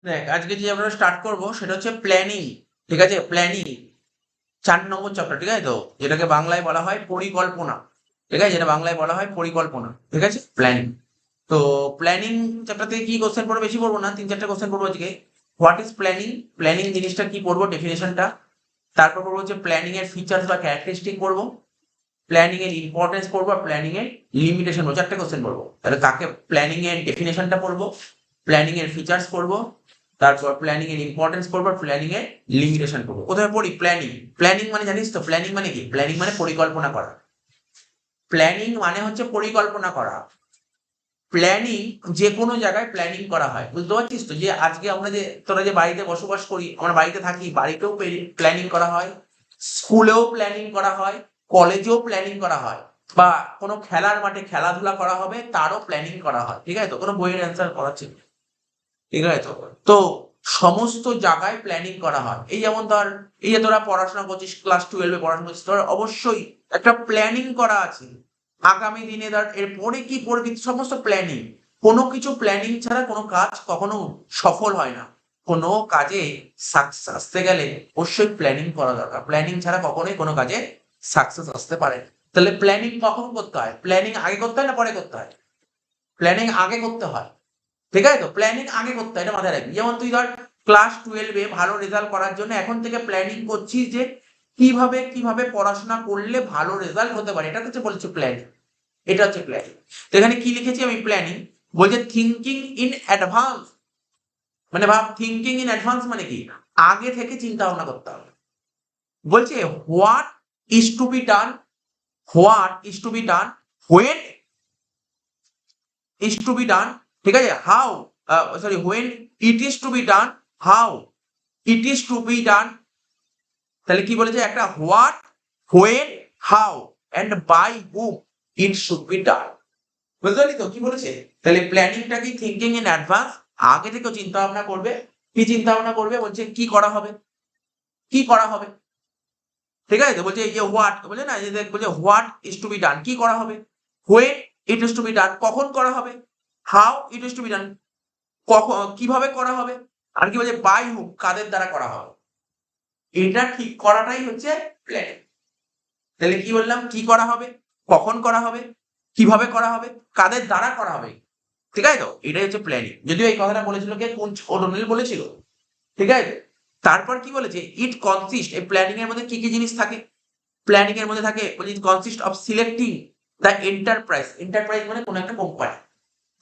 দেখ আজকে যে আমরা স্টার্ট করব সেটা হচ্ছে প্ল্যানিং। ঠিক আছে, প্ল্যানিং 4 নম্বর চ্যাপ্টার। ঠিক আছে, তো যেটাকে বাংলায় বলা হয় পরিকল্পনা। ঠিক আছে, যেটা বাংলায় বলা হয় পরিকল্পনা। ঠিক আছে, প্ল্যানিং। তো প্ল্যানিং চ্যাপ্টার থেকে কি কোশ্চেন পড়বো, বেশি পড়বো না, 3-4টা কোশ্চেন পড়বো আজকে। হোয়াট ইজ প্ল্যানিং, প্ল্যানিং জিনিসটা কি পড়বো, ডেফিনেশনটা। তারপর পড়বো হচ্ছে প্ল্যানিং এর ফিচার্স বা ক্যারেক্টারিস্টিক পড়বো, প্ল্যানিং এর ইম্পর্টেন্স পড়বো, আর প্ল্যানিং এর লিমিটেশন পড়বো। 4টে কোশ্চেন পড়বো। তাহলে কাকে প্ল্যানিং এর ডেফিনেশনটা পড়বো, প্ল্যানিং এর ফিচার্স পড়বো, তারপর প্ল্যানিং এর ইম্পর্টেন্স পড়বো, প্ল্যানিং এর লিমিটেশন পড়বো। প্রথমে পড়ি প্ল্যানিং। প্ল্যানিং মানে জানিস তো, প্ল্যানিং মানে কি? প্ল্যানিং মানে পরিকল্পনা করা। প্ল্যানিং মানে হচ্ছে পরিকল্পনা করা। প্ল্যানিং যে কোনো জায়গায় প্ল্যানিং করা হয়, বুঝতে পারছিস তো? যে আজকে আমরা যে তোরা যে বাড়িতে বসবাস করি, আমরা বাড়িতে থাকি, বাড়িতেও প্ল্যানিং করা হয়, স্কুলেও প্ল্যানিং করা হয়, কলেজেও প্ল্যানিং করা হয়, বা কোনো খেলার মাঠে খেলাধুলা করা হবে তারও প্ল্যানিং করা হয়। ঠিক আছে, তো কোনো বইয়ের অ্যান্সার করাচ্ছে, ঠিক আছে তো? তো সমস্ত জায়গায় প্ল্যানিং করা হয়। এই যেমন ধর, এই যে তোরা পড়াশোনা করছিস, ক্লাস 12-এ পড়াশোনা করছিস, তোর অবশ্যই একটা প্ল্যানিং করা আছে। আগামী দিনে ধর এরপরে কি পড়বি, সমস্ত প্ল্যানিং। কোনো কিছু প্ল্যানিং ছাড়া কোনো কাজ কখনো সফল হয় না। কোনো কাজে সাকসেস আসতে গেলে অবশ্যই প্ল্যানিং করা দরকার। প্ল্যানিং ছাড়া কখনোই কোনো কাজে সাকসেস আসতে পারে না। তাহলে প্ল্যানিং কখন করতে হয়? প্ল্যানিং আগে করতে হয় না পরে করতে হয়? প্ল্যানিং আগে করতে হয়। ঠিক আছে, তো প্ল্যানিং আগে করতে হয়, এটা মাথায় রাখবি। যেমন তুই ধর ক্লাস 12-এ ভালো রেজাল্ট করার জন্য এখন থেকে প্ল্যানিং করছিস যে কিভাবে কিভাবে পড়াশোনা করলে ভালো রেজাল্ট হতে পারে, এটা হচ্ছে বলছে প্ল্যানিং। এটা হচ্ছে প্ল্যানিং। তো এখানে কি লিখেছি আমি প্ল্যানিং, বলছে থিঙ্কিং ইন অ্যাডভান্স। মানে ভাব, থিঙ্কিং ইন অ্যাডভান্স মানে কি? আগে থেকে চিন্তা ভাবনা করতে হবে। বলছে what is to be done, what is to be done, when is to be done, ঠিক আছে, how, sorry, when it is to be done, how it is to be done। তাহলে কি বলেছে? একটা what, when, how and by whom it should be done। বুঝতে পারলি তো কি বলেছে? তাহলে প্ল্যানিংটা কি? থিঙ্কিং ইন অ্যাডভান্স, আগে থেকে চিন্তা ভাবনা করবে। কি চিন্তা ভাবনা করবে? বলছে কি করা হবে, কি করা হবে। ঠিক আছে, তো বলছে এই যে হোয়াট, বলছে না, যে দেখ বলছে what is to be done, কি করা হবে। when it is to be done, কখন করা হবে। how it is to be done, কখন কিভাবে করা হবে। আর কি বলছে? বাই হুম, কাদের দ্বারা করা হবে। এটা ঠিক করাটাই হচ্ছে প্ল্যানিং। তাহলে কি বললাম? কি করা হবে, কখন করা হবে, কিভাবে করা হবে, কাদের দ্বারা করা হবে। ঠিক আছে, তো এটাই হচ্ছে প্ল্যানিং। যদিও এই কথাটা বলেছিল কে? কোন ওডোনিল বলেছিল। ঠিক আছে, তারপর কি বলেছে? ইট কনসিস্ট, এই প্ল্যানিং এর মধ্যে কি কি জিনিস থাকে? প্ল্যানিং এর মধ্যে থাকে, বলছে consist of selecting the enterprise. Enterprise মানে কোন একটা কোম্পানি,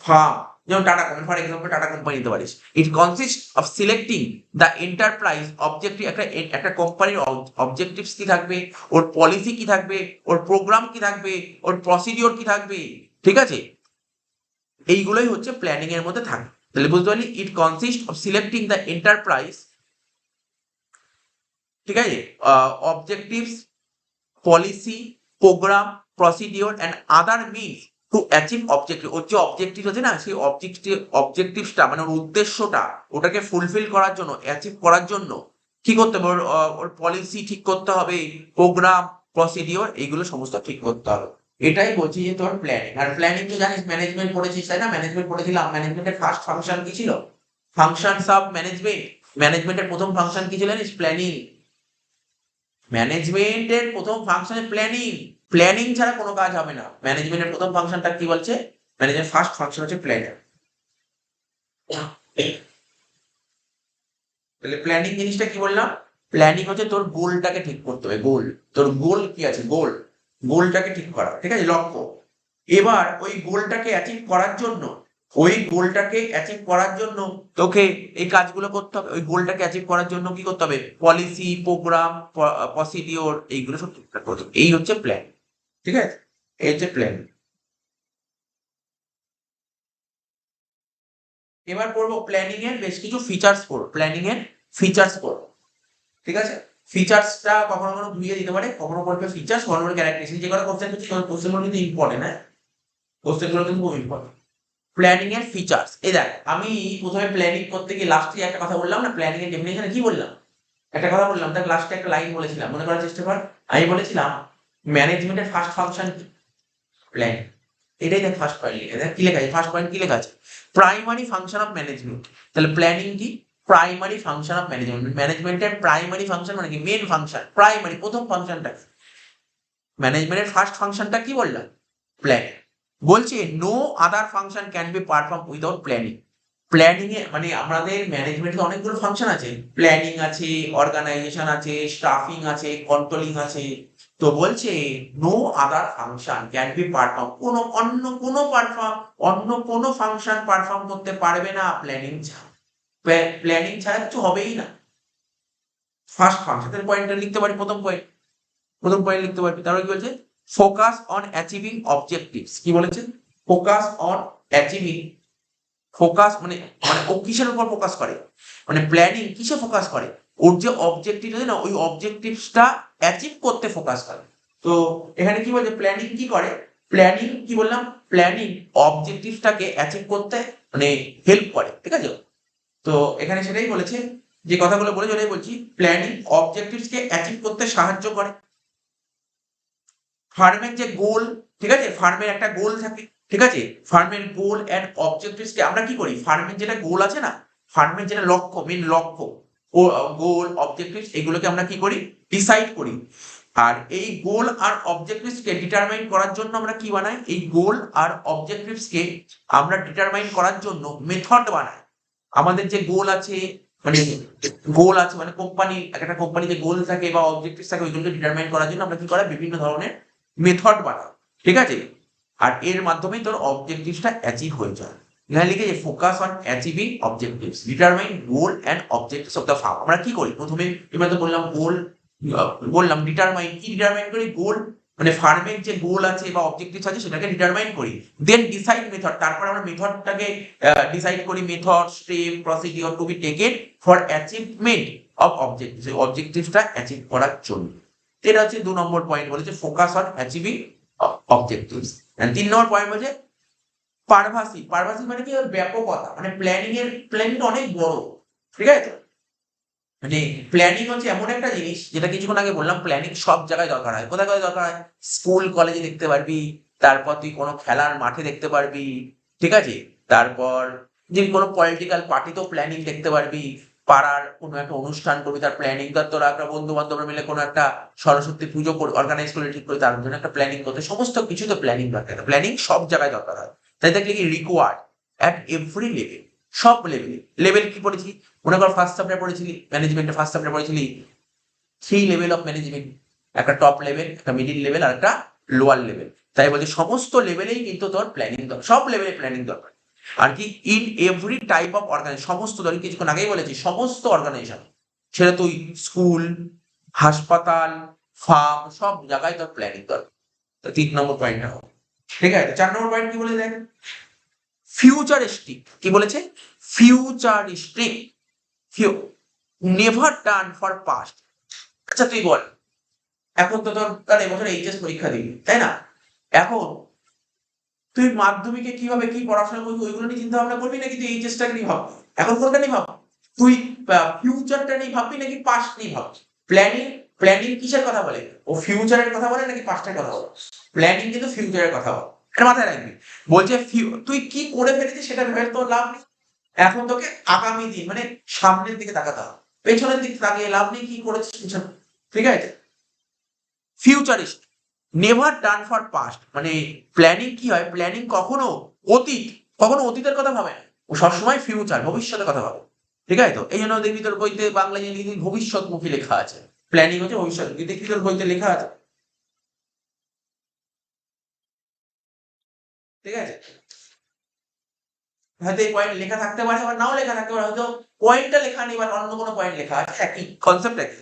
ফার্ম। যেমন tata company, for example tata company নিতে পারিস। ইট consist of selecting the enterprise objective. একটা কোম্পানির অবজেক্টিভস কি থাকবে, ওর পলিসি কি থাকবে, ওর প্রোগ্রাম কি থাকবে, ওর প্রসিডিওর কি থাকবে। ঠিক আছে, এইগুলোই হচ্ছে প্ল্যানিং এর মধ্যে থাকে। তাহলে বুঝতে পারলি, it consist of selecting the enterprise, ঠিক আছে, objectives, policy, program, procedure and other means to achieve objective. ওর যে অবজেক্টিভ আছে না, সেই অবজেক্টিভসটা মানে ওর উদ্দেশ্যটা, ওটাকে ফুলফিল করার জন্য, অ্যাচিভ করার জন্য কি করতে হবে? ওর পলিসি ঠিক করতে হবে, প্রোগ্রাম, প্রসিডিওর, এইগুলো সমস্ত ঠিক করতে হবে। এটাই বলছি যে তোর প্ল্যানিং। আর প্ল্যানিং তো জানিস, ম্যানেজমেন্ট পড়েছিস তাই না? ম্যানেজমেন্ট পড়েছিলাম। ম্যানেজমেন্টের ফার্স্ট ফাংশন কি ছিল? Functions of management. ম্যানেজমেন্টের প্রথম ফাংশন কি ছিল জানিস? প্ল্যানিং। ম্যানেজমেন্টের প্রথম ফাংশনে প্ল্যানিং। প্ল্যানিং ছাড়া কোনো কাজ হবে না। ম্যানেজমেন্টের প্রথম ফাংশনটা কি বলছে? ম্যানেজমেন্ট ফার্স্ট ফাংশন হচ্ছে প্ল্যানিং। তাহলে প্ল্যানিং জিনিসটা কি বললাম? প্ল্যানিং হচ্ছে তোর গোলটাকে ঠিক করতে হবে। গোল, তোর গোল কি আছে? গোল, গোলটাকে ঠিক করা। ঠিক আছে, লক্ষ্য। এবার ওই গোলটাকে অ্যাচিভ করার জন্য, ওই গোলটাকে অ্যাচিভ করার জন্য তোকে এই কাজগুলো করতে হবে। ওই গোলটাকে অ্যাচিভ করার জন্য কি করতে হবে? পলিসি, প্রোগ্রাম, প্রসিডিওর, এইগুলো সব ঠিকঠাক করতে হবে। এই হচ্ছে প্ল্যান। ঠিক আছে, এই হচ্ছে প্ল্যান। এবার পড়বো প্ল্যানিং এর বেশ কিছু ফিচার্স পড়বো। প্ল্যানিং এর ফিচার্স পড়বো। ঠিক আছে, ফিচার্সটা কখনো কখনো ধুয়ে দিতে পারে, কখনো পড়বে ফিচার্স, কখনো পড়বে ক্যারেক্টারিস্টিক। যে কটা কোশ্চেন হচ্ছে, কোশ্চেনগুলো কিন্তু ইম্পর্টেন্ট। হ্যাঁ, কোশ্চেনগুলো কিন্তু খুব ইম্পর্টেন্ট। প্ল্যানিং এর ফিচার্স, এই দেখ আমি প্রথমে প্ল্যানিং করতে গিয়ে লাস্টে একটা কথা বললাম না, প্ল্যানিং এর ডেফিনেশনে কি বললাম? একটা কথা বললাম, তার লাস্টে একটা লাইন বলেছিলাম, মনে করার চেষ্টা কর। আমি বলেছিলাম ম্যানেজমেন্টের ফার্স্ট ফাংশন কি? প্ল্যান। এটাই দেখ ফার্স্ট পয়েন্ট লিখে দেখ কি লেখা আছে। ফার্স্ট পয়েন্ট কি লেখা আছে? Primary function of management. তাহলে প্ল্যানিং কি? Primary function of management. ম্যানেজমেন্টের প্রাইমারি ফাংশন মানে কি, মেন ফাংশন, প্রাইমারি প্রথম ফাংশনটা। ম্যানেজমেন্টের ফার্স্ট ফাংশনটা কি বললাম, প্ল্যানিং। বলছে no other function can be perform without planning. Planning এ মানে আমাদের ম্যানেজমেন্টে অনেকগুলো ফাংশন আছে, প্ল্যানিং আছে, অর্গানাইজেশন আছে, স্টাফিং আছে, কন্ট্রোলিং আছে। তো বলছে no other function can be perform, অন্য কোনো ফাংশন পারফর্ম করতে পারবে না প্ল্যানিং ছাড়া। প্ল্যানিং ছাড়া কিছু হবেই না। ফার্স্ট ফাংশনের পয়েন্টটা লিখতে পারি, প্রথম পয়েন্ট লিখতে পারবি। তারপরে কি বলছে, ফোকাস অন অ্যাচিভিং অবজেক্টিভস। কি বলেছে, ফোকাস অন অ্যাচিভিং। ফোকাস মানে মানে ও কিসের উপর ফোকাস করে, মানে প্ল্যানিং কিসে ফোকাস করে, ওর যে অবজেক্টিভ আছে না, ওই অবজেক্টিভসটা অ্যাচিভ করতে ফোকাস করে। তো এখানে কি বলছে, প্ল্যানিং কি করে, প্ল্যানিং কি বললাম, প্ল্যানিং অবজেক্টিভসটাকে অ্যাচিভ করতে মানে হেল্প করে, ঠিক আছে। তো এখানে সেটাই বলেছে, যে কথাগুলো বলেছে ওটাই বলছি, প্ল্যানিং অবজেক্টিভসকে অ্যাচিভ করতে সাহায্য করে। ফার্মের যে গোল, ঠিক আছে, ফার্মের একটা গোল থাকে, ঠিক আছে, ফার্মের গোল এন্ড অবজেক্টিভসকে আমরা কি করি, ফার্মের যেটা গোল আছে না, ফার্মের যেটা লক্ষ্য, মেন লক্ষ্য ও গোল অবজেক্টিভস, এগুলোকে আমরা কি করি, ডিসাইড করি। আর এই গোল আর অবজেক্টিভসকে ডিটারমাইন করার জন্য আমরা কি বানাই, এই গোল আর অবজেক্টিভসকে আমরা ডিটারমাইন করার জন্য মেথড বানাই। আমাদের যে গোল আছে মানে কোম্পানি, একটা কোম্পানি যে গোল থাকে বা অবজেক্টিভস থাকে, ওইগুলোকে ডিটারমাইন করার জন্য আমরা কি করি, বিভিন্ন ধরনের মেথড বানাও, ঠিক আছে। আর এর মাধ্যমে তোর অবজেক্টিভসটা অ্যাচিভ হয়ে যায়। এখানে লিখে যে focus on achieving objectives, determine goal and objectives of the farm. আমরা কি করি, প্রথমে এবার তো বললাম গোল, বললাম ডিটারমাইন, কি ডিটারমাইন করি, গোল মানে ফার্মের যে গোল আছে বা অবজেক্টিভস আছে সেটাকে ডিটারমাইন করি, দেন ডিসাইড মেথড, তারপর আমরা মেথডটাকে ডিসাইড করি, method step procedure to be taken for achievement of objectives, অবজেক্টিভসটা অ্যাচিভ করার জন্য। এটা হচ্ছে 2 নম্বর পয়েন্ট বলেছে, ফোকাস অন অ্যাচিভিং অবজেক্টিভস। 3 নম্বর পয়েন্ট বলছে পারভাসিভ। পারভাসিভ মানে কি, ব্যাপকতা, মানে প্ল্যানিং অনেক বড়, ঠিক আছে। মানে প্ল্যানিং হচ্ছে এমন একটা জিনিস, যেটা কিছুক্ষণ আগে বললাম, প্ল্যানিং সব জায়গায় দরকার হয়। কোথায় কোথায় দরকার হয়, স্কুল কলেজে দেখতে পারবি, তারপর তুই কোনো খেলার মাঠে দেখতে পারবি, ঠিক আছে, তারপর যে কোনো পলিটিক্যাল পার্টিতেও প্ল্যানিং দেখতে পারবি, পাড়ার কোনো একটা অনুষ্ঠান করবি তার প্ল্যানিং, ধর তোরা একটা বন্ধু বান্ধবরা মিলে কোনো একটা সরস্বতী পুজো অর্গানাইজ করে ঠিক করে তার জন্য একটা প্ল্যানিং করতে, সমস্ত কিছু তো প্ল্যানিং দরকার। প্ল্যানিং সব জায়গায় দরকার হয়, তাই দেখলে কি রিকোয়ার্ড অ্যাট এভরি লেভেল, সব লেভেলে। লেভেল কি পড়েছি, মনে কর ফার্স্ট চ্যাপ্টার পড়েছিলি, ম্যানেজমেন্টের ফার্স্ট চ্যাপ্টার পড়েছিলি 3 লেভেল অফ ম্যানেজমেন্ট, একটা টপ লেভেল, একটা মিডিল লেভেল আর একটা লোয়ার লেভেল। তাই বলছি সমস্ত লেভেলেই কিন্তু তোর প্ল্যানিং দরকার, সব লেভেলে প্ল্যানিং দরকার। আর কি, in every type of organization, সমস্ত, ধর কিছুক্ষণ আগেই বলেছি, সমস্ত অর্গানাইজেশন, সেটা তুই স্কুল, হাসপাতাল, ফার্ম, সব জায়গায় তোর প্ল্যানিং দরকার। তো 3 নম্বর পয়েন্টটা হবে, ঠিক আছে। 4 নম্বর পয়েন্ট কি বলে দেখ, ফিউচারিস্টিক। কি বলেছে, futuristic, never done for past. আচ্ছা তুই বল, এখন তো তোর এবছর এইচএস পরীক্ষা দিবি, তাই না, এখন তুই মাধ্যমিকে কিভাবে কি পড়াশোনা করবি ওইগুলো নিয়ে চিন্তা ভাবনা করবি, নাকি তুই এইচএসটা নিয়ে ভাববি, এখন কোনটা নিয়ে ভাববি, তুই ফিউচারটা নিয়ে ভাববি নাকি পাস্ট নিয়ে ভাববি। প্ল্যানিং, প্ল্যানিং কিসের কথা বলে, ও ফিউচারের কথা বলে নাকি পাস্টের কথা বলে, প্ল্যানিং কিন্তু ফিউচারের কথা বলে, এটা মাথায় রাখবি। বলছে তুই কি করে ফেলেছিস সেটা ভেবে তোর লাভ নেই, এখন তোকে আগামী দিন মানে সামনের দিকে তাকাতে হবে, পেছনের দিকে তাকিয়ে লাভ নেই কি করেছিস পিছনে, ঠিক আছে। Futurist, never done for past, মানে প্ল্যানিং কি হয়, প্ল্যানিং অতীত কখনো অতীতের কথা ভাবে না, ও সবসময় ফিউচার ভবিষ্যতের কথা ভাবে, ঠিক আছে। তো এই জন্য দেখবি তোর বইতে বাংলা ইংরেজি ভবিষ্যৎমুখী লেখা আছে, প্ল্যানিং হচ্ছে ভবিষ্যৎ, দেখবি তোর বইতে লেখা আছে, ঠিক আছে। হয়তো এই পয়েন্ট লেখা থাকতে পারে, আবার নাও লেখা থাকতে পারে, হয়তো পয়েন্টটা লেখা নেই, বা অন্য কোনো পয়েন্ট লেখা আছে, একই কনসেপ্ট একই।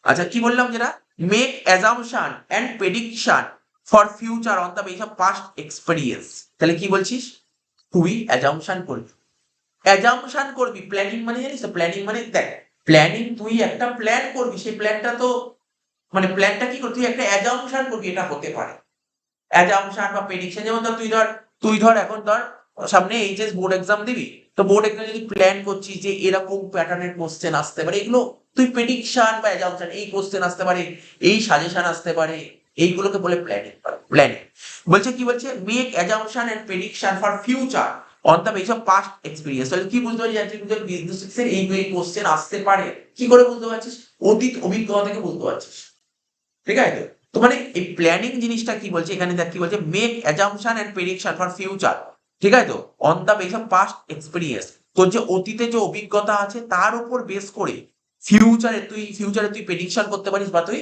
আচ্ছা কি বললাম, যেটা make assumption and prediction for future on the base of past experience. তাহলে কি বলছিস, তুই অ্যাজাম্পশন করবি, প্ল্যানিং মানে জানিস তো, প্ল্যানিং মানে দেখ, প্ল্যানিং তুই একটা প্ল্যান করবি, সেই প্ল্যানটা তো মানে প্ল্যানটা কি করবি, তুই একটা অ্যাজাম্পশন করবি এটা হতে পারে, অ্যাজাম্পশন বা প্রেডিকশন। যেমন ধর তুই ধর এখন ধর সামনে এইচএস বোর্ড এক্সাম দিবি, তো বোর্ড এক্সাম যদি প্ল্যান করছিস যে এরকম প্যাটার্নের কোশ্চেন আসতে পারে, এগুলো তুই প্রেডিকশন বা অ্যাজাম্পশন, এই কোশ্চেন আসতে পারে, এই সাজেশন আসতে পারে, এইগুলোকে বলে প্ল্যানিং। প্ল্যানিং বলছে কি বলছে, make assumption and prediction for future on the base of past experience. তাহলে কি বুঝতে পারছিস আজকে বিজনেস এর এই কোশ্চেন আসতে পারে, কি করে বুঝতে পারছিস? অতীত অভিজ্ঞতা থেকে বুঝতে পারছিস, ঠিক আছে? তো মানে এই প্ল্যানিং জিনিসটা কি বলছে এখানে, দেখ কি বলছে, make assumption and prediction for future, ঠিক আছে? তো on the base of past experience, তোর যে অতীতে যে অভিজ্ঞতা আছে তার উপর বেস করে ফিউচারে তুই প্রেডিকশন করতে পারিস বা তুই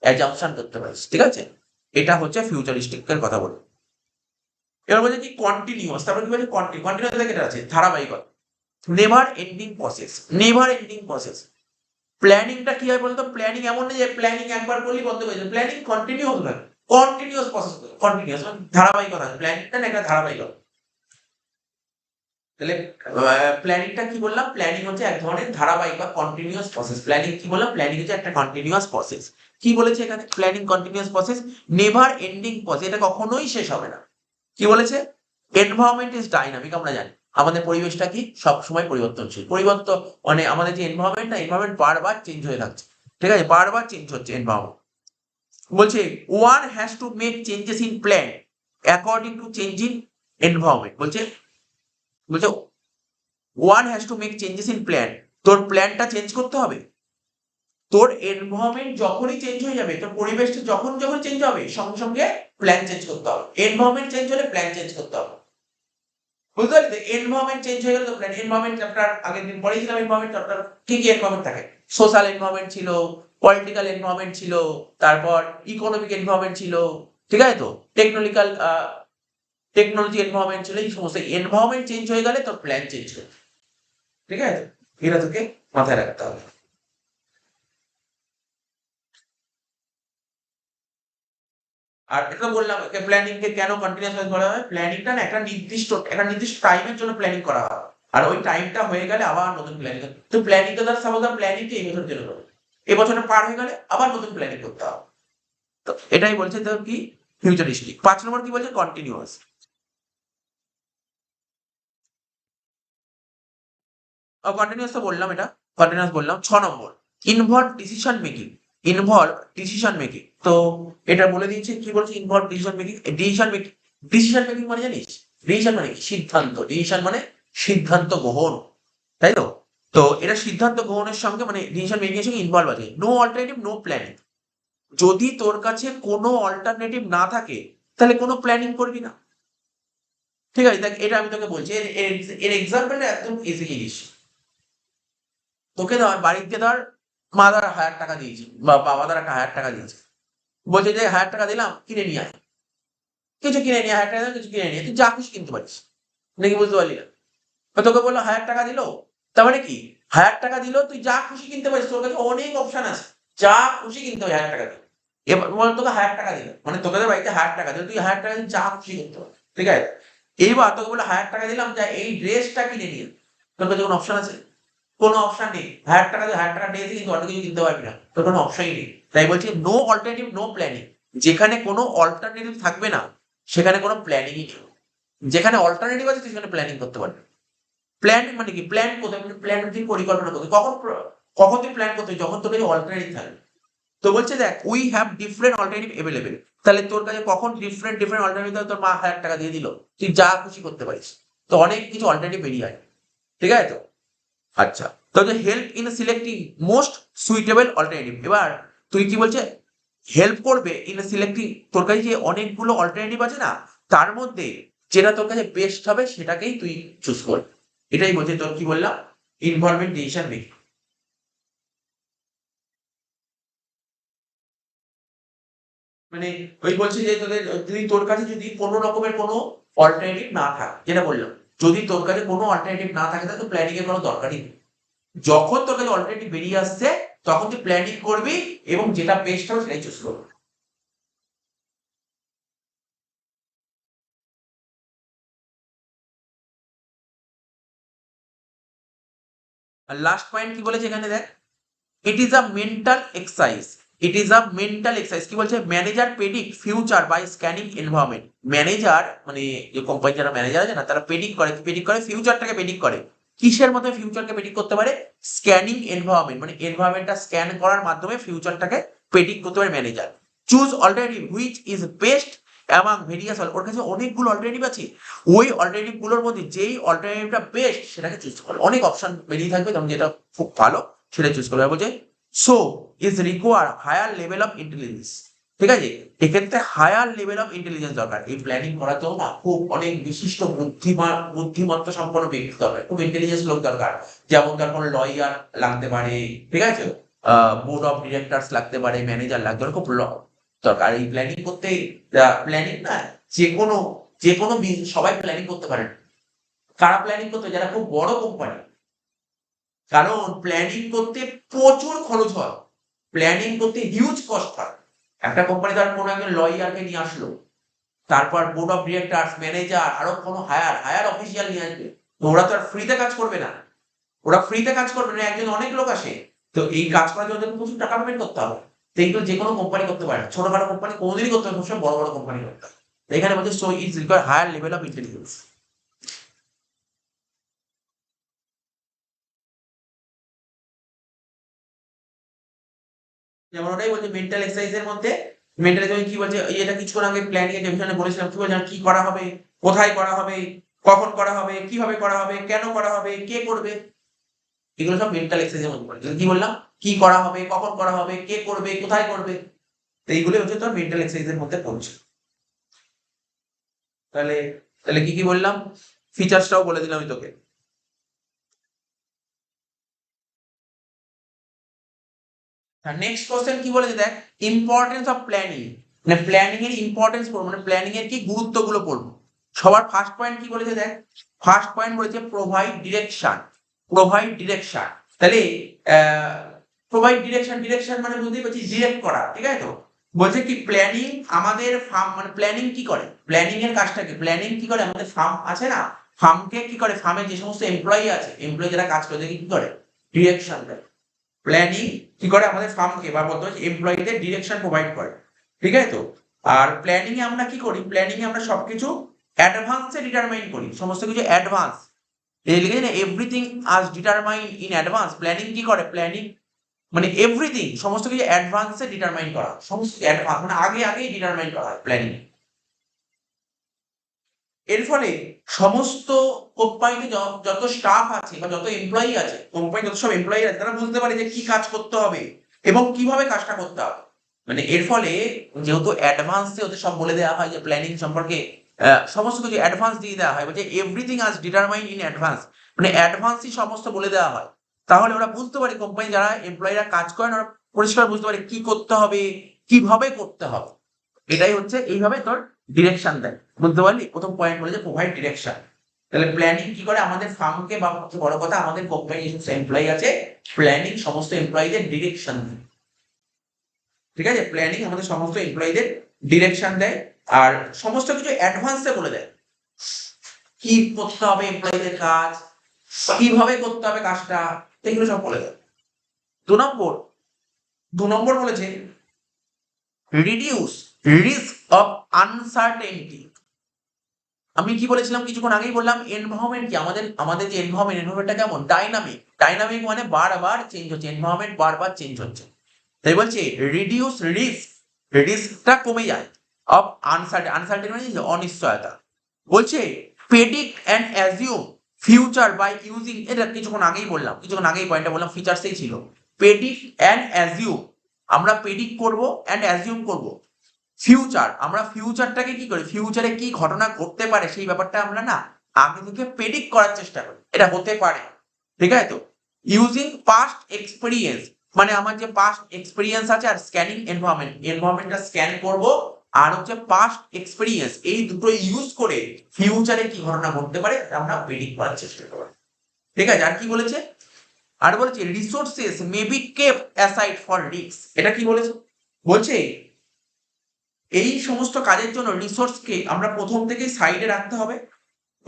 অ্যাজাম্পশন করতে পারিস, ঠিক আছে? এটা হচ্ছে ফিউচারিস্টিক এর কথা বলে। এবার বলছে কি কন্টিনিউয়াস, তারপর কি বলছে কন্টিনিউয়াস থেকে এটা আছে ধারাবাহিকতা, never ending process, never ending process. প্ল্যানিংটা কি হয় বলতো? প্ল্যানিং এমন না যে প্ল্যানিং একবার করলি বন্ধ হয়ে যাবে, প্ল্যানিং কন্টিনিউ হতে থাকে, কন্টিনিউয়াস প্রসেস, কন্টিনিউয়াস মানে ধারাবাহিকতা, প্ল্যানিংটা না একটা ধারাবাহিকতা। তাহলে প্ল্যানিংটা কি বললাম? প্ল্যানিং হচ্ছে এক ধরনের ধারাবাহিক বা কন্টিনিউয়াস প্রসেস। প্ল্যানিং কি বললাম? প্ল্যানিং হচ্ছে একটা কন্টিনিউয়াস প্রসেস। কি বলেছে এখানে? Planning continuous process, never ending process, এটা কখনোই শেষ হবে না। কি বলেছে? এনভায়রনমেন্ট ইজ ডাইনামিক, আমরা জানি আমাদের পরিবেশটা কি সবসময় পরিবর্তনশীল, পরিবর্তন মানে আমাদের যে এনভায়রনমেন্ট না, এনভায়রনমেন্ট বারবার চেঞ্জ হয়ে থাকছে, ঠিক আছে? বারবার চেঞ্জ হচ্ছে এনভায়রনমেন্ট। বলছে one has to make changes in plan according to change in environment. বলছে বলছে one has to make changes in plan, তোর প্ল্যানটা চেঞ্জ করতে হবে। তোর এনভায়রনমেন্ট যখনই চেঞ্জ হয়ে যাবে, তোর পরিবেশটা যখন যখন চেঞ্জ হবে, সঙ্গে সঙ্গে প্ল্যান চেঞ্জ করতে হবে। এনভায়রনমেন্ট চেঞ্জ হলে প্ল্যান চেঞ্জ করতে হবে, বুঝতে পারলি? এনভায়রনমেন্ট চেঞ্জ হয়ে গেলে তো প্ল্যান। এনভায়রনমেন্ট চ্যাপ্টার আগের দিন পড়েছিলাম, এনভায়রনমেন্ট চ্যাপ্টার কি কি এনভায়রনমেন্ট থাকে? সোশ্যাল এনভায়রনমেন্ট ছিল, পলিটিক্যাল এনভায়রনমেন্ট ছিল, তারপর ইকোনমিক এনভায়রনমেন্ট ছিল, ঠিক আছে? তো টেকনোলজি এনভায়রনমেন্ট ছিল। এই সমস্ত এনভায়রনমেন্ট চেঞ্জ হয়ে গেলে তোর প্ল্যান চেঞ্জ হবে, ঠিক আছে? এটা তোকে মাথায় রাখতে হবে। আর এটা বললাম প্ল্যানিং কে কেন কন্টিনিউয়াস বলা হয়? প্ল্যানিংটা না একটা নির্দিষ্ট টাইমের জন্য প্ল্যানিং করা হয়, আর ওই টাইমটা হয়ে গেলে আবার নতুন প্ল্যানিং। তো প্ল্যানিং তো ধর সাপোজ প্ল্যানিং কে এই বছর জন্য করো, এই বছরটা পার হয়ে গেলে আবার নতুন প্ল্যানিং করতে হবে। তো এটাই বলছে তো কি ফিউচারিস্টিক। 5 নম্বর কি বলছে? কন্টিনিউয়াস। কন্টিনিউয়াস তো বললাম, এটা কন্টিনিউয়াস বললাম। 6 নম্বর involve decision making, involve decision making. তো এটা বলে দিয়েছে কি বলছে? Involve decision making, decision making মানে জানিস? ডিসিশন মানে কি? সিদ্ধান্ত, ডিসিশন মানে সিদ্ধান্ত গ্রহণ, তাই তো? তো এটা সিদ্ধান্ত গ্রহণের সঙ্গে মানে ডিসিশন মেকিং এর সঙ্গে ইনভলভ আছে। নো অল্টারনেটিভ নো প্ল্যানিং, যদি তোর কাছে কোনো অল্টারনেটিভ না থাকে তাহলে কোনো প্ল্যানিং করবি না, ঠিক আছে? দেখ এটা আমি তোকে বলছি, এর এক্সাম্পলটা একদম ইজি জিনিস। তোকে ধর বাড়িতে ধর মা ধর 1000 টাকা দিয়েছে বা বাবা ধর একটা 1000 টাকা দিয়েছে, বলছে যে 1000 টাকা দিলাম কিনে নিয়ে আয়, কিছু কিনে নিয়ে 1000 টাকা দিলাম কিছু কিনে নিয়ে আয়, তুই যা খুশি কিনতে পারিস, নাকি? বুঝতে পারলি না? তো তোকে বললো 1000 টাকা দিল, তার মানে কি? 1000 টাকা দিল, তুই যা খুশি কিনতে পারিস, তোর কাছে অনেক অপশন আছে, যা খুশি কিনতে হবে 1000 টাকা দিয়ে। এবার বল তোকে 1000 টাকা দিল, মানে তোকে তো বাড়িতে 1000 টাকা দিল, তুই 1000 টাকা দিয়ে যা খুশি কিনতে পারিস, ঠিক আছে? এইবার তোকে বললো 1000 টাকা দিলাম যা এই ড্রেসটা কিনে নিয়ে আয়। তোর কাছে কোনো অপশন আছে? কোনো অপশন নেই। 1000 টাকা দিয়ে 1000 টাকা ড্রেসে কিন্তু অন্য কিছু কিনতে পারবি না, তোর কোনো অপশনই নেই। তাই বলছি নো অল্টারনেটিভ নো প্ল্যানিং। যেখানে কোনো অল্টারনেটিভ থাকবে না সেখানে কোনো প্ল্যানিংই নেই, যেখানে অল্টারনেটিভ আছে সেখানে প্ল্যানিং করতে পারবে। প্ল্যান মানে কি? প্ল্যান কোথায়? প্ল্যান তুই পরিকল্পনা করতে কখন, কখন তুই প্ল্যান করতে? যখন তোর কাছে অল্টারনেটিভ থাকবে। তো বলছে দেখ we have different alternative available. তাহলে তোর কাছে কখন ডিফারেন্ট অল্টারনেটিভ, তোর মা 1000 টাকা দিয়ে দিল, তুই যা খুশি করতে পারিস, তো অনেক কিছু অল্টারনেটিভ বেরিয়ে হয়, ঠিক আছে? তো আচ্ছা, তো help in selecting most suitable alternative. এবার তুই কি বলছে? হেল্প করবে ইন সিলেক্টিং, তোর কাছে যে অনেকগুলো অল্টারনেটিভ আছে না, তার মধ্যে যেটা তোর কাছে বেস্ট হবে সেটাকেই তুই চুজ করবি। এটাই বলছে তোর কি বললাম ইনভলভমেন্ট ডিসিশন মেকিং। মানে ওই বলছে যে তোর কাছে যদি কোনো রকমের কোনো অল্টারনেটিভ না থাকে, যেটা বললাম, যদি তোর কাছে কোনো অল্টারনেটিভ না থাকে তাহলে তো প্ল্যানিং এর কোনো দরকারই নেই। যখন তোর কাছে অল্টারনেটিভ বেরিয়ে আসছে তখন তুই প্ল্যানিং করবি এবং যেটা বেস্ট হবে সেটাই চুজ করবি। আর লাস্ট পয়েন্ট কি বলেছে এখানে দেখ, it is a mental exercise, it is a mental exercise. কি বলছে? Manager predict future by scanning environment. Manager মানে যে কোম্পানি যারা ম্যানেজার আছে না, তারা প্রেডিক্ট করে ফিউচারটাকে প্রেডিক্ট করে। কিসের মধ্যে ফিউচারকে প্রেডিক্ট করতে পারে? স্ক্যানিং এনভায়রনমেন্ট, মানে এনভায়রনমেন্টটা স্ক্যান করার মাধ্যমে ফিউচারটাকে প্রেডিক্ট করতে পারে manager. Choose alternative which is best among various, ওর কাছে অনেকগুলো অল্টারনেটিভ আছে, ওই অল্টারনেটিভ গুলোর মধ্যে যেই অল্টারনেটিভটা বেস্ট সেটাকে চুজ করে। অনেক অপশন বেরিয়ে থাকবে, তখন যেটা খুব ভালো সেটা চুজ করবে। বলছে so is require higher level of intelligence. ঠিক আছে, এক্ষেত্রে হায়ার লেভেল অফ ইন্টেলিজেন্স দরকার। এই প্ল্যানিং করাতেও না খুব অনেক বিশিষ্ট বুদ্ধিমত্তা সম্পন্ন ব্যক্তি দরকার, খুব ইন্টেলিজেন্স লোক দরকার। যেমন তার কোনো লয়ার লাগতে পারে, ঠিক আছে, বোর্ড অফ ডিরেক্টরস লাগতে পারে, ম্যানেজার লাগতে পারে, খুব দরকার এই প্ল্যানিং করতে। প্ল্যানিং না যে কোনো সবাই প্ল্যানিং করতে পারে না। কারা প্ল্যানিং করতে? যারা খুব বড় কোম্পানি, কারণ প্ল্যানিং করতে প্রচুর খরচ হয়, প্ল্যানিং করতে হিউজ কস্ট হয়। একটা কোম্পানি তার কোনো একজন লয়ারকে নিয়ে আসলো, তারপর বোর্ড অফ ডিরেক্টরস, ম্যানেজার, আরো কোনো হায়ার অফিসিয়াল নিয়ে আসবে, তো ওরা তো আর ফ্রিতে কাজ করবে না, একজন অনেক লোক আসে, তো এই কাজ করার জন্য প্রচুর টাকা পেমেন্ট করতে হবে। তো এইগুলো যে কোনো কোম্পানি করতে পারে না, ছোটখাটো কোম্পানি কোনোদিনই করতে হবে, সবসময় বড় বড় কোম্পানি করতে হবে। এখানে বলছে so is require higher level of intelligence. যেমন ওটাই বলছে মেন্টাল এক্সারসাইজের মধ্যে, মেন্টাল এক্সারসাইজ কি বলছে, এটা কিছুক্ষণ আগে প্ল্যানিং এর ডেফিনেশনে বলেছিলাম, কি বলছে কি করা হবে, কোথায় করা হবে, কখন করা হবে, কিভাবে করা হবে, কেন করা হবে, কে করবে, এগুলো সব মেন্টাল এক্সারসাইজের মধ্যে পড়ে। কি বললাম, কি করা হবে, কখন করা হবে, কে করবে, কোথায় করবে, তো এইগুলো হচ্ছে তোর মেন্টাল এক্সারসাইজের মধ্যে পড়ছে। তাহলে তাহলে কি কি বললাম, ফিচার্সটাও বলে দিলাম আমি তোকে। নেক্সট কোশ্চেন কি বলেছে দেখ, ইম্পর্টেন্স অফ প্ল্যানিং, মানে প্ল্যানিং এর ইম্পর্টেন্স পড়বো, মানে প্ল্যানিং এর কি গুরুত্বগুলো পড়বো। সবার ফার্স্ট পয়েন্ট কি বলেছে দেখ, ফার্স্ট পয়েন্ট বলেছে প্রোভাইড ডিরেকশন, প্রোভাইড ডিরেকশন। তাহলে প্রোভাইড ডিরেকশন, ডিরেকশন মানে বুঝতেই পারছিস ডিরেক্ট করা, ঠিক আছে। তো বলছে কি প্ল্যানিং আমাদের ফার্ম, মানে প্ল্যানিং কি করে, প্ল্যানিং এর কাজটা কি, প্ল্যানিং কি করে, আমাদের ফার্ম আছে না, ফার্মকে কি করে, ফার্মে যে সমস্ত এমপ্লয়ি আছে, এমপ্লয়ি যারা কাজ করে কি করে, ডিরেকশন দেয়। প্ল্যানিং কি করে, আমাদের ফার্মকে বা বলতে হচ্ছে এমপ্লয়িদের ডিরেকশন প্রোভাইড করে, ঠিক আছে। তো আর প্ল্যানিং এ আমরা কি করি, প্ল্যানিং এ আমরা সবকিছু অ্যাডভান্সে ডিটারমাইন করি, সমস্ত কিছু অ্যাডভান্স, এই লিখেছে না এভরিথিং আজ ডিটারমাইন ইন অ্যাডভান্স। প্ল্যানিং কি করে, প্ল্যানিং মানে এভরিথিং, সমস্ত কিছু অ্যাডভান্সে ডিটারমাইন করা, সমস্ত অ্যাডভান্স মানে আগেই ডিটারমাইন করা হয় প্ল্যানিং। এর ফলে সমস্ত কোম্পানিতে যত স্টাফ আছে বা যত এমপ্লয়ি আছে, কোম্পানি যত সব এমপ্লয়ি আছে, তারা বুঝতে পারে যে কি কাজ করতে হবে এবং কিভাবে কাজটা করতে হবে। মানে এর ফলে যেহেতু অ্যাডভান্সে ওদের সব বলে দেওয়া হয় যে প্ল্যানিং সম্পর্কে সমস্ত কিছু অ্যাডভান্স দিয়ে দেওয়া হয়, বলছে এভরিথিং আজ ডিটারমাইন ইন অ্যাডভান্স, মানে অ্যাডভান্সই সমস্ত বলে দেওয়া হয়। তাহলে ওরা বুঝতে পারে, কোম্পানি যারা এমপ্লয়িরা কাজ করেন ওরা পরিষ্কার বুঝতে পারে কি করতে হবে, কিভাবে করতে হবে। এটাই হচ্ছে, এইভাবে তোর ডিরেকশন দেয়। বুঝতে পারলি, প্রথম পয়েন্ট বলে যে প্রোভাইড ডিরেকশন। তাহলে প্ল্যানিং কি করে, আমাদের ফার্মকে বা সবচেয়ে বড় কথা আমাদের কোম্পানি যে সমস্ত এমপ্লয়ি আছে, প্ল্যানিং সমস্ত এমপ্লয়ীদের ডিরেকশন দেয়, ঠিক আছে। প্ল্যানিং আমাদের সমস্ত এমপ্লয়ীদের ডিরেকশন দেয়, আর সমস্ত কিছু অ্যাডভান্সে বলে দেয়, কি করতে হবে এমপ্লয়ীদের কাজ, কিভাবে করতে হবে কাজটা, এগুলো সব বলে দেয়। দু নম্বর, বলেছে রিডিউস রিস্ক অফ আনসার্টেনটি। আমি কি বলেছিলাম কিছুক্ষণ আগেই বললাম, এনভায়রনমেন্ট কি, আমাদের যে এনভায়রনমেন্টটা কেমন, ডাইনামিক, ডাইনামিক মানে বারবার চেঞ্জ হচ্ছে, এনভায়রনমেন্ট বারবার চেঞ্জ হচ্ছে। তাই বলছে রিডিউস রিস্ক, রিস্কটা কমে যায়, অফ আনসার্টেন মানে অনিশ্চয়তা। বলছে predict and assume future by using, এটা কিছুক্ষণ আগেই বললাম, কিছুক্ষণ আগেই পয়েন্টটা বললাম, ফিচার্সেই ছিল প্রেডিক্ট অ্যান্ড অ্যাজিউম। আমরা প্রেডিক্ট করব অ্যান্ড অ্যাজিউম করব ফিউচার, আমরা ফিউচারটাকে কি করি, ফিউচারে কি ঘটনা ঘটতে পারে সেই ব্যাপারটা আমরা না আগে থেকে প্রেডিক্ট করার চেষ্টা করি, এটা হতে পারে, ঠিক আছে। তো ইউজিং পাস্ট এক্সপেরিয়েন্স, মানে আমার যে পাস্ট এক্সপেরিয়েন্স আছে, আর স্ক্যানিং এনভায়রনমেন্টটা স্ক্যান করব, আর হচ্ছে পাস্ট এক্সপেরিয়েন্স, এই দুটো ইউজ করে ফিউচারে কি ঘটনা ঘটতে পারে আমরা প্রেডিক্ট করার চেষ্টা করব, ঠিক আছে। আর কি বলেছে, আর বলেছে resources may be kept aside for risk. এটা কি বলেছে, বলছে এই সমস্ত কাজের জন্য রিসোর্সকে আমরা প্রথম থেকেই সাইডে রাখতে হবে,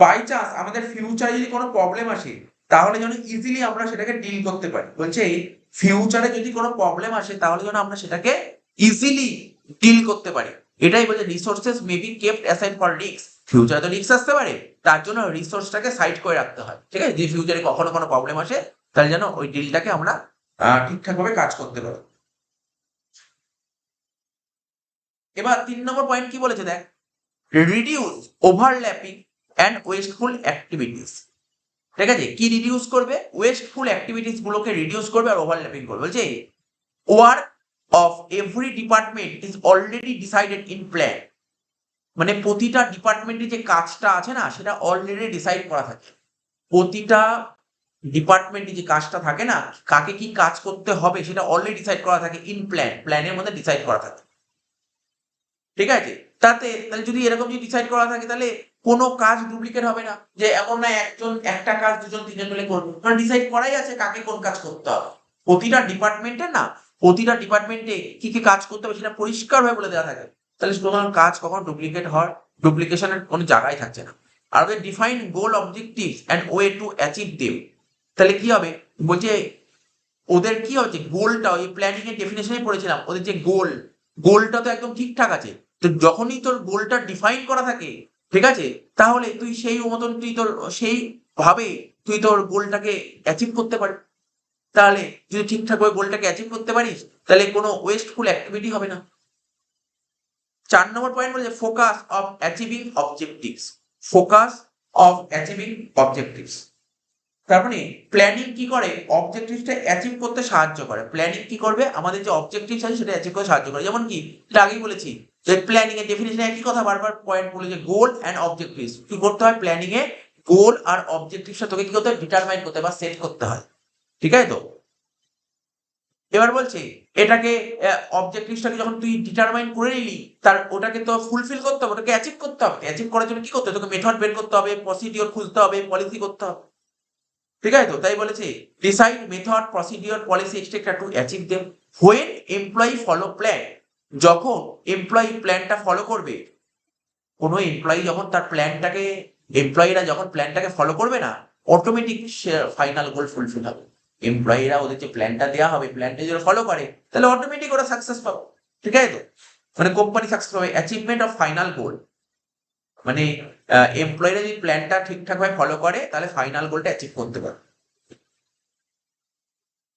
বাই চান্স আমাদের ফিউচারে যদি কোনো প্রবলেম আসে তাহলে যেন ইজিলি আমরা সেটাকে ডিল করতে পারি। বলছে ফিউচারে যদি কোনো প্রবলেম আসে তাহলে যেন আমরা সেটাকে ইজিলি ডিল করতে পারি, এটাই বলছে resources may be kept aside for risk. ফিউচারে তো রিস্ক আসতে পারে, তার জন্য রিসোর্সটাকে সাইড করে রাখতে হয়, ঠিক আছে। যদি ফিউচারে কখনো কোনো প্রবলেম আসে তাহলে যেন ওই ডিলটাকে আমরা ঠিকঠাকভাবে কাজ করতে পারি। এবার 3 নম্বর পয়েন্ট কি বলেছে দেখ, reduce overlapping and wasteful activities. ঠিক আছে, কি রিডিউস করবে? ওয়েস্টফুল অ্যাক্টিভিটিস গুলোকে রিডিউস করবে আর ওভারল্যাপিং করবে। বলছে work of every department is already decided in plan. মানে প্রতিটা ডিপার্টমেন্টে যে কাজটা আছে না, সেটা অলরেডি ডিসাইড করা থাকে। প্রতিটা ডিপার্টমেন্টে যে কাজটা থাকে না, কাকে কি কাজ করতে হবে সেটা অলরেডি ডিসাইড করা থাকে ইন প্ল্যান, প্ল্যানের মধ্যে ডিসাইড করা থাকে। ঠিক আছে, তাহলে যদি এরকম যদি ডিসাইড করা থাকে তাহলে কোনো কাজ ডুপ্লিকেট হবে না, যে এমন না একজন একটা কাজ দুজন তিনজন মিলে করবে, কারণ ডিসাইড করাই আছে কাকে কোন কাজ করতে হবে। প্রতিটা ডিপার্টমেন্টে না, প্রতিটা ডিপার্টমেন্টে কি কি কাজ করতে হবে সেটা পরিষ্কার ভাবে বলে দেওয়া থাকে। তাহলে কোনো কাজ কখন ডুপ্লিকেট হয়, ডুপ্লিকেশনের কোনো জায়গায় থাকছে না। আর ওদের define goal objective and way to achieve them. তাহলে কি হবে? বলছে ওদের কি হচ্ছে গোলটা, ওই প্ল্যানিং এর ডেফিনেশনে পড়েছিলাম, ওদের যে গোলটা তো একদম ঠিকঠাক আছে। তো যখনই তোর গোলটা ডিফাইন করা থাকে, ঠিক আছে, তাহলে তুই সেই মতন তুই তোর সেই ভাবে তুই তোর গোলটাকে অ্যাচিভ করতে পারিস। তাহলে যদি ঠিকঠাক ওই গোলটাকে অ্যাচিভ করতে পারিস, তাহলে কোনো ওয়েস্টফুল অ্যাক্টিভিটি হবে না। 4 নম্বর পয়েন্ট বলছে focus of achieving objectives. Focus of achieving objectives. তার মানে প্ল্যানিং কি করে? অবজেক্টিভটা অ্যাচিভ করতে সাহায্য করে। প্ল্যানিং কি করবে? আমাদের যে অবজেক্টিভ আছে সেটা অ্যাচিভ করতে সাহায্য করে। যেমন কি, এটা আগেই বলেছি যে প্ল্যানিং এর ডেফিনিশনে একই কথা বারবার পয়েন্ট বলে, যে গোল এন্ড অবজেক্টিভস। কি করতে হয় প্ল্যানিং এ? গোল আর অবজেক্টিভটা তোকে কি করতে হয়? ডিটারমাইন করতে বা সেট করতে হয়। ঠিক আছে তো? এবার বলছে এটাকে অবজেক্টিভসটাকে যখন তুই ডিটারমাইন করে নিলি, তার ওটাকে তো ফুলফিল করতে হবে, ওটাকে অ্যাচিভ করতে হবে। অ্যাচিভ করার জন্য কি করতে হবে? তোকে মেথড বের করতে হবে, প্রসিডিওর খুঁজতে হবে, পলিসি করতে হবে। ঠিক আছে তো? তাই বলেছে decide method procedure policy extra to achieve them. When employee follow plan. যখন এমপ্লয়ি প্ল্যানটা ফলো করবে, কোনো এমপ্লয়ি যখন তার প্ল্যানটাকে, এমপ্লয়িরা যখন প্ল্যানটাকে ফলো করবে না, অটোমেটিক ফাইনাল গোল ফুলফিল হবে। এমপ্লয়িরা ওদের যে প্ল্যানটা দেওয়া হবে, প্ল্যানটা যদি ফলো করে, তাহলে অটোমেটিক ওরা সাকসেস পাবে। ঠিক আছে তো? মানে কোম্পানি সাকসেস পাবে। অ্যাচিভমেন্ট অফ ফাইনাল গোল, মানে এমপ্লয়িরা যদি প্ল্যানটা ঠিকঠাক ভাবে ফলো করে, তাহলে ফাইনাল গোলটা অ্যাচিভ করতে পারে।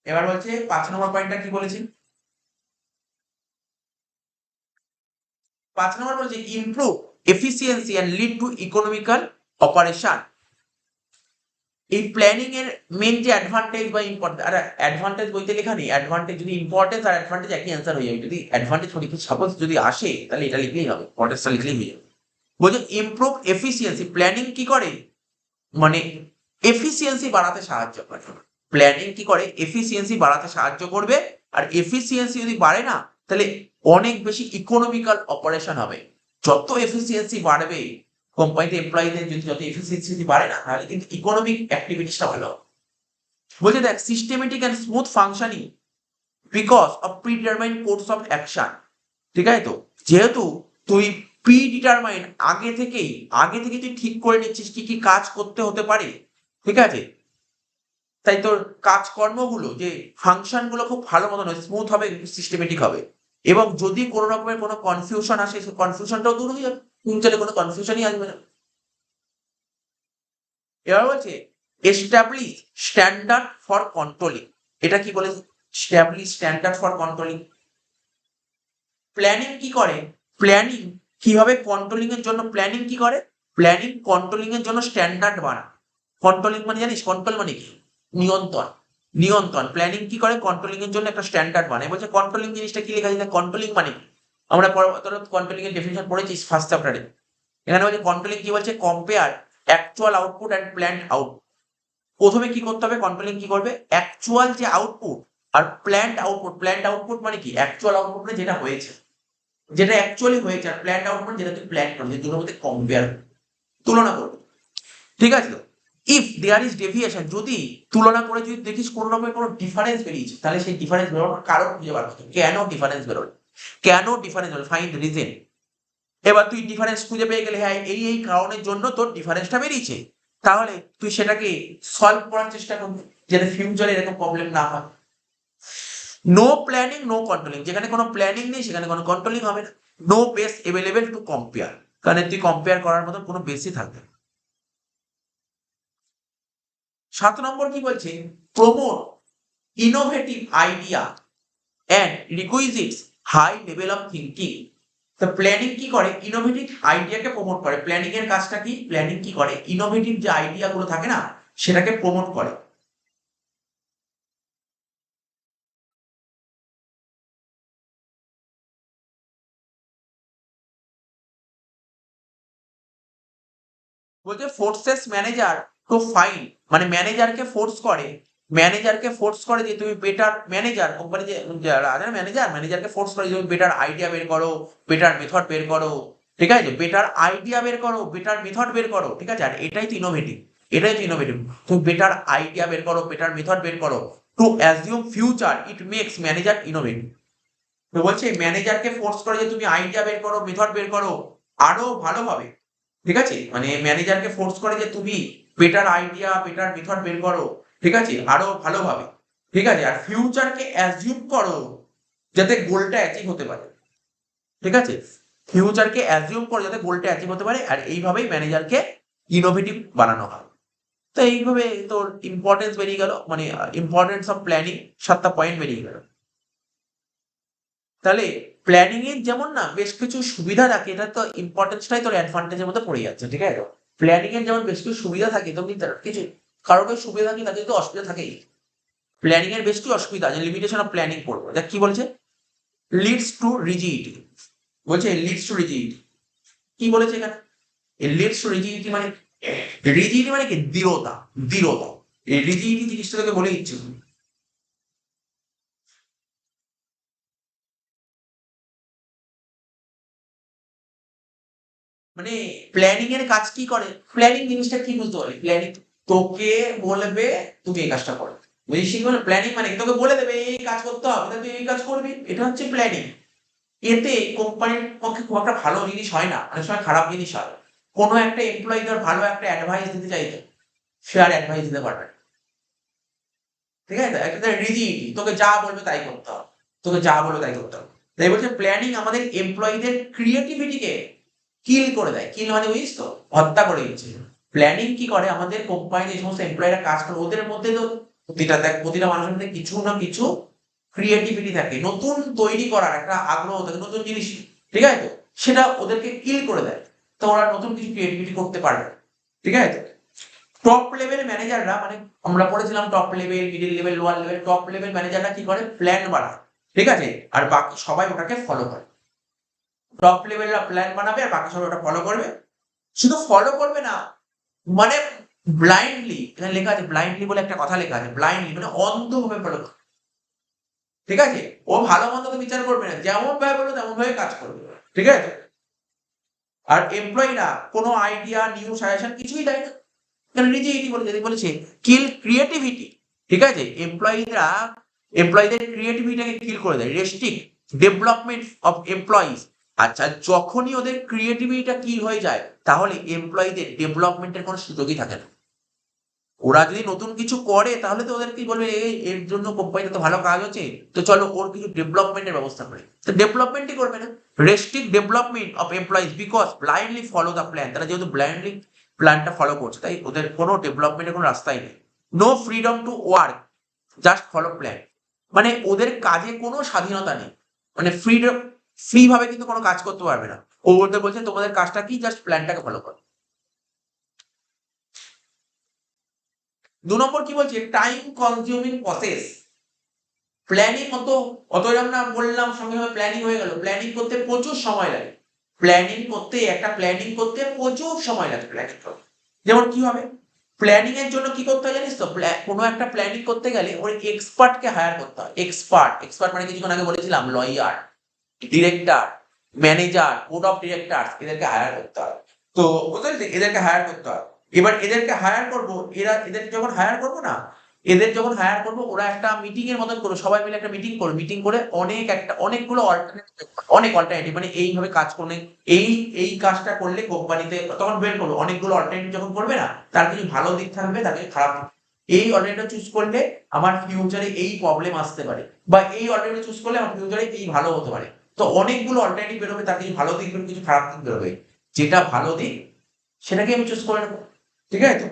এবার বলছে 5 নম্বর পয়েন্টটা কি বলেছি? 5 নম্বর বলছে improve efficiency and lead to economical operation. এই প্ল্যানিং এর মেন যে অ্যাডভান্টেজ বা ইম্পর্টেন্ট, আর অ্যাডভান্টেজ বলতে লেখা নেই, অ্যাডভান্টেজ যদি ইম্পর্টেন্স আর অ্যাডভান্টেজ একই অ্যান্সার হয়ে যাবে। যদি অ্যাডভান্টেজ সাপোজ যদি আসে, তাহলে এটা লিখলেই হবে, ইম্পর্টেন্সটা লিখলেই হয়ে যাবে। বলছে ইমপ্রুভ এফিসিয়েন্সি। প্ল্যানিং কি করে? মানে এফিসিয়েন্সি বাড়াতে সাহায্য করে। প্ল্যানিং কি করে? এফিসিয়েন্সি বাড়াতে সাহায্য করবে। আর এফিসিয়েন্সি যদি বাড়ে না, তাহলে অনেক বেশি ইকোনমিক্যাল অপারেশন হবে। যত এফিসিয়েন্সি বাড়বে কোম্পানিতে, এমপ্লয়ীদের যদি যত এফিসিয়েন্সি বাড়ে না, তাহলে কিন্তু ইকোনমিক অ্যাক্টিভিটিসটা ভালো হবে। বলছে দেখ systematic and smooth functioning because of predetermined course of action. ঠিক আছে তো? যেহেতু তুই প্রিডিটারমাইন্ড আগে থেকে তুই ঠিক করে নিচ্ছিস কি কি কাজ করতে হতে পারে। ঠিক আছে, তাই তোর কাজকর্মগুলো যে ফাংশন গুলো খুব ভালো মতন হবে, স্মুথ হবে, সিস্টেমেটিক হবে। এবং যদি কোনো রকমের কোনো কনফিউশন আসে, সেই কনফিউশনটাও দূর হয়ে যাবে, ফিউচারে কোনো কনফিউশনই আসবে না। এবার বলছে এস্টাবলিশ স্ট্যান্ডার্ড ফর কন্ট্রোলিং। এটা কি বলে? Establish standard for controlling. Planning কি করে? প্ল্যানিং কিভাবে কন্ট্রোলিং এর জন্য প্ল্যানিং কি করে? প্ল্যানিং কন্ট্রোলিং এর জন্য স্ট্যান্ডার্ড বানায়। কন্ট্রোলিং মানে জানিস কন্ট্রোল মানে কি? নিয়ন্ত্রণ। নিয়ন্ত্রণ। প্ল্যানিং কি করে? কন্ট্রোলিং এর জন্য একটা স্ট্যান্ডার্ড বানায়। বলছে কন্ট্রোলিং জিনিসটা কি লেখা আছে? কন্ট্রোলিং মানে কি? আমরা কন্ট্রোলিং এর ডেফিনিশন পড়েছিস ফার্স্ট চ্যাপ্টারে। এখানে বলছে কন্ট্রোলিং কি বলছে? Compare actual output and planned output. প্রথমে কি করতে হবে? কন্ট্রোলিং কি করবে? অ্যাকচুয়াল যে আউটপুট আর প্ল্যান্ড আউটপুট। প্ল্যান্ড আউটপুট মানে কি? অ্যাকচুয়াল আউটপুট মানে যেটা হয়েছে, যেটা অ্যাকচুয়ালি হয়েছে, আর প্ল্যান্ড আউটপুট যেটা তুই প্ল্যান করবি, দুটোর মধ্যে কম্পেয়ার, তুলনা করবি। ঠিক আছে তো? ইফ দেয়ার ইজ ডেভিয়েশন, যদি তুলনা করে যদি দেখিস কোন রকমের কোনো ডিফারেন্স বেরিয়েছে, তাহলে সেই ডিফারেন্স বেরোনোর কারণ খুঁজে বার করতে হবে। কেন ডিফারেন্স বেরোলো? কেন ডিফারেন্স বেরোলো? Find reason. এবার তুই ডিফারেন্স খুঁজে পেয়ে গেলে, হ্যাঁ এই এই কারণের জন্য তোর ডিফারেন্সটা বেরিয়েছে, তাহলে তুই সেটাকে সলভ করার চেষ্টা করবি, যাতে ফিউচারে এরকম প্রবলেম না হয়। No planning no controlling. যেখানে কোনো প্ল্যানিং নেই, সেখানে কোনো কন্ট্রোলিং হবে না। No base available to compare, কারণ তুই কম্পেয়ার করার মতো কোনো বেসই থাকবে না। 7 নম্বর কি বলছে? Promote innovative idea and requisites high level of thinking. তো প্ল্যানিং কি করে, ইনোভেটিভ আইডিয়াকে প্রমোট করে। প্ল্যানিং এর কাজটা কি, প্ল্যানিং কি করে, ইনোভেটিভ যে আইডিয়া গুলো থাকে না সেটাকে প্রমোট করে। বলছে ফোর্সেস ম্যানেজার টু ফাইন, মানে ম্যানেজারকে ফোর্স করে যে তুমি বেটার, ম্যানেজার কোম্পানি যে যারা আছে না ম্যানেজার, ম্যানেজারকে ফোর্স করে যে তুমি বেটার আইডিয়া বের করো, বেটার মেথড বের করো, ঠিক আছে, বেটার আইডিয়া বের করো, বেটার মেথড বের করো, ঠিক আছে। আর এটাই তো ইনোভেটিভ, এটাই তো ইনোভেটিভ। তুমি বেটার আইডিয়া বের করো, বেটার মেথড বের করো to assume future, it makes manager innovative. তো বলছে ম্যানেজারকে ফোর্স করে যে তুমি আইডিয়া বের করো, মেথড বের করো আরো ভালোভাবে, ঠিক আছে, মানে ম্যানেজারকে ফোর্স করে যে তুমি বেটার আইডিয়া, বেটার মেথড বের করো, ঠিক আছে, আরো ভালোভাবে, ঠিক আছে। আর ফিউচারকে অ্যাজিউম করো যাতে গোলটা অ্যাচিভ হতে পারে, ঠিক আছে, ফিউচারকে অ্যাজিউম করো যাতে গোলটা অ্যাচিভ হতে পারে। আর এইভাবেই ম্যানেজারকে ইনোভেটিভ বানানো হয়। তো এইভাবে তোর ইম্পর্টেন্স বেরিয়ে গেল, মানে ইম্পর্টেন্স অফ প্ল্যানিং 7টা পয়েন্ট বেরিয়ে গেল। তাহলে প্ল্যানিং এর যেমন না বেশ কিছু সুবিধা থাকে, এটা তো ইম্পর্টেন্সটাই তোর অ্যাডভান্টেজের মধ্যে পড়ে যাচ্ছে, ঠিক আছে। প্ল্যানিং এর যেমন বেশ কিছু সুবিধা থাকে, তেমনি তার কিছু কারোর কিছু সুবিধা থাকে, তাদের তো অসুবিধা থাকেই। প্ল্যানিং এর বেশ কিছু অসুবিধা আছে, লিমিটেশন অফ প্ল্যানিং পড়বো। দেখ কি বলছে, লিডস টু রিজিডিটি, বলছে লিডস টু রিজিডিটি, কি বলেছে এখানে, লিডস টু রিজিডিটি মানে, রিজিডিটি মানে কি, দৃঢ়তা, দৃঢ়তা, এই রিজিডিটি জিনিসটা তোকে বলে দিচ্ছি। মানে প্ল্যানিং এর কাজ কি করে, প্ল্যানিং জিনিসটা কি বুঝতে পারলি, প্ল্যানিং তোকে বলবে তুমি এই কাজটা করো, বুঝিস কি, মানে প্ল্যানিং মানে কি? তোকে বলে দেবে এই কাজ করতে হবে, তাহলে তুই এই কাজ করবি, এটা হচ্ছে প্ল্যানিং। এতে কোম্পানির পক্ষে খুব একটা ভালো জিনিস হয় না, অনেক সময় খারাপ জিনিস হয়। কোনো একটা এমপ্লয়ি ধর ভালো একটা অ্যাডভাইস দিতে চাইছে, সে আর অ্যাডভাইস দিতে পারবে না, ঠিক আছে। একটা রিজিডিটি, তোকে যা বলবে তাই করতে হবে, তোকে যা বলবে তাই করতে হবে। তাই বলছে প্ল্যানিং আমাদের এমপ্লয়ীদের ক্রিয়েটিভিটিকে কিল করে দেয়, কিল মানে বুঝিস তো, হত্যা করে দিচ্ছে। প্ল্যানিং কি করে, আমাদের কোম্পানি যে সমস্ত এমপ্লয়িরা কাজ করে ওদের মধ্যে তো প্রতিটা মানুষের মধ্যে কিছু না কিছু ক্রিয়েটিভিটি থাকে, নতুন তৈরি করার একটা আগ্রহ থাকে, নতুন জিনিস, ঠিক আছে তো, সেটা ওদেরকে কিল করে দেয়। তো ওরা নতুন কিছু ক্রিয়েটিভিটি করতে পারবে না, ঠিক আছে। টপ লেভেল ম্যানেজাররা, মানে আমরা পড়েছিলাম top level, middle level, lower level, top level ম্যানেজাররা কি করে, প্ল্যান বানায়, ঠিক আছে, আর বাকি সবাই ওটাকে ফলো করে। টপ লেভেলরা প্ল্যান বানাবে আর বাকি সবাই ওটা ফলো করবে। শুধু ফলো করবে না, মানে ব্লাইন্ডলি, এখানে লেখা আছে ব্লাইন্ডলি বলে একটা কথা লেখা আছে, ব্লাইন্ডলি মানে অন্ধভাবে ফলো, ঠিক আছে। ও ভালো মন্দকে বিচার করবে না, যেমন ভাবে বলবে তেমন ভাবে কাজ করবে, ঠিক আছে। আর এমপ্লয়িরা কোনো আইডিয়া, নিউ সাজেশন কিছুই দেয় না, কারণ নিজে এটি বলে যদি বলেছে কিল ক্রিয়েটিভিটি, ঠিক আছে, এমপ্লয়ীদের ক্রিয়েটিভিটিকে কিল করে দেয়, রেস্ট্রিক্ট ডেভেলপমেন্ট অফ এমপ্লয়িজ। আচ্ছা, যখনই ওদের ক্রিয়েটিভিটিটা কিল হয়ে যায় তাহলে এমপ্লয়ীদের ডেভেলপমেন্টের কোনো সুযোগই থাকে না। ওরা যদি নতুন কিছু করে তাহলে তো ওদের কি বলবে, এর জন্য কোম্পানিতে তো ভালো কাজ হচ্ছে, তো চলো ওর কিছু ডেভেলপমেন্টের ব্যবস্থা করে, তো ডেভেলপমেন্টই করবে না। Restrict development of employees because blindly follow the plan, তারা যেহেতু ব্লাইন্ডলি প্ল্যানটা ফলো করছে তাই ওদের কোনো ডেভেলপমেন্টের কোনো রাস্তাই নেই। No freedom to work, just follow plan, মানে ওদের কাজে কোনো স্বাধীনতা নেই, মানে ফ্রিডম, ফ্রি ভাবে কিন্তু কোনো কাজ করতে পারবে না। ও ওদের বলছে তোমাদের কাজটা কি, জাস্ট প্ল্যানটাকে ফলো করো। 2 নম্বর কি বলছে, টাইম কনজিউমিং প্রসেস, প্ল্যানিং অত এরকম না বললাম সঙ্গে সঙ্গে প্ল্যানিং হয়ে গেল, প্ল্যানিং করতে প্রচুর সময় লাগে, প্ল্যানিং করতে প্রচুর সময় লাগে প্ল্যানিং করতে। যেমন কি হবে, প্ল্যানিং এর জন্য কি করতে হয় জানিস তো, কোনো একটা প্ল্যানিং করতে গেলে ওই এক্সপার্টকে হায়ার করতে হয়, এক্সপার্ট মানে কিছুক্ষণ আগে বলেছিলাম lawyer, director, manager, board of directors, এদেরকে হায়ার করতে হয়। তো বুঝতে পারলি? এদেরকে হায়ার করতে হয়। এবার এদেরকে হায়ার করবো, এদের যখন হায়ার করবো না, এদের যখন হায়ার করবো ওরা একটা মিটিং এর মতন করবে, সবাই মিলে একটা মিটিং করবে, মিটিং করে অনেকগুলো অল্টারনেটিভ, মানে এইভাবে কাজ করলে এই এই কাজটা করলে কোম্পানিতে তখন বের করবে অনেকগুলো অল্টারনেটিভ, যখন করবে না তার কিছু ভালো দিক থাকবে, তার কিছু খারাপ দিক, এই অল্টারনেটিভ চুজ করলে আমার ফিউচারে এই প্রবলেম আসতে পারে, বা এই অল্টারনেটিভ চুজ করলে আমার ফিউচারে এই ভালো হতে পারে। তো অনেকগুলো অল্টারনেটিভ বেরোবে, তার কিছু ভালো দিক বেরোবে, কিছু খারাপ দিক বেরোবে, যেটা ভালো দিক সেটাকে আমি চুজ করে নেবো, ঠিক আছে তো।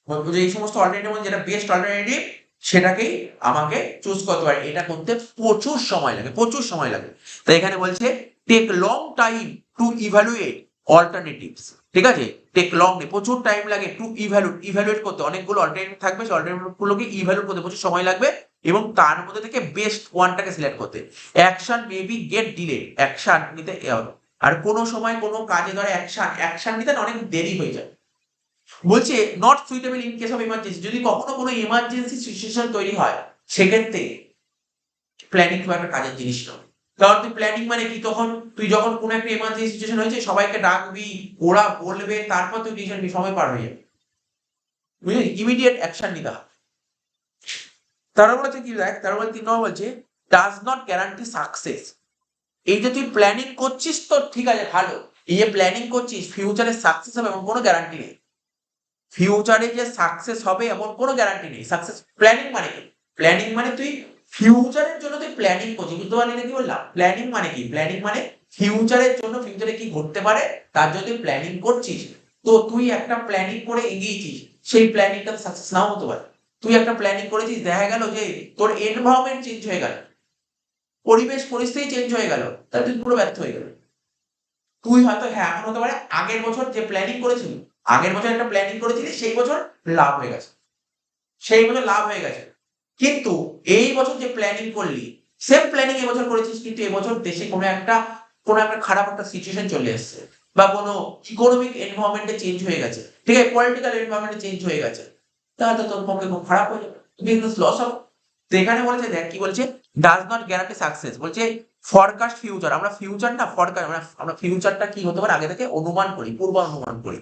বলবো যে এই সমস্ত অল্টারনেটিভ যেটা বেস্ট অল্টারনেটিভ সেটাকেই আমাকে চুজ করতে পারি। এটা করতে প্রচুর সময় লাগে, প্রচুর সময় লাগে। তাই এখানে বলছে take long time to evaluate alternatives. ঠিক আছে, টেক লং নেই, প্রচুর টাইম লাগে টু ইভ্যালুয়েট করতে। অনেকগুলো অল্টারনেটিভ থাকবে, সেই অল্টারনেটিভ গুলোকে ইভ্যালুয়েট করতে প্রচুর সময় লাগবে এবং তার মধ্যে থেকে বেস্ট ওয়ানটাকে সিলেক্ট করতে। Action maybe get delay, action নিতে আর কোনো সময় কোনো কাজে ধরে অ্যাকশন নিতে অনেক দেরি হয়ে যায়। বলছে not suitable in case of emergency, যদি কখনো কোনো ইমার্জেন্সি সিচুয়েশন তৈরি হয় সেক্ষেত্রে প্ল্যানিং খুব একটা কাজের জিনিস নয়। কারণ তুই প্ল্যানিং মানে কি, তখন তুই যখন কোনো একটা ইমার্জেন্সি সিচুয়েশন হয়েছে সবাইকে ডাকবি, ওরা বলবে, তারপর তুই ডিসিশন নিবি, সময় পার হয়ে যাবে। বুঝলি, ইমিডিয়েট অ্যাকশন নিতে হবে। তারা বলেছে কি দেখ, তারা বলে 3 নম্বর বলছে ডাজ নট গ্যারান্টি সাকসেস। এই যে তুই প্ল্যানিং করছিস তো ঠিক আছে ভালো, এই যে প্ল্যানিং করছিস ফিউচারে সাকসেস হবে এমন কোনো গ্যারান্টি নেই। ফিউচারে যে সাকসেস হবে এমন কোনো গ্যারান্টি নেই। সাকসেস প্ল্যানিং মানে কি, প্ল্যানিং মানে তুই ফিউচারের জন্য তুই প্ল্যানিং করছিস, বুঝতে পারলি না কি বললাম? প্ল্যানিং মানে কি, প্ল্যানিং মানে ফিউচারের জন্য, ফিউচারে কি ঘটতে পারে তার জন্য তুই প্ল্যানিং করছিস। তো তুই একটা প্ল্যানিং করে এগিয়েছিস, সেই প্ল্যানিংটা সাকসেস নাও হতে পারে। তুই একটা প্ল্যানিং করেছিস, দেখা গেল যে তোর এনভায়রনমেন্ট চেঞ্জ হয়ে গেল, পরিবেশ পরিস্থিতি চেঞ্জ হয়ে গেল, তাহলে তুই পুরো ব্যর্থ হয়ে গেল। তুই হয়তো হ্যাঁ এমন হতে পারে আগের বছর যে প্ল্যানিং করেছিলি, আগের বছর একটা প্ল্যানিং করেছিলি, সেই বছর লাভ হয়ে গেছে, সেই বছর লাভ হয়ে গেছে। কিন্তু এই বছর যে প্ল্যানিং করলি, সেম প্ল্যানিং এবছর করেছিস, কিন্তু এবছর দেশে কোনো একটা খারাপ একটা সিচুয়েশন চলে এসেছে, বা কোনো ইকোনমিক এনভায়রনমেন্টে চেঞ্জ হয়ে গেছে, ঠিক আছে, পলিটিক্যাল এনভায়রনমেন্টে চেঞ্জ হয়ে গেছে, তাহলে তোর পক্ষে খুব খারাপ হয়ে যাবে, বিজনেস লস হবে। তো এখানে বলেছে, দেখ কি বলছে, ডাজ নট গ্যারান্টি সাকসেস। বলছে ফরকাস্ট ফিউচার, আমরা ফিউচার না ফরকাস্ট, আমরা ফিউচারটা কি হতে পারে আগে থেকে অনুমান করি, পূর্বানুমান করি,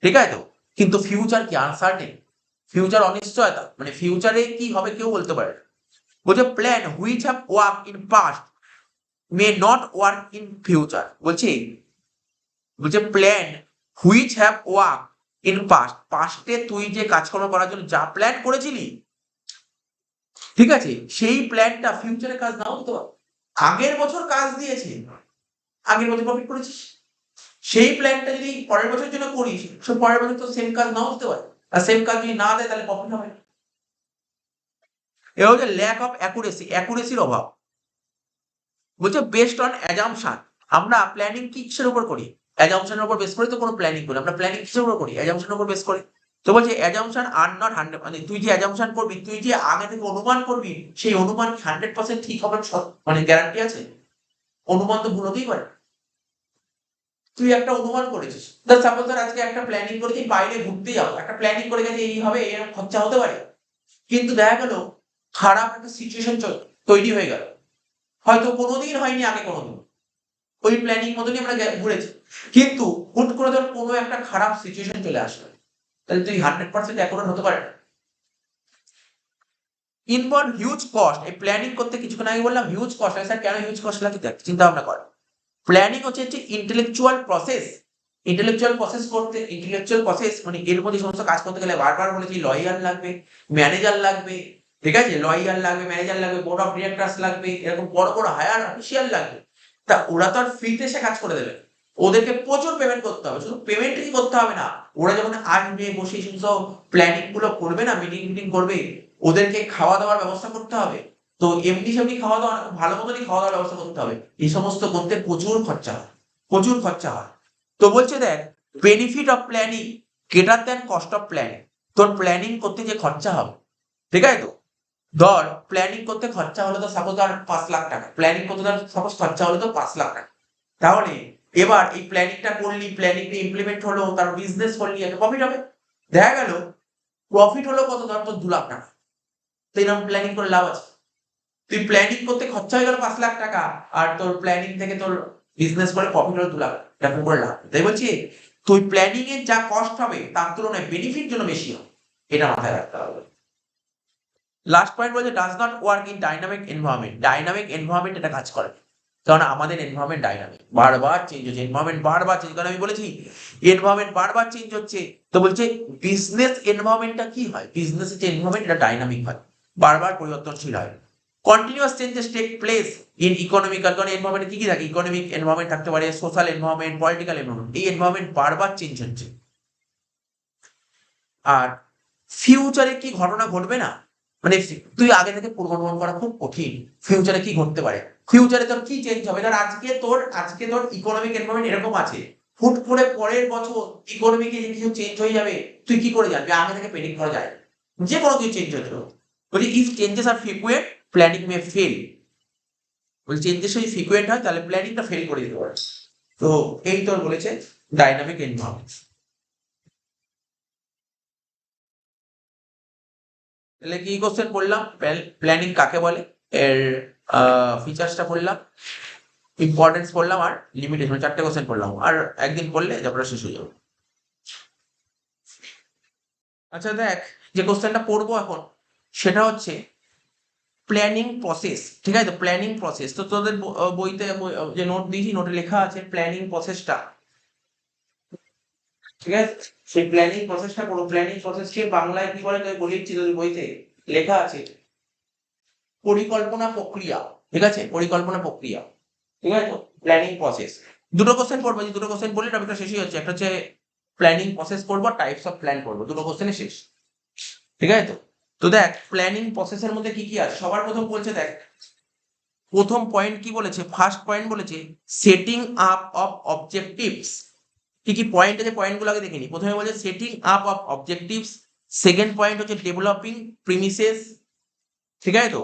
ঠিক আছে তো, কিন্তু ফিউচার কি আনসার্টেন, ফিউচার অনিশ্চয়তা, মানে ফিউচারে কি হবে কেউ বলতে পারে না। বলছে plan which have work in past may not work in future. বলছে plan which have work in past, পাস্টে তুই যে কাজকর্ম করার জন্য যা প্ল্যান করেছিলি, ঠিক আছে, সেই প্ল্যানটা ফিউচারে কাজ নাও দিতে পারে। আগের বছর কাজ দিয়েছে, আগের বছর প্রফিট করেছিস, সেই প্ল্যানটা যদি পরের বছরের জন্য করিস, সে পরের বছর তো সেম কাজ নাও দিতে পারে, আর সেম কাজ যদি না দেয় তাহলে প্রফিট হবে না। এ হচ্ছে ল্যাক অফ অ্যাকুরেসির অভাব। বলছে বেস্ট অন অ্যাজাম্পশন, আমরা প্ল্যানিং কিসের উপর করি, অ্যাজাম্পশনের উপর বেস করে তো কোনো প্ল্যানিং করি, আমরা প্ল্যানিং কিসের উপর করি, অ্যাজাম্পশনের উপর বেস করে। তো বলছে অ্যাজাম্পশন আর নট 100, মানে তুই যে অ্যাজাম্পশন করবি, তুই যে আগে থেকে অনুমান করবি, সেই অনুমান 100% ঠিক হবে মানে গ্যারান্টি আছে? অনুমান তো ভুল হতেই পারে। তুই একটা অনুমান করেছিস, সাপোজ ধর আজকে একটা প্ল্যানিং করেছিস বাইরে ঘুরতে যাবো, একটা প্ল্যানিং করে গেছে এই হবে, এরকম খরচা হতে পারে, কিন্তু দেখা গেল খারাপ একটা সিচুয়েশন তৈরি হয়ে গেল, হয়তো কোনোদিন হয়নি আগে কোনোদিন, ওই প্ল্যানিং মতনই আমরা ঘুরেছি, কিন্তু হুট করে ধর কোনো একটা খারাপ সিচুয়েশন চলে আসলো, তাহলে তুই 100% অ্যাকুরেট হতে পারে না। ইনভলভ হিউজ কস্ট, এই প্ল্যানিং করতে কিছুক্ষণ আগে বললাম হিউজ কস্ট লাগে, স্যার কেন হিউজ কস্ট লাগে, দেখ চিন্তা ভাবনা কর। প্ল্যানিং হচ্ছে ইন্টেলেকচুয়াল প্রসেস, ইন্টেলেকচুয়াল প্রসেস মানে এর মধ্যে সমস্ত কাজ করতে গেলে বারবার বলেছি লয়ার লাগবে, ম্যানেজার লাগবে, ঠিক আছে, লয়ার লাগবে, ম্যানেজার লাগবে, বোর্ড অফ ডিরেক্টরস লাগবে, এরকম বড় বড় হায়ার অফিসিয়াল লাগবে। তা ওরা তো আর ফ্রিতে সে কাজ করে দেবে, ওদেরকে প্রচুর পেমেন্ট করতে হবে। শুধু পেমেন্টই করতে হবে না, ওরা যখন আসবে বসে সমস্ত প্ল্যানিং গুলো করবে না, মিটিং করবে, ওদেরকে খাওয়া দাওয়ার ব্যবস্থা করতে হবে। তো এমনি সেমনি খাওয়া দাওয়া না, ভালো মতনই খাওয়া দাওয়ার ব্যবস্থা করতে হবে। এই সমস্ত করতে প্রচুর খরচা হয়, প্রচুর খরচা হয়। তো বলছে দেখ benefit of planning greater than cost of planning, তোর প্ল্যানিং করতে যে খরচা হবে, ঠিক আছে তো, ধর প্ল্যানিং করতে খরচা হলো তো সাপোজ ধর 5 লাখ টাকা, প্ল্যানিং করতে ধর সাপোজ খরচা হলো তো 5 লাখ টাকা, তাহলে এবার এই প্ল্যানিংটা করলি, প্ল্যানিংটা ইমপ্লিমেন্ট হলো, তার বিজনেস করলি, একটা প্রফিট হবে। দেখা গেল প্রফিট হলো কত, ধর তোর 2 লাখ টাকা, তো এরকম প্ল্যানিং করে লাভ আছে? তুই প্ল্যানিং করতে খরচা হয়ে গেল 5 লাখ টাকা, আর তোর প্ল্যানিং থেকে তোর বিজনেস করে প্রফিট হলো 2 লাখ, এরকম করে লাভ। তাই বলছি তুই প্ল্যানিং এর যা কস্ট হবে তার তুলনায় বেনিফিট যেন বেশি হবে, এটা মাথায় রাখতে হবে। লাস্ট পয়েন্ট বলছে does not work in dynamic environment, dynamic environment এটা কাজ করে, কারণ আমাদের এনভায়রনমেন্ট ডাইনামিক, বারবার চেঞ্জ হচ্ছে এনভায়রনমেন্ট, বারবার চেঞ্জ, কারণ আমি বলেছি এনভায়রনমেন্ট বারবার চেঞ্জ হচ্ছে। তো বলছে বিজনেস এনভায়রনমেন্টটা কি হয়, বিজনেসের যে এনভায়রনমেন্ট এটা ডাইনামিক হয়, বারবার পরিবর্তনশীল হয়। Continuous changes take place in economical, কারণ এনভায়রনমেন্ট কি কি থাকে, ইকোনমিক এনভায়রনমেন্ট থাকতে পারে, সোশ্যাল এনভায়রনমেন্ট, পলিটিক্যাল এনভায়রনমেন্ট, এই এনভায়রনমেন্ট বারবার চেঞ্জ হচ্ছে। আর ফিউচারে কি ঘটনা ঘটবে না, মানে তুই আগে থেকে পূর্বানুমান করা খুব কঠিন ফিউচারে কি ঘটতে পারে, ফিউচারে তোর কি চেঞ্জ হবে। ধর আজকে তোর ইকোনমিক এনভায়রনমেন্ট এরকম আছে, হুট করে পরের বছর ইকোনমিকে কিছু চেঞ্জ হয়ে যাবে, তুই কি করে জানবি? আগে থেকে প্রেডিক্ট করা যায় না। যে কোনো কিছু চেঞ্জ হতে পারে। বলছি if changes are frequent planning may fail. বলছি চেঞ্জেস যদি ফ্রিকুয়েন্ট হয় তাহলে প্ল্যানিংটা ফেল করে দিতে পারে। তো এই তোর বলেছে ডাইনামিক এনভায়রনমেন্ট। তাহলে কি কোশ্চেন পড়লাম, প্ল্যানিং কাকে বলে, এর ফিচার্সটা পড়লাম, ইম্পর্টেন্স পড়লাম, আর লিমিটেশন, 4টে কোশ্চেন পড়লাম। আর একদিন পড়লে তারপরে শেষ হয়ে যাবে। আচ্ছা দেখ, যে কোশ্চেনটা পড়বো এখন সেটা হচ্ছে প্ল্যানিং প্রসেস। ঠিক আছে, তো প্ল্যানিং প্রসেস তো তোদের বইতে যে নোট দিয়েছি নোটে লেখা আছে প্ল্যানিং প্রসেসটা। ঠিক আছে, সেই প্ল্যানিং প্রসেসটা পড়ো। প্ল্যানিং প্রসেসকে বাংলায় কি বলে তোদের বলেছি, তোদের বইতে লেখা আছে পরিকল্পনা প্রক্রিয়া। ঠিক আছে, পরিকল্পনা প্রক্রিয়া। ঠিক আছে, তো প্ল্যানিং প্রসেস দুটো কোশ্চেন পড়বো, যে দুটো কোশ্চেন বললে টপিকটা শেষই হচ্ছে। একটা হচ্ছে প্ল্যানিং প্রসেস পড়বো, টাইপস অফ প্ল্যান পড়বো, দুটো কোশ্চেনে শেষ। ঠিক আছে, তো তো দেখ প্ল্যানিং প্রসেসের মধ্যে কি কি আছে। সবার প্রথম বলছে, দেখ প্রথম পয়েন্ট কি বলেছে, ফার্স্ট পয়েন্ট বলেছে সেটিং আপ অফ অবজেক্টিভস। কি কি পয়েন্ট আছে, পয়েন্টগুলো আগে দেখে নি। প্রথমে বলছে setting up of objectives, second point হচ্ছে ডেভেলপিং প্রিমিসেস। ঠিক আছে, তো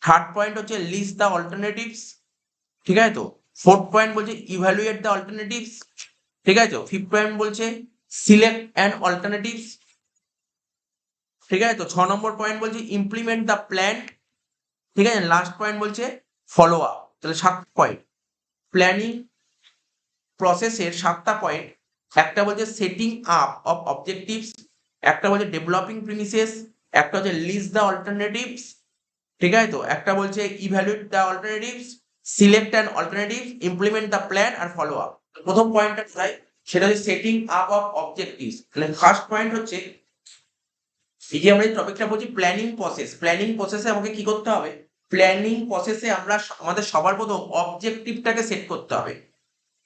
থার্ড পয়েন্ট হচ্ছে লিস্ট দ্য অল্টারনেটিভস। ঠিক আছে, তো ফোর্থ পয়েন্ট বলছে ইভ্যালুয়েট দ্য অল্টারনেটিভস। ঠিক আছে, তো ফিফথ পয়েন্ট বলছে সিলেক্ট অ্যান্ড অল্টারনেটিভস। ঠিক আছে, তো 6 নম্বর পয়েন্ট বলছে ইমপ্লিমেন্ট দ্য প্ল্যান। ঠিক আছে, লাস্ট পয়েন্ট বলছে ফলো আপ। তাহলে 7 পয়েন্ট প্ল্যানিং প্রসেসের 7টা পয়েন্ট। একটা বলছে সেটিং আপ অফ অবজেক্টিভস, একটা বলছে ডেভেলপিং প্রিমিসেস, একটা হচ্ছে লিস্ট দ্য অল্টারনেটিভস। ঠিক আছে, তো একটা বলছে evaluate the alternatives, select an alternative, implement the plan আর ফলো আপ। প্রথম পয়েন্টটা কোথায়, সেটা হচ্ছে সেটিং আপ অফ অবজেক্টিভস। তাহলে ফার্স্ট পয়েন্ট হচ্ছে এই যে আমরা টপিকটা বলছি প্ল্যানিং প্রসেস, প্ল্যানিং প্রসেসে আমাকে কি করতে হবে, প্ল্যানিং প্রসেসে আমরা আমাদের সবার প্রথম অবজেক্টিভটাকে সেট করতে হবে।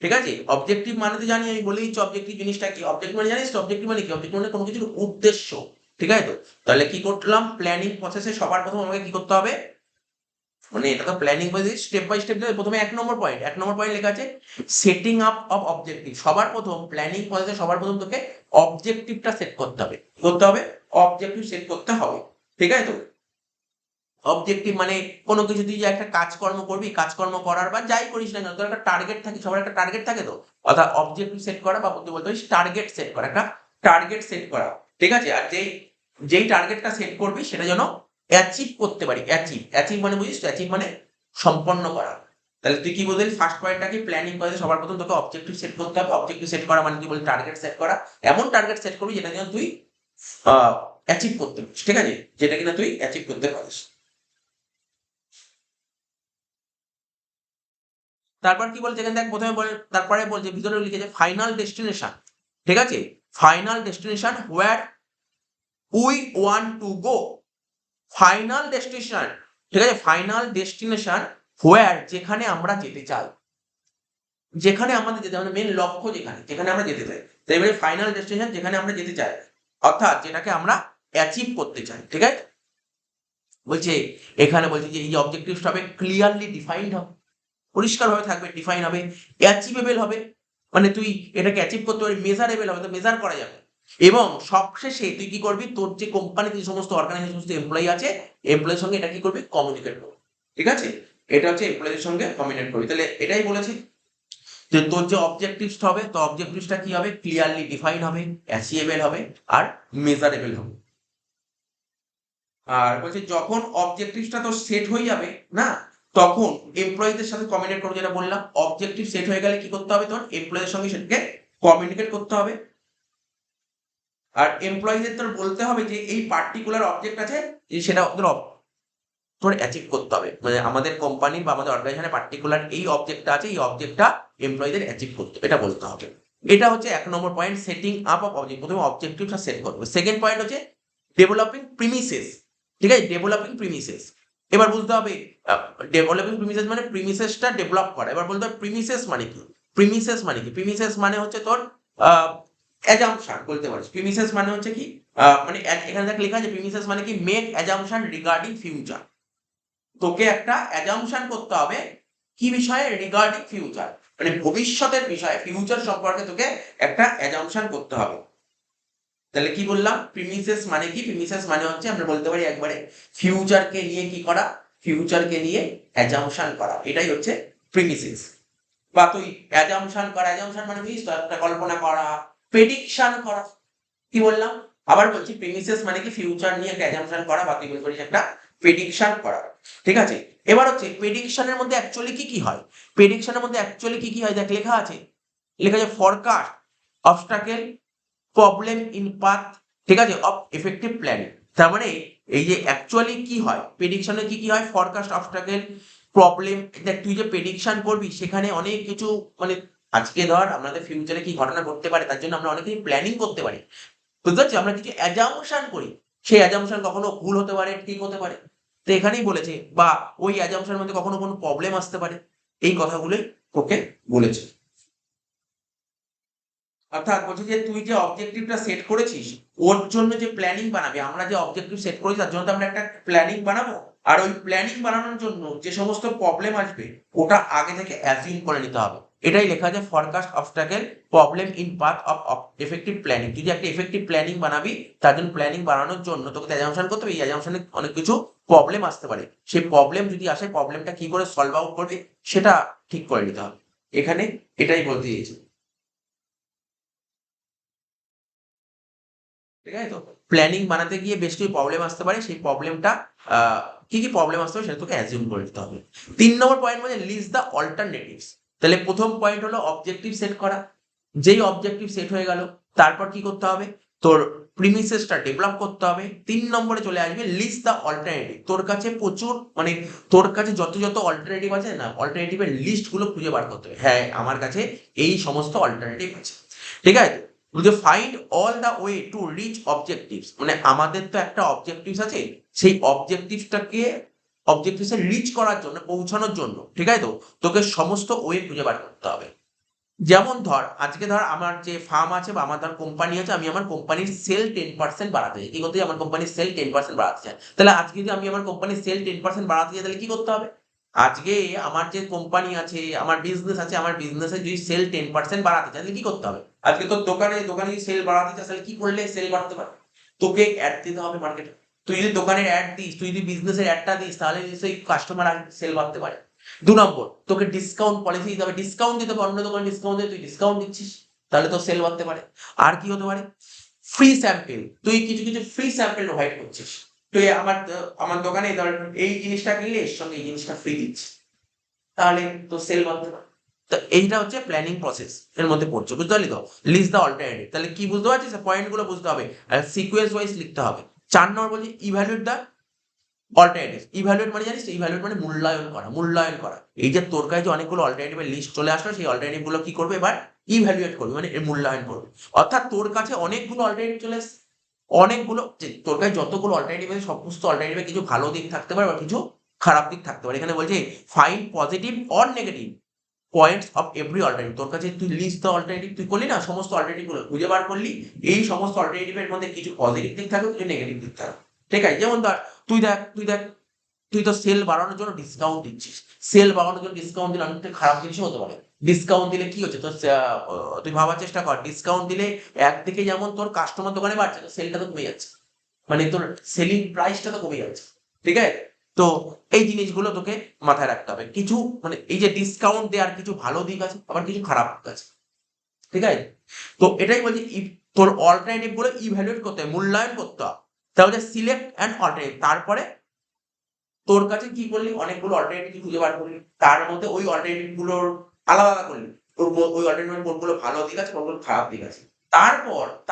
ঠিক আছে, অবজেক্টিভ মানে তো জানি, আমি বলে দিচ্ছি অবজেক্টিভ জিনিসটা কি। অবজেক্টিভ মানে জানিস তো, অবজেক্টিভ মানে কি, অবজেক্টিভ মানে কোনো কিছুর উদ্দেশ্য। ঠিক আছে, তো তাহলে কি করলাম, প্ল্যানিং প্রসেসে সবার প্রথম আমাকে কি করতে হবে, মানে এটা তো planning process step by step. প্রথমে 1 নম্বর পয়েন্ট লেখা আছে সেটিং আপ অফ অবজেক্টিভ। সবার প্রথম প্ল্যানিং প্রসেসে সবার প্রথম তোকে অবজেক্টিভটা সেট করতে হবে, করতে হবে অবজেক্টিভ সেট করতে হবে। ঠিক আছে, তো অবজেক্টিভ মানে কোনো কিছু তুই যে একটা কাজকর্ম করবি, কাজকর্ম করার বা যাই করিস না কেন তোর একটা টার্গেট থাকে, সবার একটা টার্গেট থাকে। তো অর্থাৎ অবজেক্টিভ সেট করা বা বলতে বলতে টার্গেট সেট করা, একটা টার্গেট সেট করা। ঠিক আছে, আর যেই টার্গেটটা সেট করবি সেটা যেন অ্যাচিভ করতে পারি। অ্যাচিভ মানে বুঝিস তো, অ্যাচিভ মানে সম্পন্ন করা। তাহলে তুই কি বললি, ফার্স্ট পয়েন্টটা কি, প্ল্যানিং করে সবার প্রথম তোকে অবজেক্টিভ সেট করতে হবে। অবজেক্টিভ সেট করা মানে তুই বলি টার্গেট সেট করা, এমন টার্গেট সেট করবি যেটা যেন তুই অ্যাচিভ করতে পারিস। ঠিক আছে, যেটা কিনা তুই অ্যাচিভ করতে পারিস। তারপর কি বলছে এখানে, দেখ প্রথমে বলে, তারপরে বলছে ভিতরে লিখেছে ফাইনাল ডেস্টিনেশন। ঠিক আছে, final destination where we want to go. Final destination, ঠিক আছে, ফাইনাল ডেস্টিনেশন হোয়ার যেখানে আমরা যেতে চাই, যেখানে আমাদের যেতে মানে মেন লক্ষ্য, যেখানে যেখানে আমরা যেতে চাই। তো এবারে ফাইনাল ডেস্টিনেশন যেখানে আমরা যেতে চাই, অর্থাৎ যেটাকে আমরা অ্যাচিভ করতে চাই। ঠিক আছে, বলছে এখানে বলছে যে এই অবজেক্টিভসটা হবে ক্লিয়ারলি ডিফাইন্ড হবে, পরিষ্কারভাবে থাকবে, ডিফাইন হবে, অ্যাচিভেবল হবে। মানে তুই এটাকে অ্যাচিভ করতে পারবি, মেজারেবল হবে, তো মেজার করা যাবে। এবং সবশেষে তুই কি করবি, তোর যে কোম্পানিতে যে সমস্ত অর্গানাইজেশন সমস্ত এমপ্লয়ি আছে, এমপ্লয়ের সঙ্গে এটা কি করবি, কমিউনিকেট করবি। ঠিক আছে, এটা হচ্ছে এমপ্লয়ীদের সঙ্গে কমিউনিকেট করবি। তাহলে এটাই বলেছে যে তোর যে অবজেক্টিভসটা হবে, তো অবজেক্টিভসটা কি হবে, ক্লিয়ারলি ডিফাইন হবে, অ্যাচিভেবল হবে আর মেজারেবল হবে। আর বলছে যখন অবজেক্টিভসটা তো সেট হয়ে যাবে না, তখন এমপ্লয়ীদের সাথে কমিউনিকেট করবো, যেটা বললাম অবজেক্টিভ সেট হয়ে গেলে কি করতে হবে, তোর এমপ্লয়ীদের সঙ্গে সেটাকে কমিউনিকেট করতে হবে। আর এমপ্লয়ীদের তোর বলতে হবে যে এই পার্টিকুলার অবজেক্ট আছে, যে সেটা তোর অ্যাচিভ করতে হবে। মানে আমাদের কোম্পানি বা আমাদের অর্গানাইজেশনে পার্টিকুলার এই অবজেক্টটা আছে, এই অবজেক্টটা এমপ্লয়ীদের অ্যাচিভ করতে হবে, এটা বলতে হবে। এটা হচ্ছে 1 নম্বর point, setting up of object. প্রথমে অবজেক্টিভটা সেট করবে। সেকেন্ড পয়েন্ট হচ্ছে ডেভেলপিং প্রিমিসেস। ঠিক আছে, ডেভেলপিং প্রিমিসেস। এবার বুঝতে হবে ডেভেলপিং প্রিমিসেস মানে প্রিমিসেসটা ডেভেলপ করা। এবার বলতে হবে প্রিমিসেস মানে কি, প্রিমিসেস মানে কি, প্রিমিসেস মানে হচ্ছে তোর অ্যাজাম্পশন বলতে পারিস। প্রিমিসেস মানে হচ্ছে কি, মানে এখানে দেখ লেখা আছে প্রিমিসেস মানে কি, মেক অ্যাজাম্পশন রিগার্ডিং ফিউচার। তোকে একটা অ্যাজাম্পশন করতে হবে কি বিষয়ে, রিগার্ডিং ফিউচার, মানে ভবিষ্যতের বিষয়ে, ফিউচার সম্পর্কে তোকে একটা অ্যাজাম্পশন করতে হবে। তাহলে কি বললাম, প্রিমিসেস মানে কি, প্রিমিসেস মানে হচ্ছে আমরা বলতে পারি একবারে ফিউচারকে নিয়ে কি করা, ফিউচারকে নিয়ে অ্যাজাম্পশন করা, এটাই হচ্ছে প্রিমিসেস। বা তুই অ্যাজাম্পশন করা, অ্যাজাম্পশন মানে বুঝিস তো, একটা কল্পনা করা, প্রেডিকশন করা। কি বললাম, আবার বলছি প্রিমিসেস মানে কি ফিউচার নিয়ে একটা অ্যাজাম্পশন করা, বা তুই বলতে পারিস একটা প্রেডিকশন করা। ঠিক আছে, এবার হচ্ছে প্রেডিকশনের মধ্যে অ্যাকচুয়ালি কি কি হয়, প্রেডিকশনের মধ্যে অ্যাকচুয়ালি কি কি হয় দেখ লেখা আছে, লেখা আছে forecast, obstacle, problem in path, ঠিক আছে, অফ এফেক্টিভ প্ল্যানিং। তার মানে এই যে অ্যাকচুয়ালি কি হয় প্রেডিকশনে, কি কি হয়, ফরকাস্ট, অবস্টাকেল, প্রবলেম। দেখ তুই যে প্রেডিকশন করবি সেখানে অনেক কিছু, মানে আজকে ধর আমাদের ফিউচারে কি ঘটনা ঘটতে পারে তার জন্য আমরা অনেক কিছু প্ল্যানিং করতে পারি, বুঝতে পারছি, আমরা কিছু অ্যাজাম্পশন করি, সেই অ্যাজাম্পশন কখনো ভুল হতে পারে, ঠিক হতে পারে। তো এখানেই বলেছে, বা ওই অ্যাজাম্পশনের মধ্যে কখনো কোনো প্রবলেম আসতে পারে, এই কথাগুলোই ওকে বলেছে। অর্থাৎ বলছি যে তুই যে অবজেক্টিভটা সেট করেছিস ওর জন্য যে প্ল্যানিং বানাবি, আমরা যে অবজেক্টিভ সেট করেছি তার জন্য তো আমরা একটা প্ল্যানিং বানাবো, আর ওই প্ল্যানিং বানানোর জন্য যে সমস্ত প্রবলেম আসবে ওটা আগে থেকে অ্যাজিউম করে নিতে হবে। এটাই লেখা আছে forecast obstacle problem in path of effective planning. তুই যে একটা এফেক্টিভ প্ল্যানিং বানাবি তার জন্য প্ল্যানিং বানানোর জন্য তোকে অ্যাজাম্পশন করতে হবে, এই অ্যাজাম্পশনে অনেক কিছু প্রবলেম আসতে পারে, সেই প্রবলেম যদি আসে প্রবলেমটা কি করে সলভ আউট করবে সেটা ঠিক করে নিতে হবে। এখানে এটাই বলতে চেয়েছি। ঠিক আছে, তো প্ল্যানিং বানাতে গিয়ে বেশ কিছু প্রবলেম আসতে পারে, সেই প্রবলেমটা কি কি প্রবলেম আসতে পারে সেটা তোকে অ্যাজিউম করে নিতে হবে। 3 নম্বর পয়েন্ট মানে লিস্ট দ্য অল্টারনেটিভস। তাহলে প্রথম পয়েন্ট হলো অবজেক্টিভ সেট করা, যেই অবজেক্টিভ সেট হয়ে গেল তারপর কি করতে হবে, তোর প্রিমিসেসটা ডেভেলপ করতে হবে। 3 নম্বরে চলে আসবে লিস্ট দ্য অল্টারনেটিভ। তোর কাছে প্রচুর, মানে তোর কাছে যত যত অল্টারনেটিভ আছে না, অল্টারনেটিভের লিস্ট গুলো খুঁজে বার করতে হবে, হ্যাঁ আমার কাছে এই সমস্ত অল্টারনেটিভ আছে। ঠিক আছে, যে find all the way to reach objectives, মানে আমাদের তো একটা অবজেক্টিভস আছে, সেই অবজেক্টিভসটাকে অবজেক্টিভসে রিচ করার জন্য, পৌঁছানোর জন্য, ঠিক আছে, তো তোকে সমস্ত ওয়ে খুঁজে বার করতে হবে। যেমন ধর আজকে ধর আমার যে ফার্ম আছে বা আমার ধর কোম্পানি আছে, আমি আমার কোম্পানির সেল 10% বাড়াতে চাই, কি করতে চাই, আমার কোম্পানির সেল 10% বাড়াতে চাই। তাহলে আজকে যদি আমি আমার কোম্পানির সেল 10% বাড়াতে চাই তাহলে কি করতে হবে, আজকে আমার যে কোম্পানি আছে, আমার বিজনেস আছে, আমার বিজনেসে যদি সেল 10% বাড়াতে চাই তাহলে কি করতে হবে, আজকে তোর দোকানে দোকানে যদি সেল বাড়াতে চাস তাহলে কি করলে সেল বাড়তে পারে, তোকে অ্যাড দিতে হবে মার্কেটে। তুই যদি দোকানের অ্যাড দিস, তুই যদি বিজনেসের অ্যাডটা দিস তাহলে সেই কাস্টমার সেল বাড়তে পারে। 2 নম্বর, তোকে ডিসকাউন্ট পলিসি দিতে হবে, ডিসকাউন্ট দিতে হবে, অন্য দোকানে ডিসকাউন্ট দিয়ে তুই ডিসকাউন্ট দিচ্ছিস, তাহলে তো সেল বাড়তে পারে। আর কি হতে পারে, ফ্রি স্যাম্পেল, তুই কিছু কিছু ফ্রি স্যাম্পেল প্রোভাইড করছিস, তুই আমার দোকানে ধর এই জিনিসটা কিনলে এর সঙ্গে এই জিনিসটা ফ্রি দিচ্ছি, তাহলে তো সেল বাড়তে পারে। তো এইটা হচ্ছে প্ল্যানিং প্রসেস এর মধ্যে পড়ছে, বুঝতে পারলি তো, লিস্ট দ্য অল্টারনেটিভ। তাহলে কি বুঝতে পারছিস, পয়েন্ট গুলো বুঝতে হবে আর সিকোয়েন্স ওয়াইজ লিখতে হবে। 4 নম্বর বলছি ইভ্যালুয়েট দ্য অল্টারনেটিভ। ইভ্যালুয়েট মানে জানিস, ইভ্যালুয়েট মানে মূল্যায়ন করা, মূল্যায়ন করা। এই যে তোর কাছে যে অনেকগুলো অল্টারনেটিভের লিস্ট চলে আসলো, সেই অল্টারনেটিভ গুলো কি করবে এবার, ইভ্যালুয়েট করবে, মানে এর মূল্যায়ন করবে। অর্থাৎ তোর কাছে অনেকগুলো অল্টারনেটিভ চলে এসেছে, অনেকগুলো, তোর কাছে যতগুলো অল্টারনেটিভ আছে সমস্ত অল্টারনেটিভে কিছু ভালো দিক থাকতে পারে বা কিছু খারাপ দিক থাকতে পারে। এখানে বলছে find positive or negative points of every alternative. তোর কাছে তুই লিস্ট দ্য অল্টারনেটিভ তুই করলি না, সমস্ত অল্টারনেটিভ গুলো খুঁজে বার করলি, এই সমস্ত অল্টারনেটিভের মধ্যে কিছু পজিটিভ দিক থাকবে, কিছু নেগেটিভ দিক থাকবে। ঠিক আছে, যেমন ধর তুই দেখ তুই তো সেল বাড়ানোর জন্য ডিসকাউন্ট দিচ্ছিস, সেল বাড়ানোর জন্য ডিসকাউন্ট দিলে অনেক খারাপ জিনিসও হতে পারে। ডিসকাউন্ট দিলে কি হচ্ছে তোর, তুই ভাবার চেষ্টা কর, ডিসকাউন্ট দিলে একদিকে যেমন তোর কাস্টমার দোকানে বাড়ছে, তো সেলটা তো কমে যাচ্ছে, মানে তোর সেলিং প্রাইসটা তো কমে যাচ্ছে। ঠিক আছে, তো এই জিনিসগুলো তোকে মাথায় রাখতে হবে। কিছু মানে এই যে ডিসকাউন্ট দেওয়ার কিছু ভালো দিক আছে আবার কিছু খারাপ দিক আছে। ঠিক আছে, তো এটাই বলছি তোর অল্টারনেটিভ গুলো ইভ্যালুয়েট করতে হবে, মূল্যায়ন করতে হবে। তাহলে সিলেক্ট অ্যান্ড অল্টারনেটিভ, তারপরে তোর কাছে কি করলি, অনেকগুলো অল্টারনেটিভ খুঁজে বার করলি, তার মধ্যে ওই অল্টারনেটিভ গুলোর আলাদা আলাদা করলি, ওই অল্টারনেটিভ কোনগুলো ভালো দিক আছে কোনগুলো খারাপ দিক আছে।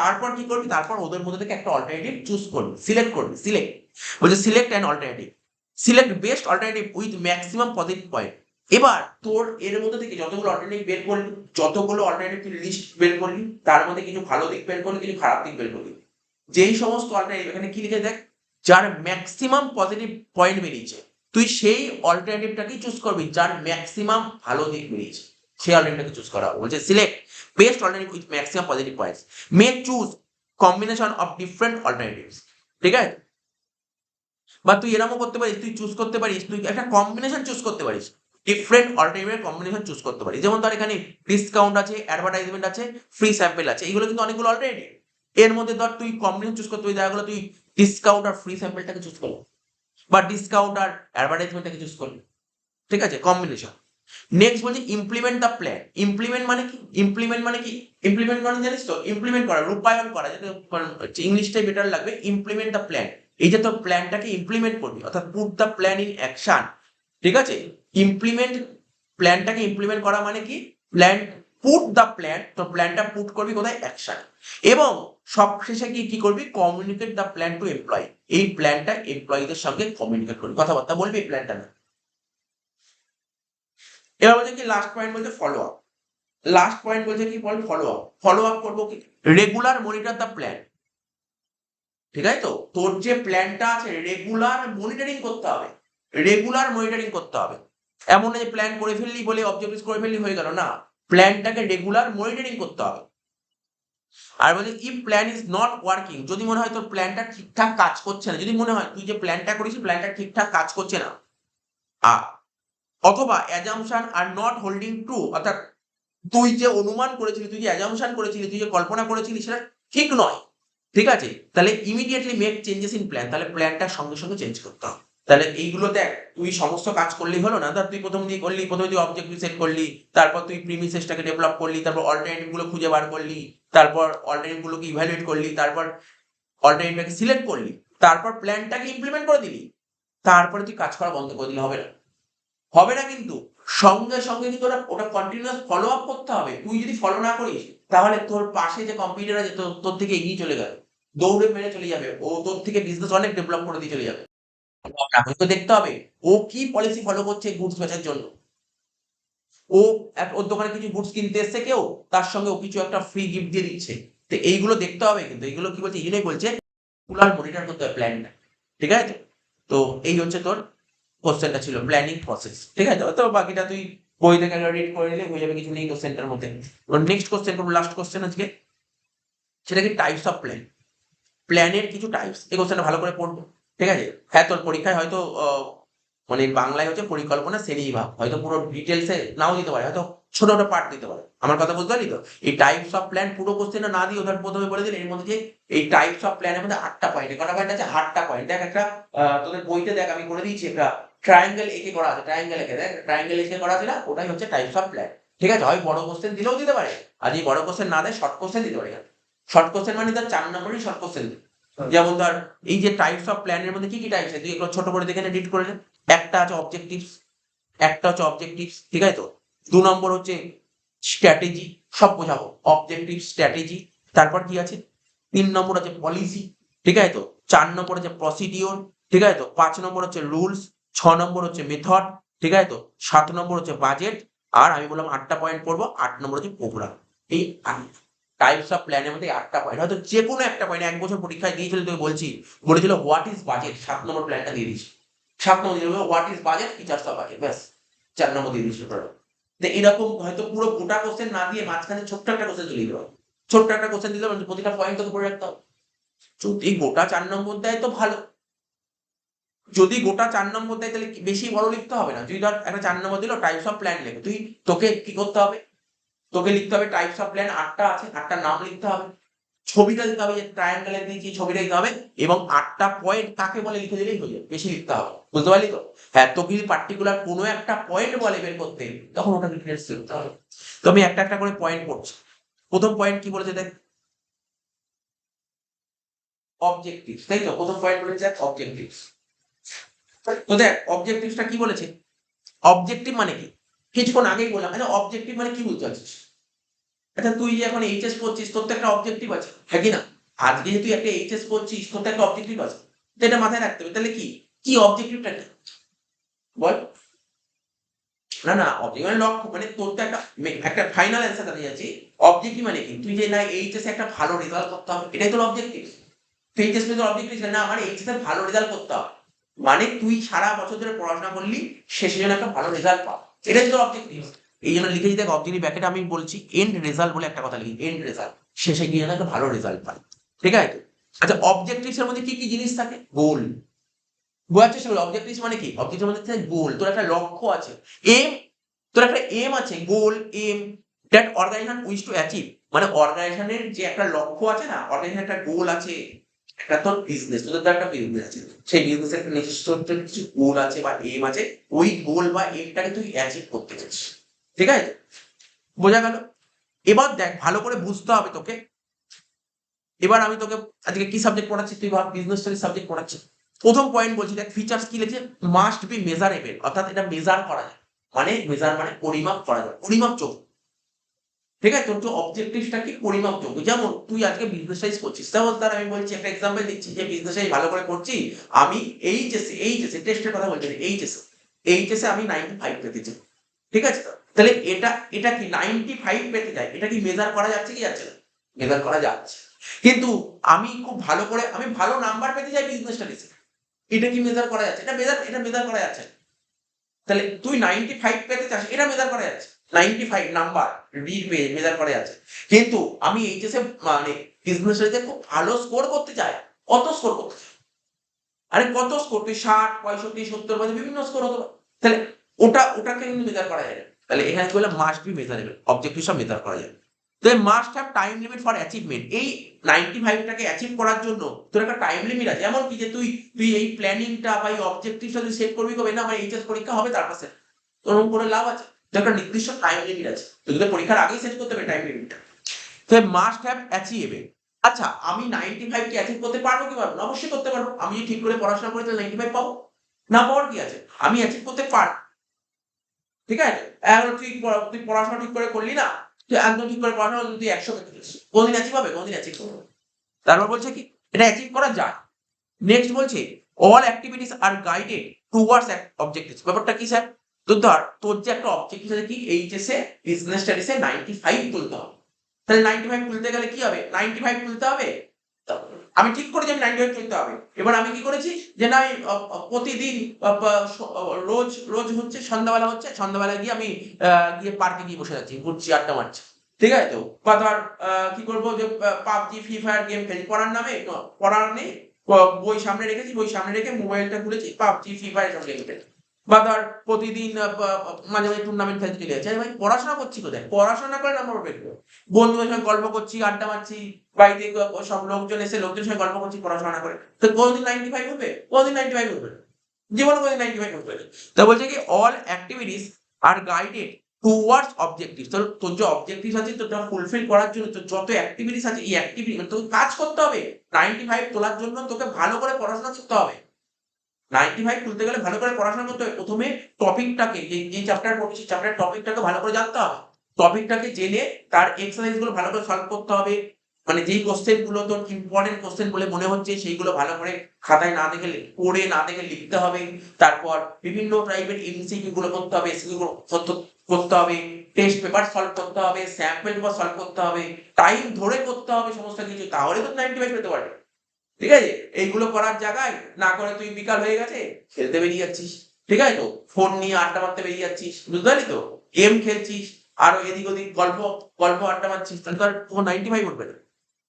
তারপর কি করবি, তারপর ওদের মধ্যে থেকে একটা অল্টারনেটিভ চুজ করবি, সিলেক্ট করবি, সিলেক্ট বলছে select an alternative, select best alternative with maximum positive point. এবার তোর এর মধ্যে থেকে যতগুলো অল্টারনেটিভ বের করলি, যতগুলো অল্টারনেটিভ লিস্ট বের করলি, তার মধ্যে কিছু ভালো দিক বের করলি, কিছু খারাপ দিক বের করলি। যেই সমস্ত অল্টারনেটিভ এখানে কি লিখে দেখ, যার ম্যাক্সিমাম পজিটিভ পয়েন্ট বেরিয়েছে, তুই সেই অল্টারনেটিভটাকেই চুজ করবি যার ম্যাক্সিমাম ভালো দিক বেরিয়েছে। সেই অল্টারনেটিভটাকে চুজ করা হবে। বলছে select best alternative with maximum positive points, may choose combination of different alternatives. ঠিক আছে, বা তুই এরকমও করতে পারিস, তুই চুজ করতে পারিস, তুই একটা কম্বিনেশন চুজ করতে পারিস, ডিফারেন্ট অল্টারনেটিভের কম্বিনেশন চুজ করতে পারিস। যেমন ধর এখানে ডিসকাউন্ট আছে, অ্যাডভার্টাইজমেন্ট আছে, ফ্রি স্যাম্পল আছে, এইগুলো কিন্তু অনেকগুলো অল্টারনেটিভ। এর মধ্যে ধর তুই কম্বিনেশন চুজ করতে পারিস, দেখা গেলো তুই ডিসকাউন্ট আর ফ্রি স্যাম্পলটাকে চুজ করলি, বা ডিসকাউন্ট আর অ্যাডভার্টাইজমেন্টটাকে চুজ করলি। ঠিক আছে, কম্বিনেশন। নেক্সট বলছি ইমপ্লিমেন্ট দ্য প্ল্যান। ইমপ্লিমেন্ট মানে কি? ইমপ্লিমেন্ট মানে কি? ইমপ্লিমেন্ট মানে জানিস তো, ইমপ্লিমেন্ট করা, রূপায়ণ করা, যেটা ইংলিশটাই বেটার লাগবে, ইমপ্লিমেন্ট দ্য প্ল্যান। এই যে তোর প্ল্যানটাকে ইমপ্লিমেন্ট করবি, অর্থাৎ put the plan in action. ঠিক আছে, ইমপ্লিমেন্ট, প্ল্যানটাকে ইমপ্লিমেন্ট করা মানে কি? প্ল্যান, পুট দ্য প্ল্যান, তো প্ল্যানটা পুট করবি কোথায়? অ্যাকশন। এবং সবশেষে কি কি করবি? Communicate the plan to employee. এই প্ল্যানটা এমপ্লয়ীদের সঙ্গে কমিউনিকেট করবি, কথাবার্তা বলবি এই প্ল্যানটা না। এবার বলছে কি লাস্ট পয়েন্ট বলছে ফলো আপ। লাস্ট পয়েন্ট বলছে কি? বল ফলো আপ। ফলো আপ করবো কি? Regular monitor the plan. ঠিক আছে, তো তোর যে প্ল্যানটা আছে রেগুলার মনিটরিং করতে হবে, রেগুলার মনিটরিং করতে হবে। এমন না যে প্ল্যান করে ফেললি বলে অবজেক্টিভ করে ফেললি হয়ে গেল, না, প্ল্যানটাকে রেগুলার মনিটরিং করতে হবে। আর বলছে if plan is not working, যদি মনে হয় তোর প্ল্যানটা ঠিকঠাক কাজ করছে না, যদি মনে হয় তুই যে প্ল্যানটা করেছিস প্ল্যানটা ঠিকঠাক কাজ করছে না, অথবা assumption are not holding true, অর্থাৎ তুই যে অনুমান করেছিলি, তুই যে অ্যাজাম্পশন করেছিলি, তুই যে কল্পনা করেছিলি সেটা ঠিক নয়, ঠিক আছে, তাহলে immediately make changes in plan, তাহলে প্ল্যানটা সঙ্গে সঙ্গে চেঞ্জ করতে হবে। তাহলে এইগুলো দেখ, তুই সমস্ত কাজ করলেই হলো না। ধর তুই প্রথম দিয়ে করলি, প্রথমে তুই অবজেক্টিভ সেট করলি, তারপর তুই প্রিমিসেসটাকে ডেভেলপ করলি, তারপর অল্টারনেটিভ গুলো খুঁজে বার করলি, তারপর অল্টারনেটিভ গুলোকে ইভ্যালুয়েট করলি, তারপর অল্টারনেটিভটাকে সিলেক্ট করলি, তারপর প্ল্যানটাকে ইমপ্লিমেন্ট করে দিলি, তারপরে তুই কাজ করা বন্ধ করে দিলে হবে না। হবে না কিন্তু, সঙ্গে সঙ্গে কিন্তু ওটা কন্টিনিউয়াস ফলো আপ করতে হবে। তুই যদি ফলো না করিস তাহলে তোর পাশে যে কম্পিউটার আছে তোর থেকে এগিয়ে চলে যাবে, দৌড়ে মেরে চলে যাবে, ও তোর থেকে বিজনেস অনেক ডেভেলপ করে দিয়ে চলে যাবে। আপনাকে তো দেখতে হবে ও কি পলিসি ফলো করছে গুডস বেচার জন্য। ও ওর দোকানে কিছু গুডস কিনতে এসছে কেউ, তার সঙ্গে ও কিছু একটা ফ্রি গিফট দিয়ে দিচ্ছে। তো এইগুলো দেখতে হবে কিন্তু, এইগুলো কি বলছে, এই জন্যই বলছে রেগুলার মনিটর করতে হবে প্ল্যানটা। ঠিক আছে, তো এই হচ্ছে তোর কোশ্চেনটা ছিল প্ল্যানিং প্রসেস। ঠিক আছে, তো বাকিটা তুই বই থেকে রিড করে নিলে হয়ে যাবে, কিছু নেই কোশ্চেনটার মধ্যে। নেক্সট কোশ্চেন করবো, লাস্ট কোশ্চেন আজকে, সেটা কি টাইপস অফ প্ল্যান। প্ল্যানের কিছু টাইপস, এই কোশ্চেনটা ভালো করে পড়বো। ঠিক আছে, হ্যাঁ তোর পরীক্ষায় হয়তো মানে বাংলায় হচ্ছে পরিকল্পনা শ্রেণীবিভাগ, হয়তো পুরো ডিটেলসে নাও দিতে পারে, হয়তো ছোট ছোট পার্ট দিতে পারে। আমার কথা বুঝতে পারলি তো? এই টাইপস অফ প্ল্যান পুরো কোশ্চেনটা না দিয়ে ওদের প্রথমে বলে দিলে এর মধ্যে যে এই টাইপস অফ প্ল্যানের মধ্যে 8টা পয়েন্ট, কটা পয়েন্ট আছে? 8টা পয়েন্ট। দেখ একটা তোদের বইতে দেখ আমি করে দিয়েছি, একটা ট্রায়াঙ্গেল এঁকে করা আছে, ট্রায়াঙ্গেল এঁকে দেখ, ট্রায়াঙ্গেল এঁকে করা আছে না, ওটাই হচ্ছে টাইপস অফ প্ল্যান। ঠিক আছে, হয় বড় কোশ্চেন দিলেও দিতে পারে, আর যদি বড় কোশ্চেন না দেয় শর্ট কোশ্চেন দিতে পারে। শর্ট কোশ্চেন মানে ধর 4 নম্বরই শর্ট কোশ্চেন। যেমন ধর এই যে টাইপস অফ প্ল্যানের মধ্যে কি কি টাইপস আছে তুই একটু ছোট করে দেখে রিড করে নে। একটা আছে অবজেক্টিভস, একটা হচ্ছে অবজেক্টিভস, ঠিক আছে, তো 2 নম্বর হচ্ছে স্ট্র্যাটেজি, সব বোঝাবো, অবজেক্টিভ স্ট্র্যাটেজি। তারপর কি আছে? 3 নম্বর আছে পলিসি, ঠিক আছে, তো 4 নম্বর হচ্ছে প্রসিডিওর, ঠিক আছে, তো 5 নম্বর হচ্ছে রুলস, 6 নম্বর হচ্ছে মেথড, ঠিক আছে, তো 7 নম্বর হচ্ছে বাজেট, আর আমি বললাম 8টা পয়েন্ট পড়বো, 8 নম্বর হচ্ছে প্রোগ্রাম। এই টাইপস অফ প্ল্যানের মধ্যে 8টা পয়েন্ট, হয়তো যে কোনো একটা পয়েন্ট, এক বছর পরীক্ষায় দিয়েছিল তোকে বলছি, বলেছিল হোয়াট ইজ বাজেট, 7 নম্বর প্ল্যানটা দিয়ে দিয়েছি। 7 নম্বর দিয়ে what is budget, features of budget, ব্যাস 4 নম্বর দিয়ে দিয়েছিল। তো এরকম হয়তো পুরো গোটা কোশ্চেন না দিয়ে মাঝখানে ছোট্ট একটা কোশ্চেন চলে দিতে হবে, ছোট্ট একটা কোশ্চেন দিলে প্রতিটা পয়েন্ট তোকে পড়ে রাখতে হবে। যদি গোটা 4 নম্বর দেয় তো ভালো, যদি গোটা 4 নম্বর দেয় তাহলে বেশি বড় লিখতে হবে না। যদি ধর একটা 4 নম্বর দিল টাইপস অফ প্ল্যান লেখে, তোকে কি করতে হবে? তোকে লিখতে হবে টাইপস অফ প্ল্যান 8টা আছে, 8টার নাম লিখতে হবে, ছবিটা দিতে হবে, যে ট্রায়াঙ্গেলে দিয়েছি ছবিটা দিতে হবে, এবং 8টা পয়েন্ট কাকে বলে লিখে দিলেই হয়ে যাবে, বেশি লিখতে হবে। বুঝতে পারলি তো? হ্যাঁ, তোকে যদি পার্টিকুলার কোনো একটা পয়েন্ট বলে বের করতে, তখন ওটা ডিটেইলস লিখতে হবে। তো আমি একটা একটা করে পয়েন্ট পড়ছি। প্রথম পয়েন্ট কি বলেছে দেখ, অবজেক্টিভ, তাই তো? প্রথম পয়েন্ট বলেছে অবজেক্টিভস। তো দেখ অবজেক্টিভসটা কি বলেছে, অবজেক্টিভ মানে কি, কিছুক্ষণ আগেই বললাম। আচ্ছা অবজেক্টিভ মানে কি বুঝতে পারছিস? আচ্ছা তুই যে এখন এইচএস পড়ছিস, তোর তো একটা অবজেক্টিভ আছে, হ্যাঁ কি না? আজকে যে তুই একটা এইচএস পড়ছিস, তোর তো একটা অবজেক্টিভ আছে, তো এটা মাথায় রাখতে হবে। তাহলে কি কি অবজেক্টিভটা কি বল? না না, অবজেক্টিভ মানে লক্ষ্য, মানে তোর তো একটা ফাইনাল অ্যান্সার দাঁড়িয়ে যাচ্ছে। অবজেক্টিভ মানে কি, তুই যে না এইচএস একটা ভালো রেজাল্ট করতে হবে, এটাই তোর অবজেক্টিভ। তুই এইচএস তোর অবজেক্টিভ না, আমার এইচএস এর ভালো রেজাল্ট করতে হবে, মানে তুই সারা বছর ধরে পড়াশোনা করলি, শেষে যেন একটা ভালো রেজাল্ট পাও, এটাই তোর অবজেক্টিভ। এই জন্য লিখেছি দেখ অবজেক্টিভ ব্র্যাকেটে আমি বলছি এন্ড রেজাল্ট বলে একটা কথা লিখি, এন্ড রেজাল্ট, শেষে গিয়ে যেন একটা ভালো রেজাল্ট পাই, ঠিক আছে? আচ্ছা অবজেক্টিভস এর মধ্যে কি কি জিনিস থাকে? গোল, বোঝার চেষ্টা করি অবজেক্টিভস মানে কি? অবজেক্টিভের মধ্যে থাকে গোল, তোর একটা লক্ষ্য আছে, এম, তোর একটা এম আছে, goal aim that organisation wish to achieve, মানে অর্গানাইজেশনের যে একটা লক্ষ্য আছে না, অর্গানাইজেশনের একটা গোল আছে, একটা তোর বিজনেস, তোদের তো একটা বিজনেস আছে, সেই বিজনেসের একটা নিজস্ব কিছু গোল আছে বা এম আছে, ওই গোল বা এমটাকে তুই অ্যাচিভ করতে চাস, ঠিক আছে? বোঝা গেল? এবার দেখ ভালো করে বুঝতে হবে তোকে। এবার আমি তোকে আজকে কি সাবজেক্ট পড়াচ্ছি, তুই ভাব বিজনেস স্টাডিজ সাবজেক্ট পড়াচ্ছি। প্রথম পয়েন্ট বলছি দেখ, ফিচার্স কি লিখেছে? মাস্ট বি মেজারেবল, অর্থাৎ এটা মেজার করা যায়, মানে মেজার মানে পরিমাপ করা যায়, পরিমাপযোগ্য, ঠিক আছে? তোর তো অবজেক্টিভটা কি? পরিমাপযোগ্য। যেমন তুই আজকে বিজনেস স্টাডিজ করছিস, তাহলে তার আমি বলছি একটা এক্সাম্পল দিচ্ছি যে বিজনেস স্টাডিজ ভালো করে করছি, আমি এইচএসএ টেস্টের কথা বলছি, এইচএসএ আমি 95 পেতে চাই, ঠিক আছে? তাহলে এটা কি 95 পেতে যায়, এটা কি মেজার করা যাচ্ছে কি যাচ্ছে না? মেজার করা যাচ্ছে। কিন্তু আমি খুব ভালো করে আমি ভালো নাম্বার পেতে চাই বিজনেস স্টাডিজে, এটা কি মেজার করা যাচ্ছে? এটা মেজার করা যাচ্ছে না। তাহলে তুই 95 পেতে চাস, এটা মেজার করা যাচ্ছে, 95 নাম্বার রিড পেয়ে মেজার করা যাচ্ছে। কিন্তু আমি এইচএসএ মানে বিজনেস স্টাডিজে খুব ভালো স্কোর করতে চাই, কত স্কোর করতে চাই? আরে কত স্কোর? তুই 60, 65, 70 মানে বিভিন্ন স্কোর হতো। তাহলে ওটাকে কিন্তু মেজার করা যায় না। তাহলে এখানে কি বলে? মাস্ট বি মেজারেবল, অবজেক্টিভ সব মেজার করা যায়। তো must have time limit for achievement, এই 95 টাকে অ্যাচিভ করার জন্য তোর একটা টাইম লিমিট আছে। এমন কি যে তুই তুই এই প্ল্যানিংটা বা এই অবজেক্টিভটা তুই সেট করবি কবে? না আমার এইচএস পরীক্ষা হবে তারপর সেট, ওরকম করে লাভ আছে? তো একটা নির্দিষ্ট টাইম লিমিট আছে, তুই তো পরীক্ষার আগেই সেট করতে হবে টাইম লিমিটটা। তো মাস্ট হ্যাভ অ্যাচিভেবল। আচ্ছা আমি 95 কে অ্যাচিভ করতে পারবো কি পারবো না? অবশ্যই করতে পারবো। আমি যদি ঠিক করে পড়াশোনা করি তাহলে 95 পাবো, না পাওয়ার কি আছে? আমি অ্যাচিভ করতে পারবো, ঠিক আছে? এখন তুই পড়াশোনা ঠিক করে করলি না, তুই একদম ঠিক করে পড়াশোনা করলি, তুই 100 পেতে গেছিস, কোনদিন অ্যাচিভ হবে? কোনদিন অ্যাচিভ করবো? তারপর বলছে কি এটা অ্যাচিভ করা যায়। নেক্সট বলছে all activities are guided towards objectives. ব্যাপারটা কি স্যার? ধর তোর যে একটা অবজেক্টিভ আছে কি, এইচএসএ বিজনেস স্টাডিজে 95 তুলতে হবে। তাহলে 95 তুলতে গেলে কি হবে? 95 তুলতে হবে, আমি ঠিক করেছি আমি 95 তুলতে হবে। এবার আমি কি করেছি যে না আমি প্রতিদিন রোজ রোজ হচ্ছে সন্ধ্যাবেলা, সন্ধ্যাবেলা গিয়ে আমি গিয়ে পার্কে গিয়ে বসে যাচ্ছি, ঘুরছি, আড্ডা মারছি, ঠিক আছে? তো বা ধর কি করবো যে পাবজি ফ্রি ফায়ার গেম খেলি, পড়ার নামে পড়ার নেই, বই সামনে রেখেছি, বই সামনে রেখে মোবাইলটা খুলেছি, পাবজি ফ্রি ফায়ার সব গেম খেলি। বা ধর প্রতিদিন মাঝে মাঝে টুর্নামেন্ট খেলতে চলে যাচ্ছে। আরে ভাই পড়াশোনা করছি কোথায়? পড়াশোনা করে নাম্বার পেয়ে বন্ধুদের সঙ্গে গল্প করছি, আড্ডা মারছি, বাড়িতে সব লোকজন এসে লোকজনের সঙ্গে গল্প করছি, পড়াশোনা করে, তো কোনদিন 95 হবে? কোনদিন 95 হবে না, জীবনে কোনদিন 95 হবে না। তা বলছে কি all activities are guided towards objective, তোর যে অবজেক্টিভ আছে তোটা ফুলফিল করার জন্য তোর যত অ্যাক্টিভিটিস আছে, এই অ্যাক্টিভিটি তোকে কাজ করতে হবে। 95 তোলার জন্য তোকে ভালো করে পড়াশোনা করতে হবে। 95 তুলতে গেলে ভালো করে পড়াশোনা করতে হবে। প্রথমে টপিকটাকে, যে চ্যাপ্টার পড়ছি সেই চ্যাপ্টার টপিকটাকে ভালো করে জানতে হবে। টপিকটাকে জেনে তার এক্সারসাইজ গুলো ভালো করে সলভ করতে হবে। মানে যেই কোশ্চেন গুলো তোর ইম্পর্টেন্ট কোশ্চেন বলে মনে হচ্ছে সেইগুলো ভালো করে খাতায় না দেখে পড়ে না দেখে লিখতে হবে। তারপর বিভিন্ন টাইপের এমসিকিউ গুলো করতে হবে, এসকিউ গুলো করতে হবে, টেস্ট পেপার সলভ করতে হবে, স্যাম্পল পেপার সলভ করতে হবে, টাইম ধরে করতে হবে সমস্ত কিছু, তাহলে তো 95 পেতে পারবে, ঠিক আছে? এইগুলো করার জায়গায় না করে তুই বিকাল হয়ে গেছে খেলতে বেরিয়ে যাচ্ছিস, ঠিক আছে? তো ফোন নিয়ে আড্ডা মারতে বেরিয়ে যাচ্ছিস, বুঝতে পারলি তো? গেম খেলছিস, আরো এদিক ওদিক গল্প গল্প আড্ডা মারছিস, তাহলে তো আর তোমার 95 উঠবে না।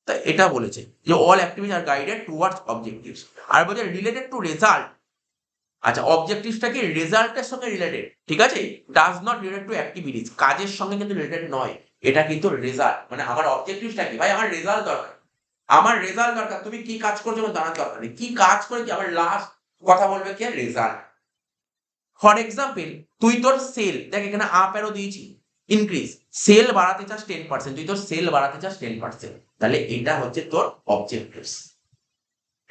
তাই এটা বলেছে যে all activities are guided towards objectives. আর বলছে রিলেটেড টু রেজাল্ট। আচ্ছা অবজেক্টিভসটা কি রেজাল্টের সঙ্গে রিলেটেড, ঠিক আছে? Does not related to activities, কাজের সঙ্গে কিন্তু রিলেটেড নয়। এটা কিন্তু রেজাল্ট, মানে আমার অবজেক্টিভসটা কি ভাই? আমার রেজাল্ট দরকার, আমার রেজাল্ট দরকার। তুমি কি কাজ করছো আমার জানার দরকার নেই, কি কাজ করেছি আমার লাস্ট কথা বলবে কি? রেজাল্ট। ফর এক্সাম্পল তুই তোর সেল, দেখ এখানে আপ অ্যারো দিয়েছি, ইনক্রিজ, সেল বাড়াতে চাস 10%, তুই তোর সেল বাড়াতে চাস 10%, তাহলে এটা হচ্ছে তোর অবজেক্টিভস।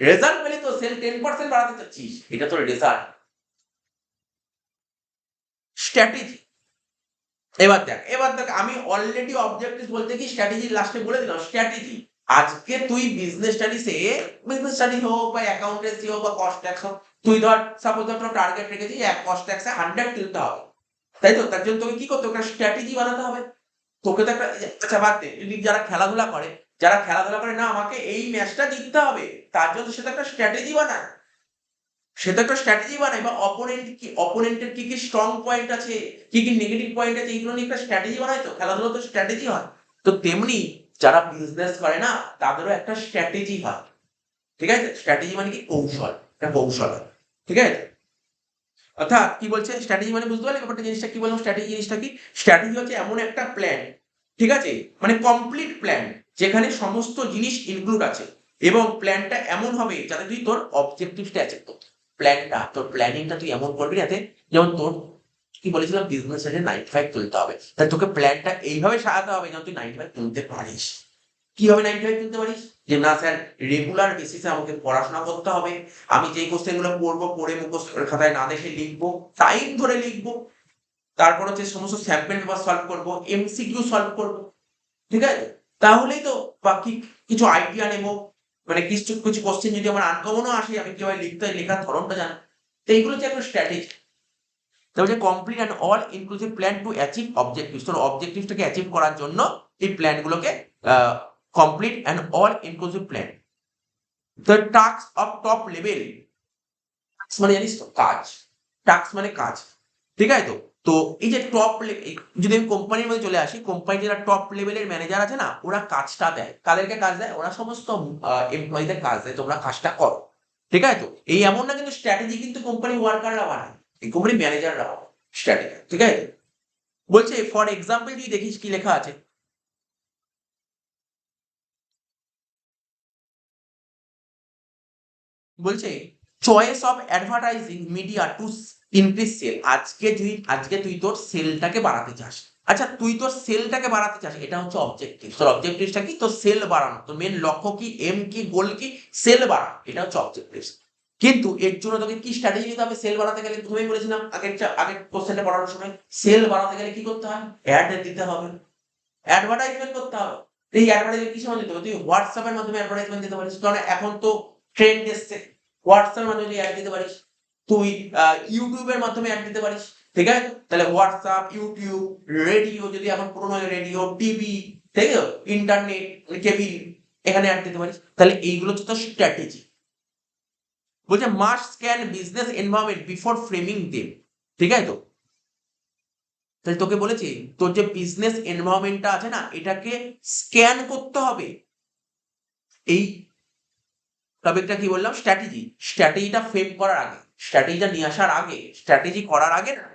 রেজাল্ট পেলে তো সেল 10% বাড়াতে চাচ্ছিস, এটা তোর রেজাল্ট। স্ট্র্যাটেজি, এবার দেখ আমি অলরেডি অবজেক্টিভ বলতে কি স্ট্র্যাটেজি লাস্টে বলে দিলাম। স্ট্র্যাটেজি, আজকে তুই বিজনেস স্টাডিজ হোক বা অ্যাকাউন্টেন্সি হোক বা কস্ট ট্যাক্স হোক, তুই ধর সাপোজ ধর টার্গেট রেখেছিস এক কস্ট ট্যাক্সে 100 তুলতে হবে, তাই তো? তার জন্য তোকে কি করতে হবে? একটা স্ট্র্যাটেজি বানাতে হবে। তোকে তো একটা, আচ্ছা বাদ দে, যদি যারা খেলাধুলা করে না আমাকে এই ম্যাচটা জিততে হবে, তার জন্য সে তো একটা স্ট্র্যাটেজি বানায়। সে তো একটা স্ট্র্যাটেজি বানায়, বা অপোনেন্টের কি কি স্ট্রং পয়েন্ট আছে, কি কি নেগেটিভ পয়েন্ট আছে, এইগুলো নিয়ে একটা স্ট্র্যাটেজি বানায়। তো খেলাধুলা তো স্ট্র্যাটেজি হয়। তো তেমনি যারা বিজনেস করে না, তাদেরও একটা স্ট্র্যাটেজি হয়। ঠিক আছে, স্ট্র্যাটেজি মানে কি কৌশল, একটা কৌশল হয়। ঠিক আছে, অর্থাৎ কি বলছে স্ট্র্যাটেজি মানে, বুঝতে পারলে ব্যাপারটা, জিনিসটা কি বললাম, স্ট্র্যাটেজি জিনিসটা কি? স্ট্র্যাটেজি হচ্ছে এমন একটা প্ল্যান, ঠিক আছে, মানে কমপ্লিট প্ল্যান, যেখানে সমস্ত জিনিস ইনক্লুড আছে, এবং প্ল্যানটা এমন হবে যাতে তুই তোর অবজেক্টিভটা অ্যাচিভ করতে, প্ল্যানটা তোর প্ল্যানিংটা তুই এমন করবি যাতে, যেমন তোর কি বলেছিলাম, বিজনেস এ 95 তুলতে হবে, তাই তোকে প্ল্যানটা এইভাবে সাজাতে হবে যেন তুই 95 তুলতে পারিস। কিভাবে 95 তুলতে পারিস? যে না স্যার, রেগুলার বেসিসে আমাকে পড়াশোনা করতে হবে, আমি যেই কোশ্চেন গুলো পড়বো, পড়ে মুখস্থ করে খাতায় না দেখে লিখবো, টাইম ধরে লিখবো, তারপর হচ্ছে সমস্ত স্যাম্পল পেপার সলভ করবো, এমসিকিউ সলভ করবো। ঠিক আছে, তাহলেই তো বাকি কিছু আইডিয়া নেবো, মানে কিছু কিছু কোশ্চেন যদি আমার আনকমনও আসে, আমি কিভাবে লিখতে হয়, লেখার ধরনটা জানি। তো এইগুলো হচ্ছে একটা স্ট্র্যাটেজি। তাহলে complete and all inclusive plan to achieve objectives, তোর অবজেক্টিভসটাকে অ্যাচিভ করার জন্য এই প্ল্যানগুলোকে complete and all inclusive plan. The task of top level, মানে জানিস তো কাজ, টাস্ক মানে কাজ। ঠিক আছে, তো তো এই যে টপ, যদি আমি কোম্পানির মধ্যে চলে আসি, কোম্পানি যারা টপ লেভেলের ম্যানেজার আছে না, ওরা কাজটা দেয়, কাদেরকে কাজ দেয়? ওরা সমস্ত এমপ্লয়ীদের কাজ দেয়, তোমরা কাজটা করো। ঠিক আছে, তো এই এমন না কিন্তু স্ট্র্যাটেজি কিন্তু কোম্পানি ওয়ার্কাররা বানায়, এই কোম্পানি ম্যানেজাররা বানায় স্ট্র্যাটেজি। ঠিক আছে, বলছে ফর এক্সাম্পল যদি দেখিস কি লেখা আছে, বলছে choice of advertising media to increase sale. আজকে তুই তোর সেলটাকে বাড়াতে চাস। আচ্ছা, তুই তোর সেলটাকে বাড়াতে চাস, এটা হচ্ছে অবজেক্টিভ। তোর অবজেক্টিভটা কি? তোর সেল বাড়ানো, তোর মেন লক্ষ্য কি, এম কি, গোল কি? সেল বাড়ানো, এটা হচ্ছে অবজেক্টিভ। কিন্তু এর জন্য তোকে কি স্ট্র্যাটেজি নিতে হবে? সেল বাড়াতে গেলে প্রথমেই বলেছিলাম আগের কোশ্চেনটা পড়ানোর সময়, সেল বাড়াতে গেলে কি করতে হয়? অ্যাড দিতে হবে, অ্যাডভার্টাইজমেন্ট করতে হবে। এই অ্যাডভার্টাইজমেন্ট কিসের মাধ্যমে দিতে হবে? তুই হোয়াটসঅ্যাপের মাধ্যমে অ্যাডভার্টাইজমেন্ট দিতে পারিস, কারণ এখন তো ট্রেন্ড এসছে, হোয়াটসঅ্যাপের মাধ্যমে তুই অ্যাড দিতে পারিস। তুই ইউটিউবের মাধ্যমে অ্যাড দিতে পারিস। ঠিক আছে, তাহলে হোয়াটসঅ্যাপ, ইউটিউব, রেডিও, যদি এখন পুরোনো হয় রেডিও, টিভি, ঠিক আছে, ইন্টারনেট, কেবিল, এখানে অ্যাড দিতে পারিস। তাহলে এইগুলো হচ্ছে তোর স্ট্র্যাটেজি। বলছে must scan business environment before framing them. ঠিক আছে, তো তাহলে তোকে বলেছি তোর যে বিজনেস এনভায়রনমেন্টটা আছে না, এটাকে স্ক্যান করতে হবে। এই টপিকটা কি বললাম? স্ট্র্যাটেজি। স্ট্র্যাটেজিটা ফ্রেম করার আগে, স্ট্র্যাটেজিটা নিয়ে আসার আগে, স্ট্র্যাটেজি করার আগে না,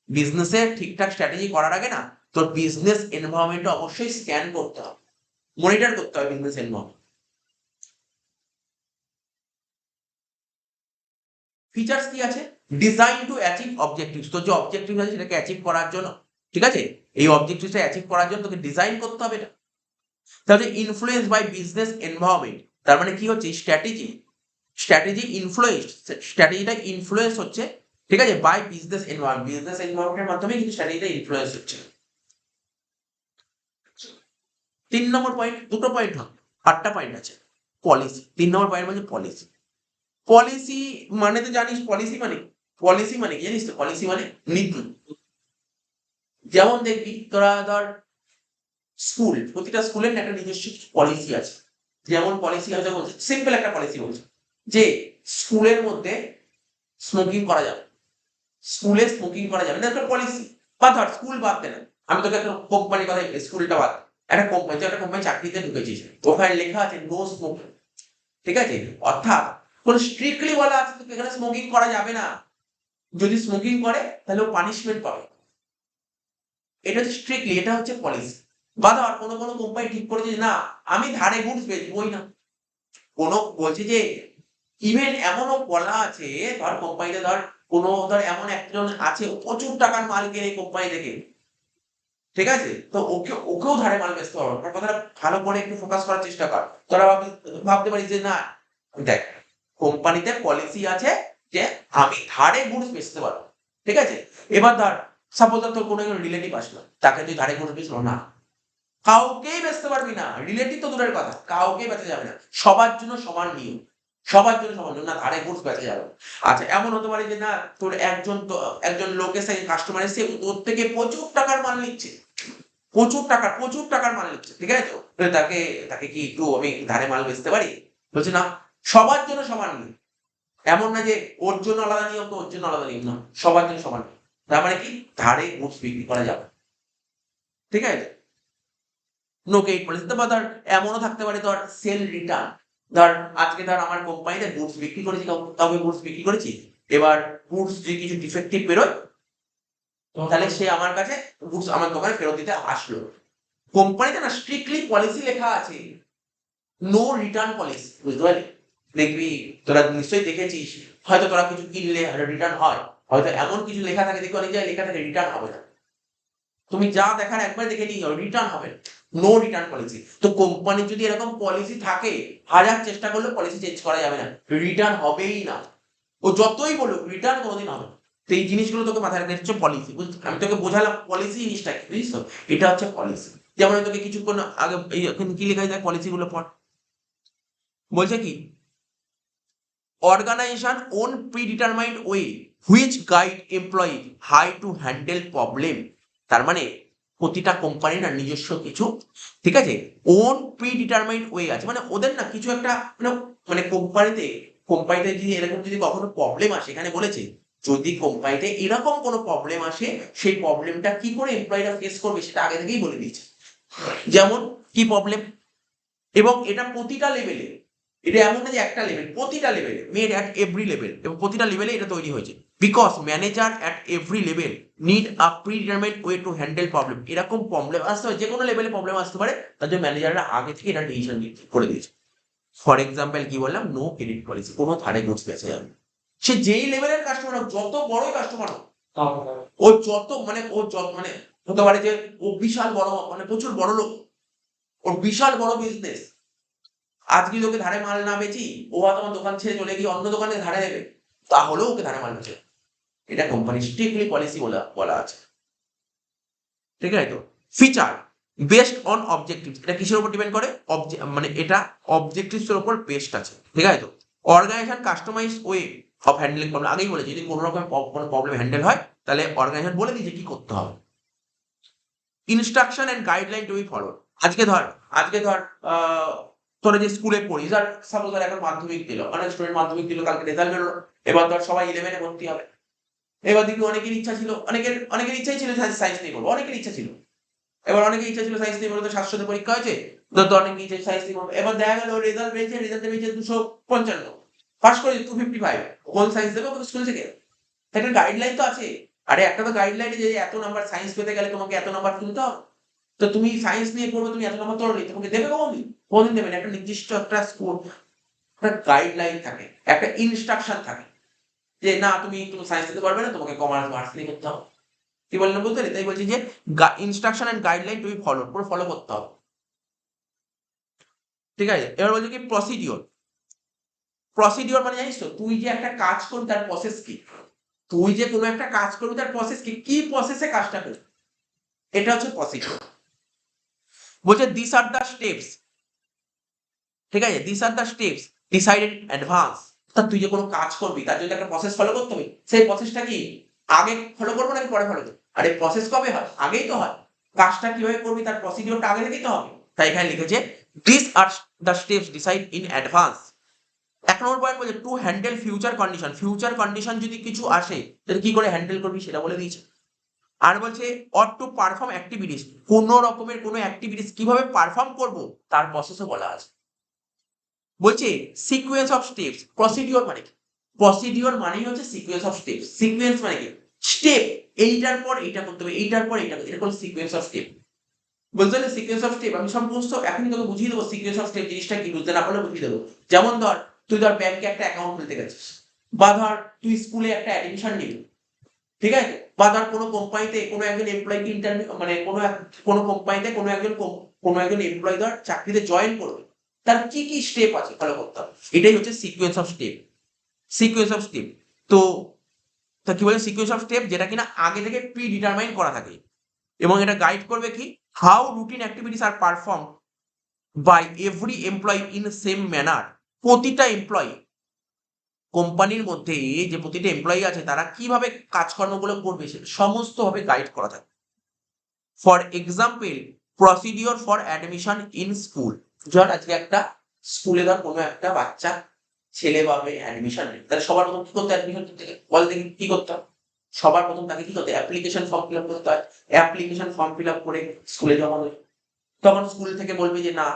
বিজনেসের ঠিকঠাক স্ট্র্যাটেজি করার আগে না, তোর বিজনেস এনভায়রনমেন্টটা অবশ্যই স্ক্যান করতে হবে, মনিটর করতে হবে বিজনেস এনভায়রনমেন্ট। ফিচার্স কি আছে? ডিজাইন টু অ্যাচিভ অবজেক্টিভস, তোর যে অবজেক্টিভ আছে সেটাকে অ্যাচিভ করার জন্য, ঠিক আছে, এই অবজেক্টিভসটা অ্যাচিভ করার জন্য তোকে ডিজাইন করতে হবে এটা। তাহলে ইনফ্লুয়েন্স বাই বিজনেস এনভায়রনমেন্ট, তার মানে কি হচ্ছে? স্ট্র্যাটেজি ইনফ্লুয়েন্স, স্ট্র্যাটেজিটা ইনফ্লুয়েন্স হচ্ছে, ঠিক আছে, বাই বিজনেস এনভায়রনমেন্ট, বিজনেস এনভায়রনমেন্টের মাধ্যমে কিন্তু স্ট্র্যাটেজিটা ইনফ্লুয়েন্স হচ্ছে। 3 নম্বর পয়েন্ট, দুটো পয়েন্ট হবে, 8টা পয়েন্ট আছে। পলিসি, 3 নম্বর পয়েন্ট বলছে পলিসি। পলিসি মানে তো জানিস, পলিসি মানে, পলিসি মানে কি জানিস তো? পলিসি মানে নীতি। যেমন দেখবি তোরা ধর স্কুল, প্রতিটা স্কুলের একটা নিজস্ব পলিসি আছে। যেমন পলিসি আছে, বলছে সিম্পল একটা পলিসি বলছে যে স্কুলের মধ্যে স্মোকিং করা যাবে, স্কুলে স্মোকিং করা যাবে না, একটা পলিসি। বা ধর স্কুল বাদ দে না, আমি তোকে একটা কোম্পানির কথা, স্কুলটা বাদ, একটা কোম্পানি চাকরিতে ঢুকেছিস, ওখানে লেখা আছে নো স্মোকিং। ঠিক আছে, অর্থাৎ কোন স্ট্রিক্টলি বলা আছে তোকে এখানে স্মোকিং করা যাবে না, যদি স্মোকিং করে তাহলে ও পানিশমেন্ট পাবে। এটা হচ্ছে স্ট্রিক্টলি, এটা হচ্ছে পলিসি। বা ধর কোনো কোনো কোম্পানি ঠিক করেছে যে না, আমি ধারে গুডস বেচবই না, কোনো বলছে যে, ইভেন এমনও বলা আছে, ধর কোম্পানিতে ধর কোনো ধর এমন একজন আছে, প্রচুর টাকার মাল কেনে কোম্পানি থেকে, ঠিক আছে, তো ওকেও ধারে মাল বেচতে পারবে। আমার কথাটা ভালো করে একটু ফোকাস করার চেষ্টা কর। তোরা ভাবতে পারিস যে না, দেখ, কোম্পানিতে পলিসি আছে যে আমি ধারে গুডস বেচতে পারবো। ঠিক আছে, এবার ধর সাপোজ তোর কোনো রিলেটিভ আসলো, তাকে তুই ধারে গুডস বেচলো না, কাউকেই বেচতে পারবি না, রিলেটিভ তো দূরের কথা, কাউকেই বেচা যাবে না, সবার জন্য সমান নিয়ম, সবার জন্য সমান নিয়ম, না ধারে গুডস বেচা যাবে। আচ্ছা, এমন হতে পারে যে না, তোর একজন লোক এসে, কাস্টমার এসে তোর থেকে প্রচুর টাকার মাল নিচ্ছে, প্রচুর টাকার মাল নিচ্ছে, ঠিক আছে, তো তাকে তাকে কি একটু আমি ধারে মাল বেচতে পারি? বলছে না, সবার জন্য সমান নিয়ম। এমন না যে ওর জন্য আলাদা নিয়ম তো ওর জন্য আলাদা নিয়ম, না, সবার জন্য সমান। তার মানে কি ধারে গুডস বিক্রি করা যাবে, ঠিক আছে? No credit policy. বা ধর এমনও থাকতে পারে, ধর সেল রিটার্ন। ধর আজকে ধর আমার কোম্পানিতে গুডস বিক্রি করেছি, কাউকে গুডস বিক্রি করেছি, এবার গুডস যদি কিছু ডিফেক্টিভ বেরোয় তাহলে সে আমার কাছে গুডস আমার দোকানে ফেরত দিতে আসলো। কোম্পানিতে না স্ট্রিক্টলি পলিসি লেখা আছে, নো রিটার্ন পলিসি, বুঝতে পারলি? দেখবি, তোরা নিশ্চয়ই দেখেছিস, হয়তো তোরা কিছু কিনলে রিটার্ন হয়, হয়তো এমন কিছু লেখা থাকে, দেখবি অনেক জায়গায় লেখা থাকে রিটার্ন হবে না। তুমি যা দেখার একবার দেখে নিয়ে যাও, রিটার্ন হবে না, নো রিটার্ন পলিসি। তো কোম্পানির যদি এরকম পলিসি থাকে, হাজার চেষ্টা করলে পলিসি চেঞ্জ করা যাবে না, রিটার্ন হবেই না। ও যতই বলুক রিটার্ন কোনোদিন হবে না। তো এই জিনিসগুলো তোকে মাথায় রাখতে হচ্ছে পলিসি, বুঝলি? আমি তোকে বোঝালাম পলিসি জিনিসটা কি, বুঝিস তো? এটা হচ্ছে পলিসি। যেমন আমি তোকে কিছুক্ষণ আগে এই এখানে কি লেখা যায়, পলিসি গুলো পড়। বলছে কি, organization own predetermined way which guide employee how to handle problem। তার মানে প্রতিটা কোম্পানির না নিজস্ব কিছু, ঠিক আছে, ওন প্রিডিটারমাইন্ড ওয়ে আছে, মানে ওদের না কিছু একটা মানে মানে কোম্পানিতে যদি এরকম যদি কখনো প্রবলেম আসে, এখানে বলেছে যদি কোম্পানিতে এরকম কোনো প্রবলেম আসে, সেই প্রবলেমটা কি করে এমপ্লয়িরা ফেস করবে সেটা আগে থেকেই বলে দিয়েছে। যেমন কি প্রবলেম, এবং এটা প্রতিটা লেভেলে, এটা এমন না যে একটা লেভেল, প্রতিটা লেভেলে, মেড অ্যাট এভরি লেভেল, এবং প্রতিটা লেভেলে এটা তৈরি হয়েছে। Because manager at every level need a predetermined way to handle problem. এরকম প্রবলেম আসতে পারে, যে কোনো লেভেলে প্রবলেম আসতে পারে, তার জন্য ম্যানেজাররা আগে থেকে এটা ডিসিশন করে দিয়েছে। ফর এক্সাম্পল কি বললাম, নো ক্রেডিট পলিসি, কোনো ধারে গুডস বেচা যাবে না। সে যেই লেভেলের কাস্টমার হোক, যত বড়ই কাস্টমার হোক, ও যত মানে ও যত মানে হতে পারে যে ও বিশাল বড় মানে প্রচুর বড় লোক, ওর বিশাল বড় বিজনেস, আজকে ওকে ধারে মাল না বেচি, ও হয়তো আমার দোকান ছেড়ে চলে গিয়ে অন্য দোকানে ধারে দেবে, তাহলেও ওকে ধারে মাল বেচে। এটা কোম্পানি স্ট্রিক্টলি পলিসি বলা বলা আছে, ঠিক আছে? তো ফিচার বেসড অন অবজেক্টিভ, এটা কিসের উপর ডিপেন্ড করে, মানে এটা অবজেক্টিভস এর উপর বেসড আছে, ঠিক আছে? তো organization customise way of handling problem, আগেই বলেছি যদি কোনো রকম কোনো প্রবলেম হ্যান্ডেল হয় তাহলে অর্গানাইজেশন বলে দিয়েছে কি করতে হবে। Instruction and guideline to be follow. আজকে ধর তোরা যে স্কুলে পড়িস, আর সাপোজ ধর এখন মাধ্যমিক দিল, অনেক স্টুডেন্ট মাধ্যমিক দিল, কালকে রেজাল্ট বেরোলো, এবার ধর সবাই 11-এ ভর্তি হবে। এবার দেখবি অনেকের ইচ্ছা ছিল, অনেকের ইচ্ছাই ছিল সায়েন্স নিয়ে পড়বো, অনেকের ইচ্ছা ছিল। এবার অনেকের ইচ্ছা ছিল সায়েন্স নিয়ে পড়বো, তো 700-তে পরীক্ষা হয়েছে, তো অনেকের ইচ্ছা সায়েন্স নিয়ে পড়বো। এবার দেখা গেল রেজাল্ট পেয়েছে, রেজাল্টে পেয়েছে 255, পাস করেছে 255, কোন সায়েন্স দেবে ওকে স্কুল থেকে? একটা গাইডলাইন তো আছে। আরে একটা তো গাইডলাইন, যে এত নাম্বার সায়েন্স পেতে গেলে তোমাকে এত নাম্বার তুলতে হবে। তো তুমি সায়েন্স নিয়ে পড়বে, তুমি এত নাম্বার তোলোনি, তোমাকে দেবে কোনদিন? কোনদিন দেবে না। একটা নির্দিষ্ট একটা স্কুল, একটা গাইডলাইন থাকে, একটা ইনস্ট্রাকশন থাকে, যে না তুমি সায়েন্স নিতে পারবে না, তোমাকে কমার্স বা আর্টস নিয়ে করতে হবে। কি বললাম বলতে পারি? তাই বলছি যে ইনস্ট্রাকশন এন্ড গাইডলাইন তুমি পুরো ফলো করতে হবে, ঠিক আছে? এবার বলছি কি প্রসিডিওর। প্রসিডিওর মানে জানিস তো, তুই যে একটা কাজ করবি তার প্রসেস কি, তুই যে কোনো একটা কাজ করবি তার প্রসেস কি, কি প্রসেসে কাজটা করবি, এটা হচ্ছে প্রসিডিওর। বলছে দিস আর দ্য স্টেপস, ঠিক আছে, this are the steps decided in advance. অর্থাৎ তুই যে কোনো কাজ করবি তার জন্য একটা প্রসেস ফলো করতে হবে, সেই প্রসেসটা কি আগে ফলো করবো নাকি পরে ফলো করবো? আরে প্রসেস কবে হয়? আগেই তো হয়। কাজটা কিভাবে করবি তার প্রসিডিওরটা আগে থেকেই তো হবে। তাই এখানে লিখেছে this are the steps decide in advance. 1 নম্বর পয়েন্ট বলছে to handle future condition, future condition যদি কিছু আসে তাহলে কি করে হ্যান্ডেল করবি সেটা বলে দিয়েছে। আর বলছে অর টু পারফর্ম অ্যাক্টিভিটিস, কোন রকমের কোনো অ্যাক্টিভিটিস কিভাবে পারফর্ম করব তার প্রসেসও বলা আছে। বলছে সিকোয়েন্স অফ স্টেপস, প্রসিডিওর মানে কি? প্রসিডিওর মানেই হচ্ছে সিকোয়েন্স অফ স্টেপস। সিকোয়েন্স মানে কি? স্টেপ, এইটার পর এইটা করতে হবে, এইটার পর এইটা করতে হবে, এটা হলো সিকোয়েন্স অফ স্টেপ। বুঝতে পারলে সিকোয়েন্স অফ স্টেপ? আমি সমস্ত এখনই তোকে বুঝিয়ে দেবো সিকোয়েন্স অফ স্টেপ জিনিসটা কি, বুঝতে না পারলে বুঝিয়ে দেবো। যেমন ধর তুই ধর ব্যাংকে একটা অ্যাকাউন্ট খুলতে গেছিস, বা ধর তুই স্কুলে একটা অ্যাডমিশন নিবি, ঠিক আছে, বা ধর কোনো কোম্পানিতে কোনো একজন এমপ্লয়িকে ইন্টারভিউ মানে কোনো কোম্পানিতে কোনো একজন এমপ্লয়ি ধর চাকরিতে জয়েন করবে, তার কি কি স্টেপ আছে ফলো করতে হবে, এটাই হচ্ছে sequence of step. Sequence of step. তো তা কি বলে সিকোয়েন্স অফ স্টেপ, যেটা কিনা আগে থেকে প্রি ডিটারমাইন করা থাকে, এবং এটা গাইড করবে কি how routine activities are perform by every employee in same manner. প্রতিটা এমপ্লয়ি, কোম্পানির মধ্যে যে প্রতিটা এমপ্লয়ি আছে তারা কিভাবে কাজকর্মগুলো করবে সেটা সমস্ত ভাবে গাইড করা থাকে। For example procedure for admission in school, ধর আজকে একটা স্কুলে ধর কোনো একটা বাচ্চা ছেলে পাবে অ্যাডমিশন নেবে, তাহলে সবার প্রথম কি করতে অ্যাডমিশন করতে বল দেখি কি করতে হবে? সবার প্রথম তাকে কি করতে অ্যাপ্লিকেশন ফর্ম ফিল আপ করতে হয়। অ্যাপ্লিকেশন ফর্ম ফিল আপ করে স্কুলে জমা দেবে। তখন স্কুল থেকে বলবে যে না,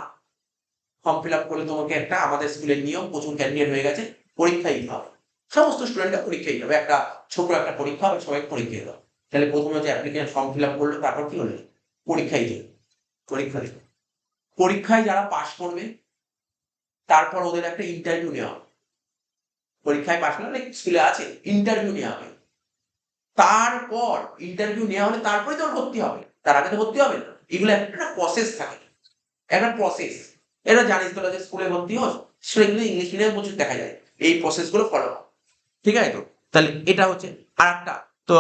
ফর্ম ফিল আপ করলে তোমাকে একটা আমাদের স্কুলের নিয়ম, প্রচুর ক্যান্ডিডেট হয়ে গেছে, পরীক্ষা দিতে হবে। সমস্ত স্টুডেন্টরা পরীক্ষা দিতে হবে, একটা ছোট একটা পরীক্ষা হবে, সবাই পরীক্ষা দিতে হবে। তাহলে প্রথমে হচ্ছে অ্যাপ্লিকেশন ফর্ম ফিল আপ করলো, তারপর কি হলো পরীক্ষা দিতে হবে। পরীক্ষা দিতে পরীক্ষায় যারা পাশ করবে তারপর ওদের একটা ইন্টারভিউ নেওয়া হবে। পরীক্ষায় পাশ করলে স্কুলে আছে ইন্টারভিউ নেওয়া হবে। তারপর ইন্টারভিউ নেওয়া হলে তারপরে তোর ভর্তি হবে, তার আগে তো ভর্তি হবে না। এগুলো একটা প্রসেস থাকে, একটা প্রসেস। এটা জানিস তোরা যে স্কুলে ভর্তি হোস, সেগুলো ইংলিশ মিডিয়ামে প্রচুর দেখা যায়, এই প্রসেস গুলো ফলো হয়। ঠিক আছে তো, তাহলে এটা হচ্ছে আর একটা। তো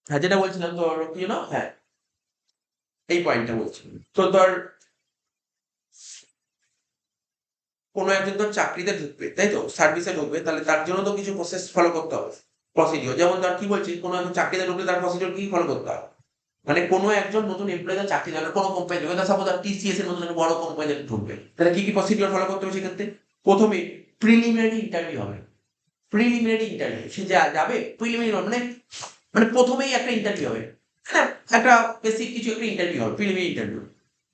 হ্যাঁ, যেটা বলছিলাম তোর কি না, হ্যাঁ এই পয়েন্টটা বলছি। তো তোর কোনো একজন তোর চাকরিতে ঢুকবে, তাই তো, সার্ভিসে ঢুকবে, তাহলে তার জন্য তো কিছু প্রসেস ফলো করতে হবে, প্রসিডিওর। যেমন ধর কি বলছি, কোনো একজন চাকরিতে ঢুকলে তার প্রসিডিওর কি ফলো করতে হবে? মানে কোনো একজন নতুন এমপ্লয়ীদের চাকরি যাবে কোনো কোম্পানি ঢুকে, সাপোজ আর টিসিএস এর মতো একটা বড় কোম্পানিতে ঢুকবে, তাহলে কি কি প্রসিডিওর ফলো করতে হবে সেক্ষেত্রে? প্রথমে প্রিলিমিনারি ইন্টারভিউ হবে। প্রিলিমিনারি ইন্টারভিউ, সে যা যাবে প্রিলিমিনারি মানে মানে প্রথমেই একটা ইন্টারভিউ হবে। হ্যাঁ, একটা বেসিক কিছু একটা ইন্টারভিউ হবে, প্রিলিমিনারি ইন্টারভিউ।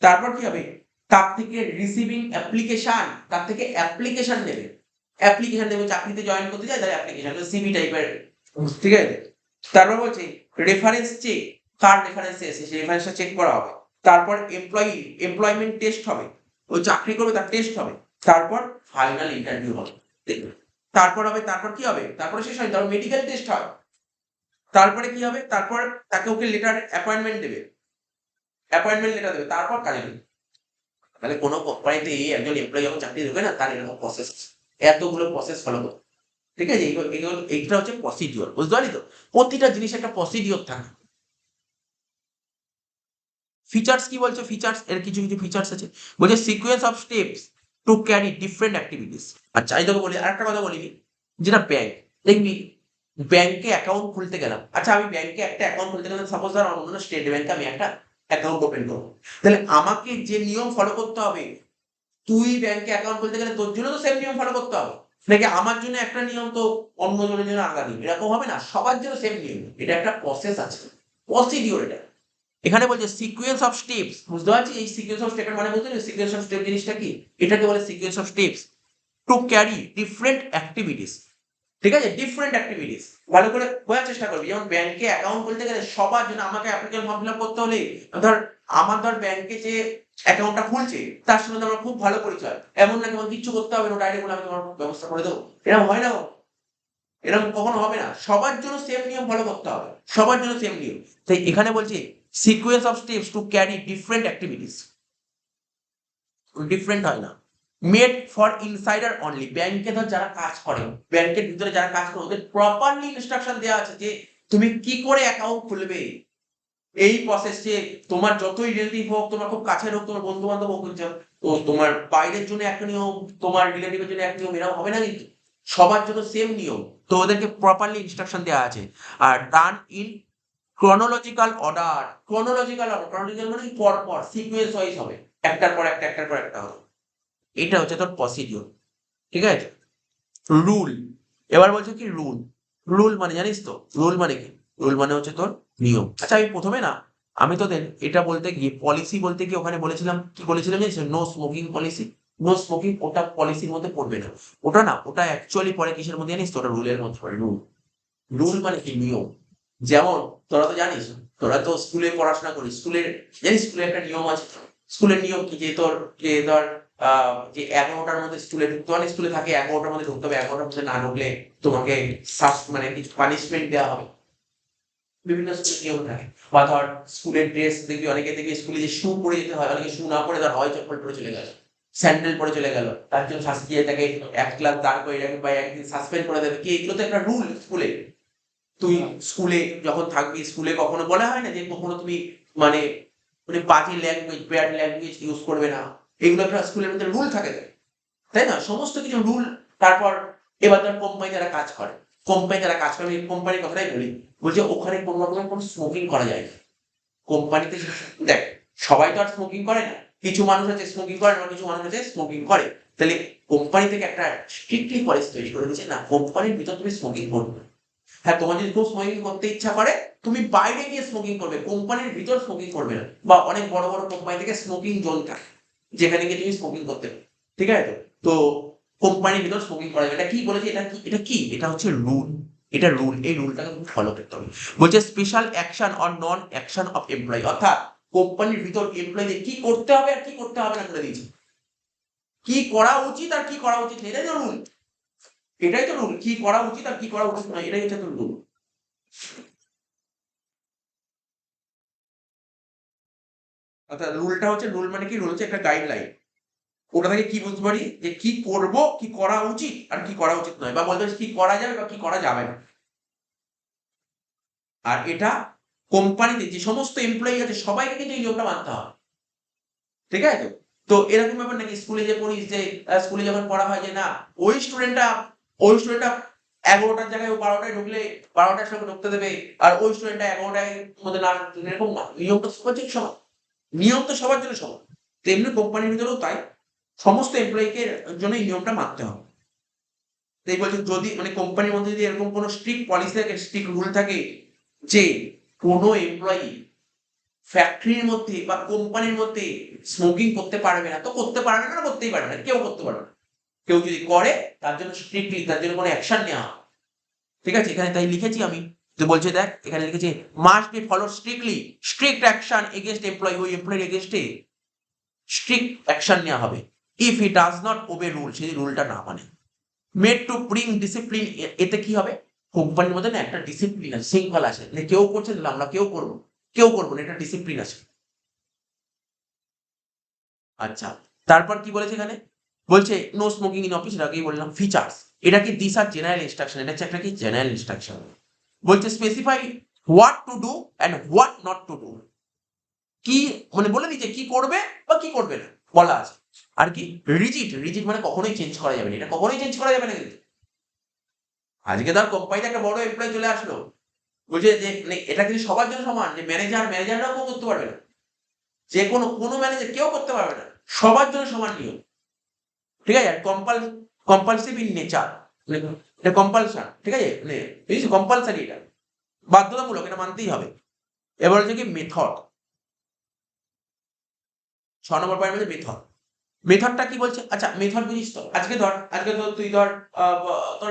তারপর কি হবে, তার থেকে রিসিভিং অ্যাপ্লিকেশন, তার থেকে অ্যাপ্লিকেশন নেবে। অ্যাপ্লিকেশন দেবে, চাকরিতে জয়েন করতে যায় তাহলে অ্যাপ্লিকেশন সিভি টাইপের, ঠিক আছে। তারপর বলছে রেফারেন্স চেক, কার রেফারেন্সে এসে সেই রেফারেন্সটা চেক করা হবে। তারপর এমপ্লয়মেন্ট টেস্ট হবে, ওই চাকরি করবে তার টেস্ট হবে। তারপর ফাইনাল ইন্টারভিউ হবে। তারপর হবে, তারপর কি হবে, তারপরে শেষ হয়, তারপর মেডিকেল টেস্ট হয়। তারপরে কি হবে, তারপর তাকে ওকে লেটার অ্যাপয়েন্টমেন্ট দেবে, অ্যাপয়েন্টমেন্ট লেটার দেবে, তারপর কাজে দেবে। তাহলে কোনো কোম্পানিতে একজন এমপ্লয়ি যখন চাকরি দেবে না, তার এরকম প্রসেস, এতগুলো প্রসেস ফলো করবে। ঠিক আছে, এইটা হচ্ছে প্রসিডিওর, বুঝতে পারলি তো? প্রতিটা জিনিস একটা প্রসিডিওর থাকে। ফিচার্স কি বলছে, ফিচার্স এর কিছু কিছু ফিচার্স আছে। বলছে sequence of steps to carry different activities. আচ্ছা আমি তোকে বলি আরেকটা কথা বলিনি, যেটা ব্যাংক, দেখবি ব্যাংকে অ্যাকাউন্ট খুলতে গেলাম। আচ্ছা আমি ব্যাংকে একটা অ্যাকাউন্ট খুলতে গেলাম, সাপোজ ধর অন্য স্টেট ব্যাংকে আমি একটা অ্যাকাউন্ট ওপেন করবো, তাহলে আমাকে যে নিয়ম ফলো করতে হবে, তুই ব্যাংকে অ্যাকাউন্ট খুলতে গেলে তোর জন্য তো সেম নিয়ম ফলো করতে হবে নাকি? আমার জন্য একটা নিয়ম তো অন্য জনের জন্য আলাদা নিয়ম, এরকম হবে না, সবার জন্য সেম নিয়ম। এটা একটা প্রসেস আছে, প্রসিডিওর এটা। এখানে বলছে সিকোয়েন্স অফ স্টেপস, বুঝতে পারছি এই সিকোয়েন্স অফ স্টেপের মানে বুঝতে পারছি, সিকোয়েন্স অফ স্টেপ জিনিসটা কি, এটাকে বলে sequence of steps to carry different activities. ঠিক আছে, ডিফারেন্ট অ্যাক্টিভিটিস ভালো করে বোঝার চেষ্টা করবি। যেমন ব্যাংকে অ্যাকাউন্ট খুলতে গেলে সবার জন্য আমাকে অ্যাপ্লিকেশন ফর্ম ফিল আপ করতে হলে, ধর আমার ধর ব্যাংকে যে অ্যাকাউন্টটা খুলছে তার সঙ্গে আমার খুব ভালো পরিচয়, এমন না আমার কিচ্ছু করতে হবে না, ডাইরেক্ট বলে আমি তোমার ব্যবস্থা করে দেবো, এরকম হয় না, এরকম কখনো হবে না। সবার জন্য সেম নিয়ম ফলো করতে হবে, সবার জন্য সেম নিয়ম। তাই এখানে বলছি sequence of steps to carry different activities, different হয় না। মেড ফর ইনসাইডার অনলি, ব্যাংকে ধর যারা কাজ করে, ব্যাংকের ভিতরে যারা কাজ করে ওদের প্রপারলি ইনস্ট্রাকশন দেওয়া আছে যে তুমি কি করে অ্যাকাউন্ট খুলবে। এই প্রসেস যে তোমার যতই রিলেটিভ হোক, তোমার খুব কাছের হোক, তোমার বন্ধু বান্ধব হোক, তো তোমার বাইরের জন্য একটা নিয়ম, তোমার রিলেটিভের জন্য এক নিয়ম, এরকম হবে না কিন্তু, সবার জন্য সেম নিয়ম। তো ওদেরকে প্রপারলি ইনস্ট্রাকশন দেওয়া আছে। Are done in chronological order, chronological order, chronological মানে পর পর সিকোয়েন্স ওয়াইজ হবে, একটার পর একটা, একটার পর একটা হবে। এটা হচ্ছে তোর প্রসিডিওর, ঠিক আছে। রুল, এবার বলছে কি রুল, রুল মানে জানিস তো, রুল মানে কি, রুল মানে হচ্ছে তোর নিয়ম। আচ্ছা আমি প্রথমে না, আমি তোদের এটা বলতে গিয়ে পলিসি বলতে গিয়ে ওখানে বলেছিলাম, কি বলেছিলাম জানিস, no smoking policy. No smoking ওটা পলিসির মধ্যে পড়বে না, ওটা না, ওটা অ্যাকচুয়ালি পরে কিসের মধ্যে জানিস তো, ওটা রুলের মধ্যে পড়ে। রুল, রুল মানে কি নিয়ম। যেমন তোরা তো জানিস, তোরা তো স্কুলে পড়াশোনা করিস, স্কুলের জানিস স্কুলে একটা নিয়ম আছে। স্কুলের নিয়ম কি, যে তোর যে ধর যে 11টার মধ্যে স্কুলে ঢুকতে হবে, স্কুলে থাকে 11টার মধ্যে ঢুকতে হবে, 11টার মধ্যে না ঢুকলে তোমাকে মানে কিছু পানিশমেন্ট দেওয়া হবে, বিভিন্ন স্কুলের নিয়ম থাকে। বা ধর স্কুলের ড্রেস দেখবি, অনেকে দেখবি স্কুলে যে শু পরে যেতে হয়, অনেকে শু না পরে ধর হয় চপ্পল পরে চলে গেল, স্যান্ডেল পরে চলে গেল, তার জন্য শাস্তি দিয়ে তাকে 1 ক্লাস দাঁড় করে রাখবে বা একদিন সাসপেন্ড করে দেবে, কি এগুলো তো একটা রুল স্কুলে। তুই স্কুলে যখন থাকবি, স্কুলে কখনো বলা হয় না যে কখনো তুমি মানে মানে বাজে ল্যাঙ্গুয়েজ, ব্যাড ল্যাঙ্গুয়েজ ইউজ করবে না, এগুলো একটা স্কুলের মধ্যে রুল থাকে, তাই না, সমস্ত কিছু রুল। তারপর এবার ধর কোম্পানি যারা কাজ করে, কোম্পানি যারা কাজ করে, কোম্পানির কথাটাই বলি, বলছে ওখানে কোনো রকমের কোনো স্মোকিং করা যায় না কোম্পানিতে। দেখ সবাই তো আর স্মোকিং করে না, কিছু মানুষ আছে স্মোকিং করে না, কিছু মানুষ আছে স্মোকিং করে। তাহলে কোম্পানি থেকে একটা স্ট্রিক্টলি পলিসি তৈরি করে দিচ্ছে, না কোম্পানির ভিতর তুমি স্মোকিং করবে। হ্যাঁ, তোমার যদি খুব স্মোকিং করতে ইচ্ছা করে তুমি বাইরে গিয়ে স্মোকিং করবে, কোম্পানির ভিতর স্মোকিং করবে না। বা অনেক বড় বড় কোম্পানি থেকে স্মোকিং জোন থাকে, যেখানে গিয়ে তুমি স্মোকিং করতে পারো, ঠিক আছে? তো কোম্পানির ভিতর স্মোকিং করা যাবে। এটা কি বলেছে, এটা হচ্ছে রুল, এটা রুল, এই রুলটাকে ফলো করতে হবে। বলছে special action or non action of employee, অর্থাৎ কোম্পানির ভিতর এমপ্লয়ীদের কি করতে হবে আর কি করতে হবে না বলে দিয়েছে, কি করা উচিত আর কি করা উচিত, এটাই তো রুল, এটাই তো রুল, কি করা উচিত আর কি করা উচিত নয়, এটাই হচ্ছে তো রুল। অর্থাৎ রুলটা হচ্ছে, রুল মানে কি, রুল হচ্ছে একটা গাইডলাইন, ওটা থেকে কি বুঝতে পারি যে কি করব, কি করা উচিত আর কি করা উচিত নয়, বা বলতে পারি কি করা যাবে বা কি করা যাবে না। আর এটা কোম্পানিতে যে সমস্ত এমপ্লয়ি আছে সবাইকে কিন্তু এই নিয়মটা মানতে হবে, ঠিক আছে? তো এরকম ব্যাপার নাকি স্কুলে যে পড়িস যে স্কুলে যখন পড়া হয় যে না ওই স্টুডেন্টটা 11টার জায়গায় ও 12টায় ঢুকলে 12টার সময় ঢুকতে দেবে, আর ওই স্টুডেন্টটা 11টায় মধ্যে না ঢুকতে দেবে, এরকম না, নিয়ম তো সবার জন্য সমান, নিয়ম তো সবার জন্য সমান। তেমনি কোম্পানির ভিতরেও তাই, সমস্ত এমপ্লয়িকে জন্য এই নিয়মটা মানতে হবে। তাই বলছে যদি মানে কোম্পানির মধ্যে যদি এরকম কোনো স্ট্রিক্ট পলিসি থাকে, স্ট্রিক্ট রুল থাকে যে কোনো এমপ্লয়ি ফ্যাক্টরির মধ্যে বা কোম্পানির মধ্যে স্মোকিং করতে পারবে না, তো করতে পারবে না, করতেই পারবে না, কেউ করতে পারবে না। কেউ যদি করে তার জন্য স্ট্রিক্টলি তার জন্য কোনো অ্যাকশন নেওয়া হবে, ঠিক আছে? এখানে তাই লিখেছি আমি, তো বলছে দেখ এখানে লিখেছে must be follow strictly, strict action against employee, ওই এমপ্লয়ির এগেনস্টে স্ট্রিক্ট অ্যাকশন নেওয়া হবে if he does not obey rule, সেই রুলটা না মানে। মেড টু ব্রিং ডিসিপ্লিন, এতে কি হবে, কোম্পানির মধ্যে না একটা ডিসিপ্লিন আছে, শৃঙ্খলা আছে, মানে কেউ করছে তাহলে আমরা কেউ করবো না, এটা ডিসিপ্লিন আছে। আচ্ছা, তারপর কি বলেছে এখানে, বলছে নো স্মোকিং ইন অফিস, এটা আগেই বললাম। ফিচার্স, এটা কি দিস আর জেনারেল ইনস্ট্রাকশন, এটা হচ্ছে একটা কি জেনারেল ইনস্ট্রাকশন। বলছে specify what to do and what not to do, কি মানে বলে দিচ্ছে কি করবে বা কি করবে না, বলা আছে। আর কি রিজিড, রিজিড মানে কখনোই চেঞ্জ করা যাবে না, এটা কখনোই চেঞ্জ করা যাবে না কিন্তু। আজকে ধর কোম্পানিতে একটা বড় এমপ্লয় চলে আসলো, বলছে যে মানে এটা কিন্তু সবার জন্য সমান, যে ম্যানেজাররাও কেউ করতে পারবে না, যে কোনো ম্যানেজার কেউ করতে পারবে না, সবার জন্য সমান নিয়ম, ঠিক আছে? আর কম্পালসিভ ইন নেচার, মানে এটা কম্পালশন, ঠিক আছে? মানে কম্পালসারি, এটা বাধ্যতামূলক, এটা মানতেই হবে। এবার হচ্ছে কি মেথড, 6 নম্বর পয়েন্ট হচ্ছে মেথড। মেথডটা কি বলছে, আচ্ছা মেথড বুঝিস তো, আজকে ধর তুই ধর তোর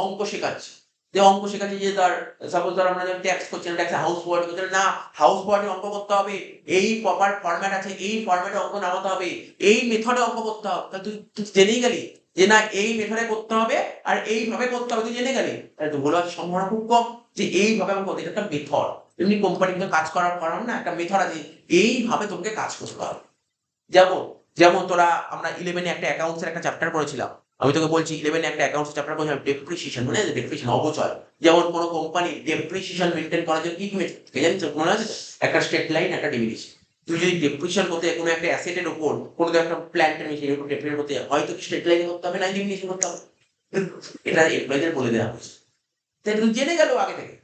অঙ্ক শেখাচ্ছি, যে অঙ্ক শেখাচ্ছি যে ধর সাপোজ ধর আমরা যখন ট্যাক্স করছি না, ট্যাক্স হাউস ওয়ার্ড করছি না, হাউস ওয়ার্ডে অঙ্ক করতে হবে, এই প্রপার ফরম্যাট আছে, এই ফরম্যাটে অঙ্ক নামাতে হবে, এই মেথডে অঙ্ক করতে হবে, তা তুই জেনেই গেলি যে না এই মেথডে করতে হবে আর এইভাবে করতে হবে, তুই জেনে গেলি, তাহলে তো ভুল হওয়ার সম্ভাবনা খুব কম, যে এইভাবে আমি করতে, এটা একটা মেথড। এমনি কোম্পানিতে কাজ করার না একটা মেথড আছে, এইভাবে তোমাকে কাজ করতে হবে। যেমন যেমন তোরা আমরা 11-এ একটা অ্যাকাউন্টস এর একটা চ্যাপ্টার পড়েছিলাম, আমি তোকে বলছি 11-এ একটা অ্যাকাউন্টস চ্যাপ্টার পড়েছিলাম, ডেপ্রিসিয়েশন, মানে ডেপ্রিসিয়েশন অপচয়। যেমন কোনো কোম্পানি ডেপ্রিসিয়েশন মেইনটেইন করার জন্য কি কি জানিস মনে আছে? একটা স্ট্রেট লাইন, একটা ডিভিডেন্ড। তুই যদি ডেপ্রিসিয়েশন করতে কোনো একটা অ্যাসেটের উপর, কোনো একটা প্ল্যান্টের মেশিনের উপর ডেপ্রিসিয়েশন করতে হয়তো স্ট্রেট লাইনে করতে হবে না ডিভিডেন্ড করতে হবে, এটা এমপ্লয়ীদের বলে দেওয়া হয়েছে, তাই তুই জেনে গেল আগে থেকে।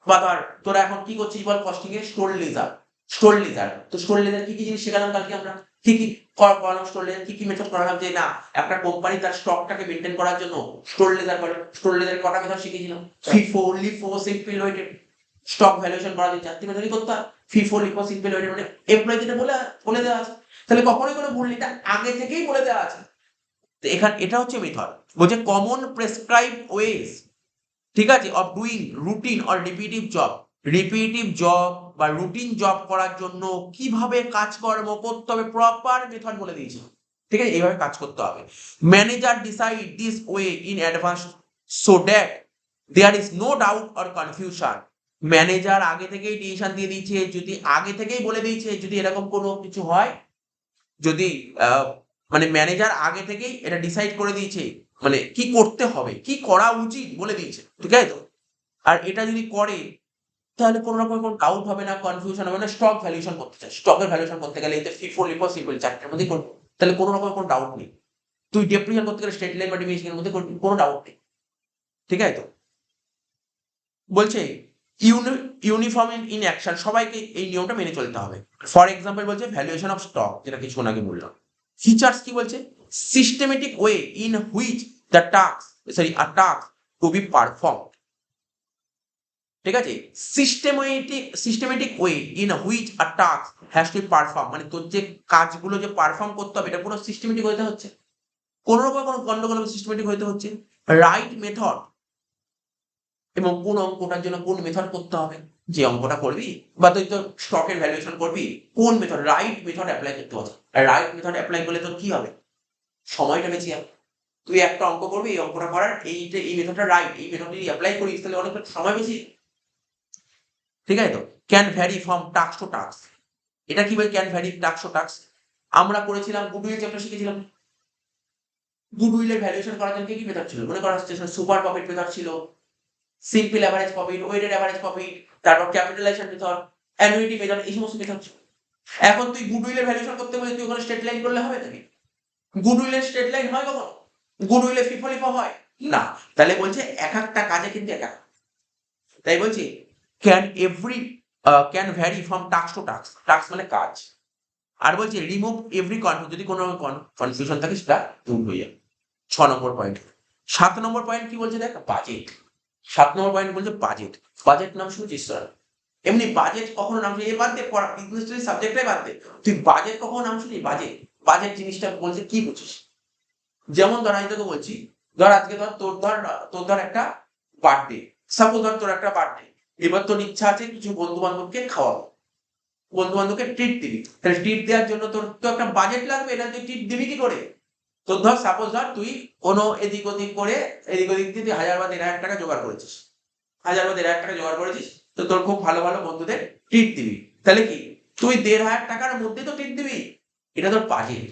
বা ধর তোরা এখন কি করছিস বল, কস্টিং এর স্টোর লেজার, তো স্টোর লেজার কি কি জিনিস শেখালাম কালকে আমরা, কি কি করালাম, স্টোর লেজার কি কি মেথড করালাম, যে না একটা কোম্পানি তার স্টকটাকে মেনটেন করার জন্য স্টোর লেজার করে, স্টোর লেজার কটা মেথড শিখিয়েছিলাম, FIFO, LIFO, simple weighted, stock valuation করার জন্য 4টি মেথডই করতে হয়, ফিফো, লিফো, সিম্পল ওয়েটেড, মানে এমপ্লয়ীদের বলে বলে দেওয়া আছে, তাহলে কখনোই কোনো ভুল নেই, এটা আগে থেকেই বলে দেওয়া আছে। তো এখানে এটা হচ্ছে মেথড, বলছে কমন প্রেসক্রাইব ওয়েজ, ঠিক আছে, of doing routine or repetitive job বা রুটিন জব করার জন্য কিভাবে কাজকর্ম করতে হবে, প্রপার মেথড বলে দিয়েছি, ঠিক আছে? এইভাবে কাজ করতে হবে। Manager decide this way in advance so that there is no doubt or confusion, manager আগে থেকেই ডিসিশন দিয়ে দিয়েছে, যদি আগে থেকেই বলে দিয়েছে যদি এরকম কোনো কিছু হয়, যদি মানে ম্যানেজার আগে থেকেই এটা ডিসাইড করে দিয়েছে, মানে কি করতে হবে, কি করা উচিত বলে দিয়েছে, ঠিক আছে তো? আর এটা যদি করে তাহলে কোনো রকম কোনো ডাউট হবে না, কনফিউশন হবে না। স্টক ভ্যালুয়েশন করতে চাই, স্টকের ভ্যালুয়েশন করতে গেলে এতে ফিফো, লিফো, সিম্পল 4টের মধ্যেই করবি, তাহলে কোনো রকম কোনো ডাউট নেই। তুই ডেপ্রিসিয়েশন করতে গেলে স্ট্রেট লাইন বা ডিভিয়েশনের মধ্যে করবি, কোনো ডাউট নেই, ঠিক আছে তো? বলছে ইউনিফর্ম ইন অ্যাকশন, সবাইকে এই নিয়মটা মেনে চলতে হবে। ফর এক্সাম্পল বলছে ভ্যালুয়েশন অফ স্টক, যেটা কিছুক্ষণ আগে বললাম। ফিচার্স কি বলছে, systematic way in which the task a task to be perform. ঠিক আছে, systematic way in which a task has to perform, মানে তোর যে কাজগুলো যে পারফর্ম করতে হবে এটা পুরো সিস্টেমেটিক হইতে হচ্ছে, কোনো রকম কোনো গন্ডগোল সিস্টেমেটিক হইতে হচ্ছে। রাইট মেথড, এবং কোন অঙ্কটার জন্য কোন মেথড করতে হবে, যে অঙ্কটা করবি বা তুই তোর স্টকের ভ্যালুয়েশন করবি, কোন মেথড, রাইট মেথড অ্যাপ্লাই করতে হবে। আর রাইট মেথড অ্যাপ্লাই করলে তোর কি হবে, সময়টা বেঁচে যাবে। তুই একটা অঙ্ক করবি, এই অঙ্কটা করার এই মেথডটা রাইট, এই মেথড যদি অ্যাপ্লাই করিস তাহলে অনেক সময় বেশি। ঠিক আছে তো, can vary from task to task. এটা কি বলে can vary task to task? আমরা করেছিলাম গুডউইল চ্যাপ্টার শিখেছিলাম, গুডউইলের ভ্যালুয়েশন করার জন্য কি মেথড ছিল মনে করা হচ্ছে, সুপার প্রফিট মেথড ছিল, simple average profit, weighted average profit, তারপর ক্যাপিটালাইজেশন মেথড, অ্যানুইটি মেথড, এই সমস্ত মেথড ছিল। এখন তুই গুডউইলের ভ্যালুয়েশন করতে বলে তুই ওখানে স্ট্রেট লাইন করলে হবে নাকি? গুডউইলের স্ট্রেট লাইন হয় কখনো? গুডউইলে ফিফো হয় না। তাহলে বলছে এক একটা কাজে কিন্তু এক এক, তাই বলছি can vary from task to task, task মানে কাজ। আর বলছে রিমুভ এভরি কনফিউশন, যদি কোনো কনফিউশন থাকে সেটা দূর হয়ে যাবে। 6 নম্বর পয়েন্ট। 7 নম্বর পয়েন্ট কি বলছে দেখ, বাজেট। 7 নম্বর পয়েন্ট বলছে বাজেট। বাজেট নাম শুনেছিস তোরা? এমনি বাজেট কখনো নাম শুনি, এ বাদ দে, বিজনেস স্টাডিজ সাবজেক্টটাই বাদ দে, তুই বাজেট কখনো নাম শুনি? বাজেট, বাজেট জিনিসটা বলছে কি বুঝিস? যেমন ধর আমি তোকে বলছি, ধর আজকে তোর ধর একটা বার্থডে, সাপোজ ধর তোর একটা বার্থডে, এবার তোর ইচ্ছা আছে কিছু বন্ধু বান্ধবকে খাওয়াবো, বন্ধু বান্ধবকে ট্রিট দিবি, তাহলে ট্রিট দেওয়ার জন্য তোর তো একটা বাজেট লাগবে, এটা তুই ট্রিট দিবি কি করে? তোর ধর সাপোজ ধর তুই কোনো এদিক ওদিক করে, এদিক ওদিক দিয়ে তুই 1000 বা 1500 টাকা জোগাড় করেছিস, 1000 বা 1500 টাকা জোগাড় করেছিস, তো তোর খুব ভালো ভালো বন্ধুদের ট্রিট দিবি, তাহলে কি তুই 1500 টাকার মধ্যে তো ট্রিট দিবি, এটা তোর বাজেট।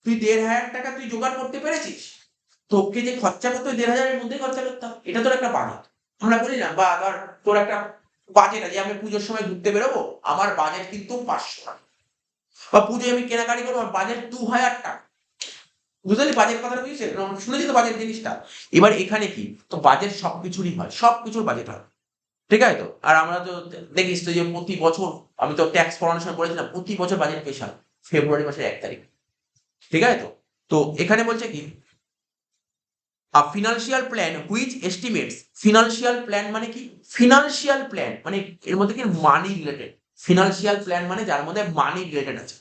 তুই 1500 টাকা তুই জোগাড় করতে পেরেছিস, তোকে যে খরচা করতে 1500 এর মধ্যে খরচা করতে হবে, এটা তোর একটা বাজেট। আমরা বলি না, বা ধর তোর একটা বাজেট আছে, আমি পুজোর সময় ঘুরতে বেরোবো, আমার বাজেট কিন্তু 500 টাকা, বা পুজোয় আমি কেনাকাটি করবো, আমার বাজেট 2000 টাকা। বুঝলি বাজেট কথাটা, বুঝছিস? শুনেছি তো বাজেট জিনিসটা। এবার এখানে কি, তো বাজেট সবকিছুরই হয়, সবকিছুর বাজেট হয়। ঠিক আছে তো, আর আমরা তো দেখিস তো যে প্রতি বছর, আমি তো ট্যাক্স পড়ানোর সময় পড়েছিলাম, প্রতি বছর বাজেট পেশ হয় ফেব্রুয়ারি মাসের 1 তারিখ। ঠিক আছে তো, তো এখানে বলছে কি, a financial plan which estimates, financial plan মানে কি, ফিনান্সিয়াল প্ল্যান মানে এর মধ্যে কি মানি রিলেটেড, ফিনান্সিয়াল প্ল্যান মানে যার মধ্যে মানি রিলেটেড আছে।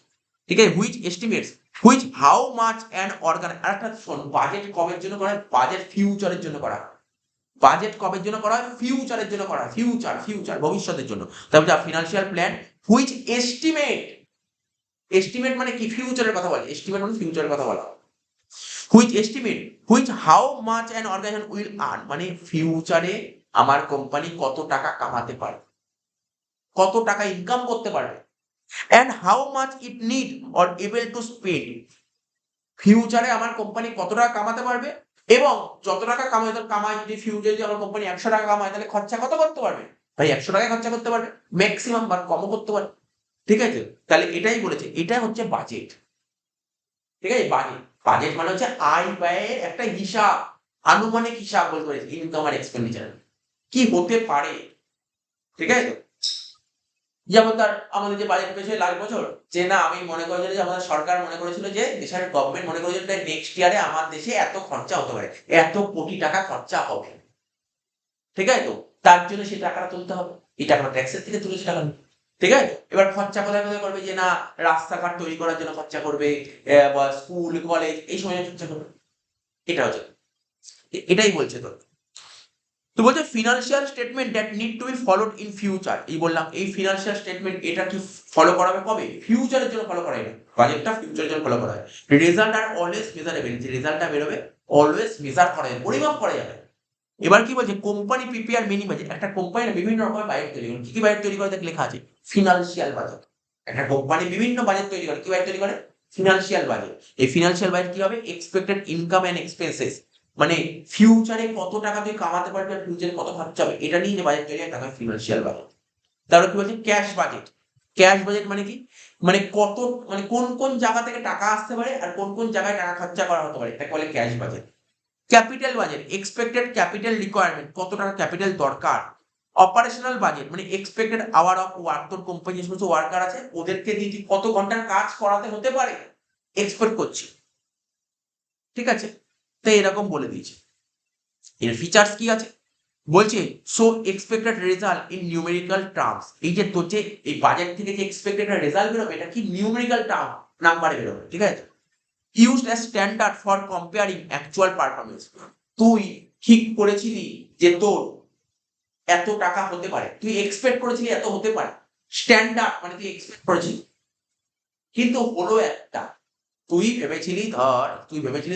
ঠিক আছে, which estimates which how much and organ, আরেকটা শোন, বাজেট কবের জন্য করা হয়? বাজেট ফিউচারের জন্য করা হয়। বাজেট কবের জন্য করা হয়? ফিউচারের জন্য করা হয়, ফিউচার ভবিষ্যতের জন্য। তারপরে financial plan which estimate, estimate মানে কি, ফিউচারের কথা বলে, এস্টিমেট মানে ফিউচারের কথা বলা। Which estimate which how much an organization will earn, মানে ফিউচারে আমার কোম্পানি কত টাকা কামাতে পারে, কত টাকা ইনকাম করতে পারবে, and how much it need or able to spend, ফিউচারে আমার কোম্পানি কত টাকা কামাতে পারবে, এবং যত টাকা কামায় যদি ফিউচারে যদি আমার কোম্পানি 100 টাকা কামায়, তাহলে খরচা কত করতে পারবে? ভাই 100 টাকায় খরচা করতে পারবে ম্যাক্সিমাম, বা কমও করতে পারবে। ঠিক আছে, তাহলে এটাই বলেছে, এটা হচ্ছে বাজেট। ঠিক আছে, বাজেট, বাজেট মানে হচ্ছে আয় ব্যয়ের একটা হিসাব, আনুমানিক হিসাব বলতে পারিস, ইনকাম আর এক্সপেন্ডিচার কি হতে পারে। ঠিক আছে তো, যেমন তার আমাদের যে বাজেট পেয়েছে লাস্ট বছর, যে না আমি মনে করেছিল যে আমাদের সরকার মনে করেছিল, যে দেশের গভর্নমেন্ট মনে করেছিল যে নেক্সট ইয়ারে আমার দেশে এত খরচা হতে পারে, এত কোটি টাকা খরচা হবে। ঠিক আছে তো, তার জন্য সেই টাকাটা তুলতে হবে, এই টাকাটা ট্যাক্সের থেকে তুলে সে টাকা নেবে। ঠিক আছে, এবার খরচা কোথায় কোথায় করবে, যে না রাস্তাঘাট তৈরি করার জন্য খরচা করবে, বা স্কুল কলেজ এই সময় খরচা করবে, এটা হচ্ছে, এটাই বলছে তো। তো বলছে financial statement that need to be followed in future, এই বললাম এই ফিনান্সিয়াল স্টেটমেন্ট এটা কি ফলো করা হবে কবে? ফিউচারের জন্য ফলো করা হয়, বাজেটটা ফিউচারের জন্য ফলো করা হয়। রেজাল্ট আর অলওয়েজ মেজারেবল, যে রেজাল্টটা বেরোবে অলওয়েজ মেজার করা যাবে, পরিমাপ করা যাবে। এবার কি বলছে, কোম্পানি প্রিপেয়ার মিনি বাজেট, একটা কোম্পানি বিভিন্ন রকমের বাজেট তৈরি করে, কি কি বাজেট তৈরি করে দেখ লেখা আছে, ফিনান্সিয়াল বাজেট। একটা কোম্পানি বিভিন্ন বাজেট তৈরি করে, কি বাজেট তৈরি করে? Financial budget. এই ফিনান্সিয়াল বাজেট কি হবে? এক্সপেক্টেড ইনকাম এন্ড এক্সপেন্সেস, মানে ফিউচারে কত টাকা তুই কামাতে পারবি আর ফিউচারে কত খরচা হবে, এটা নিয়ে যে বাজেট তৈরি হয় তাকে ফিনান্সিয়াল বাজেট। তারপর কি বলছে, ক্যাশ বাজেট। ক্যাশ বাজেট মানে কি, মানে কত, মানে কোন কোন জায়গা থেকে টাকা আসতে পারে আর কোন কোন জায়গায় টাকা খরচা করা হতে পারে, এটাকে বলে cash budget. Capital budget, expected capital requirement, কত টাকা ক্যাপিটাল দরকার। অপারেশনাল বাজেট মানে এক্সপেক্টেড আওয়ার অফ ওয়ার্ক, তোর কোম্পানি যে সমস্ত ওয়ার্কার আছে ওদেরকে দিয়ে তুই কত ঘন্টার কাজ করাতে হতে পারে এক্সপেক্ট করছি। ঠিক আছে, তো এরকম বলে দিয়েছে। এর ফিচার্স কি আছে বলছে, so expected result in numerical terms. এই যে তোর যে এই বাজেট থেকে যে এক্সপেক্টেড রেজাল্ট বেরোবে এটা কি নিউমেরিক্যাল টার্ম নাম্বারে বেরোবে, ঠিক আছে। Used as standard for comparing actual performance. তুই ঠিক করেছিলি যে তোর এত টাকা হতে পারে, তুই এক্সপেক্ট করেছিলি এত হতে পারে, স্ট্যান্ডার্ড মানে তুই এক্সপেক্ট করেছিলি, কিন্তু হলো একটা, তুই ভেবেছিলি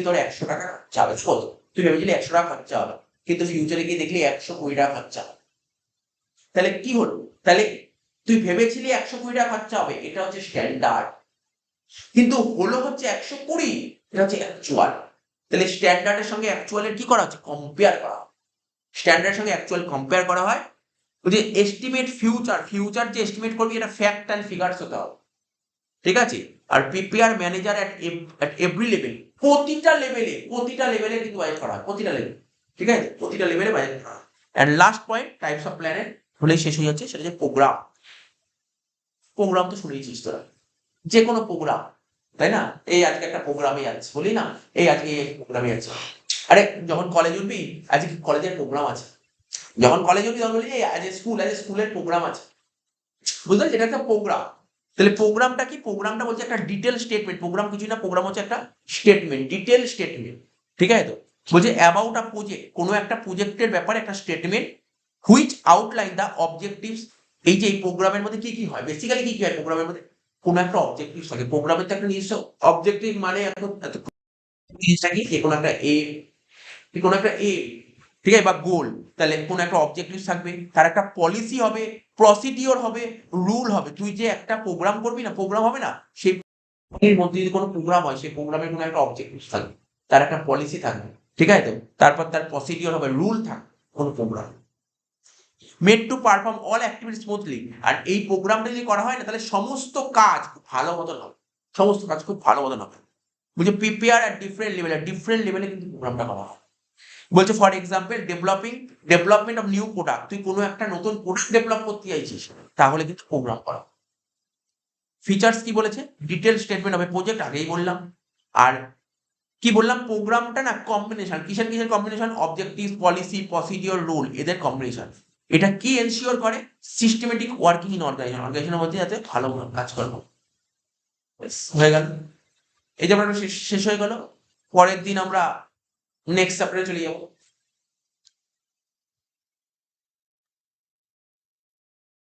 তোর 100 টাকা খরচা হবে, কত, তুই ভেবেছিলি 100 টাকা খরচা হবে, কিন্তু ফিউচারে গিয়ে দেখলি 120 টাকা খরচা হবে। তাহলে কি হলো, তাহলে তুই ভেবেছিলি 120 টাকা খরচা হবে, এটা হচ্ছে স্ট্যান্ডার্ড, কিন্তু হলো হচ্ছে 120, এটা হচ্ছে অ্যাকচুয়াল। তাহলে স্ট্যান্ডার্ডের সঙ্গে অ্যাকচুয়ালের কি করা হচ্ছে, কম্পেয়ার করা হয়। স্ট্যান্ডার্ডের সঙ্গে অ্যাকচুয়াল কম্পেয়ার করা হয়। যে এস্টিমেট ফিউচার যে এস্টিমেট করবি এটা ফ্যাক্ট অ্যান্ড ফিগারস হতে হবে, ঠিক আছে। আর prepare manager at every level, প্রতিটা লেভেলে কিন্তু বাজেট করা হয়, প্রতিটা লেভেল, ঠিক আছে, প্রতিটা লেভেলে বাজেট করা হয়। And last point types of প্ল্যানের হলেই শেষ হয়ে যাচ্ছে, সেটা হচ্ছে প্রোগ্রাম। প্রোগ্রাম তো শুনেছিস তোরা, যে কোনো প্রোগ্রাম, তাই না, এই আজকে একটা প্রোগ্রামে যাচ্ছে বলি না, এই আজকে এই প্রোগ্রামে যাচ্ছে, আরে যখন কলেজ উঠবি আজকে কলেজের প্রোগ্রাম আছে, যখন কলেজ উঠবি তখন বলি এই আজ স্কুলের প্রোগ্রাম আছে, বুঝলে, এটা একটা প্রোগ্রাম। তাহলে প্রোগ্রামটা কি, প্রোগ্রামটা বলছে একটা ডিটেল স্টেটমেন্ট, প্রোগ্রাম কিছুই না, প্রোগ্রাম হচ্ছে একটা স্টেটমেন্ট, ডিটেল স্টেটমেন্ট, ঠিক আছে। তো বলছে অ্যাবাউট আ প্রজেক্ট, কোনো একটা প্রজেক্টের ব্যাপারে একটা statement, which outline the objectives. এই যে এই প্রোগ্রামের মধ্যে কি কি হয়, বেসিক্যালি কি কি হয় প্রোগ্রামের মধ্যে, কোনো একটা অবজেক্টিভ থাকে, প্রোগ্রামের তো একটা নিজস্ব অবজেক্টিভ, মানে এখন জিনিসটা কি, যে কোনো একটা এ, ঠিক আছে, বা গোল, তাহলে কোন একটা অবজেক্টিভ থাকবে, তার একটা পলিসি হবে, প্রসিডিওর হবে, রুল হবে। তুই যে একটা প্রোগ্রাম করবি না, প্রোগ্রাম হবে না, সেই এর মধ্যে যদি কোনো প্রোগ্রাম হয়, সেই প্রোগ্রামের কোনো একটা অবজেক্টিভ থাকবে, তার একটা পলিসি থাকবে, ঠিক আছে। তো তারপর তার প্রসিডিওর হবে, রুল থাকবে কোনো program, made to perform all activity smoothly. আর এই প্রোগ্রামটা যদি করা হয় না, তাহলে সমস্ত কাজ খুব ভালো মতন হবে, সমস্ত কাজ খুব ভালো মতন হবে। বুঝে প্রিপেয়ার অ্যাট ডিফারেন্ট লেভেলে কিন্তু প্রোগ্রামটা করা হয়। বলছে for example development of new product, তুই কোনো একটা নতুন প্রোডাক্ট ডেভেলপ করতে চাইছিস, তাহলে কিন্তু প্রোগ্রাম করা। ফিচার্স কি বলেছে, ডিটেল স্টেটমেন্ট হবে প্রজেক্ট, আগেই বললাম। আর কি বললাম, প্রোগ্রামটা না কম্বিনেশন, কিসের combination, objective, policy, procedure, rule, এদের কম্বিনেশন। এটা কি এনশিওর করে, সিস্টেমেটিক ওয়ার্কিং ইন অর্গানাইজেশনের মধ্যে যাতে ভালো কাজ করবো। হয়ে গেল, এই যে আমরা শেষ হয়ে গেল। পরের দিন আমরা নেক্সট চ্যাপ্টারে চলে যাবো।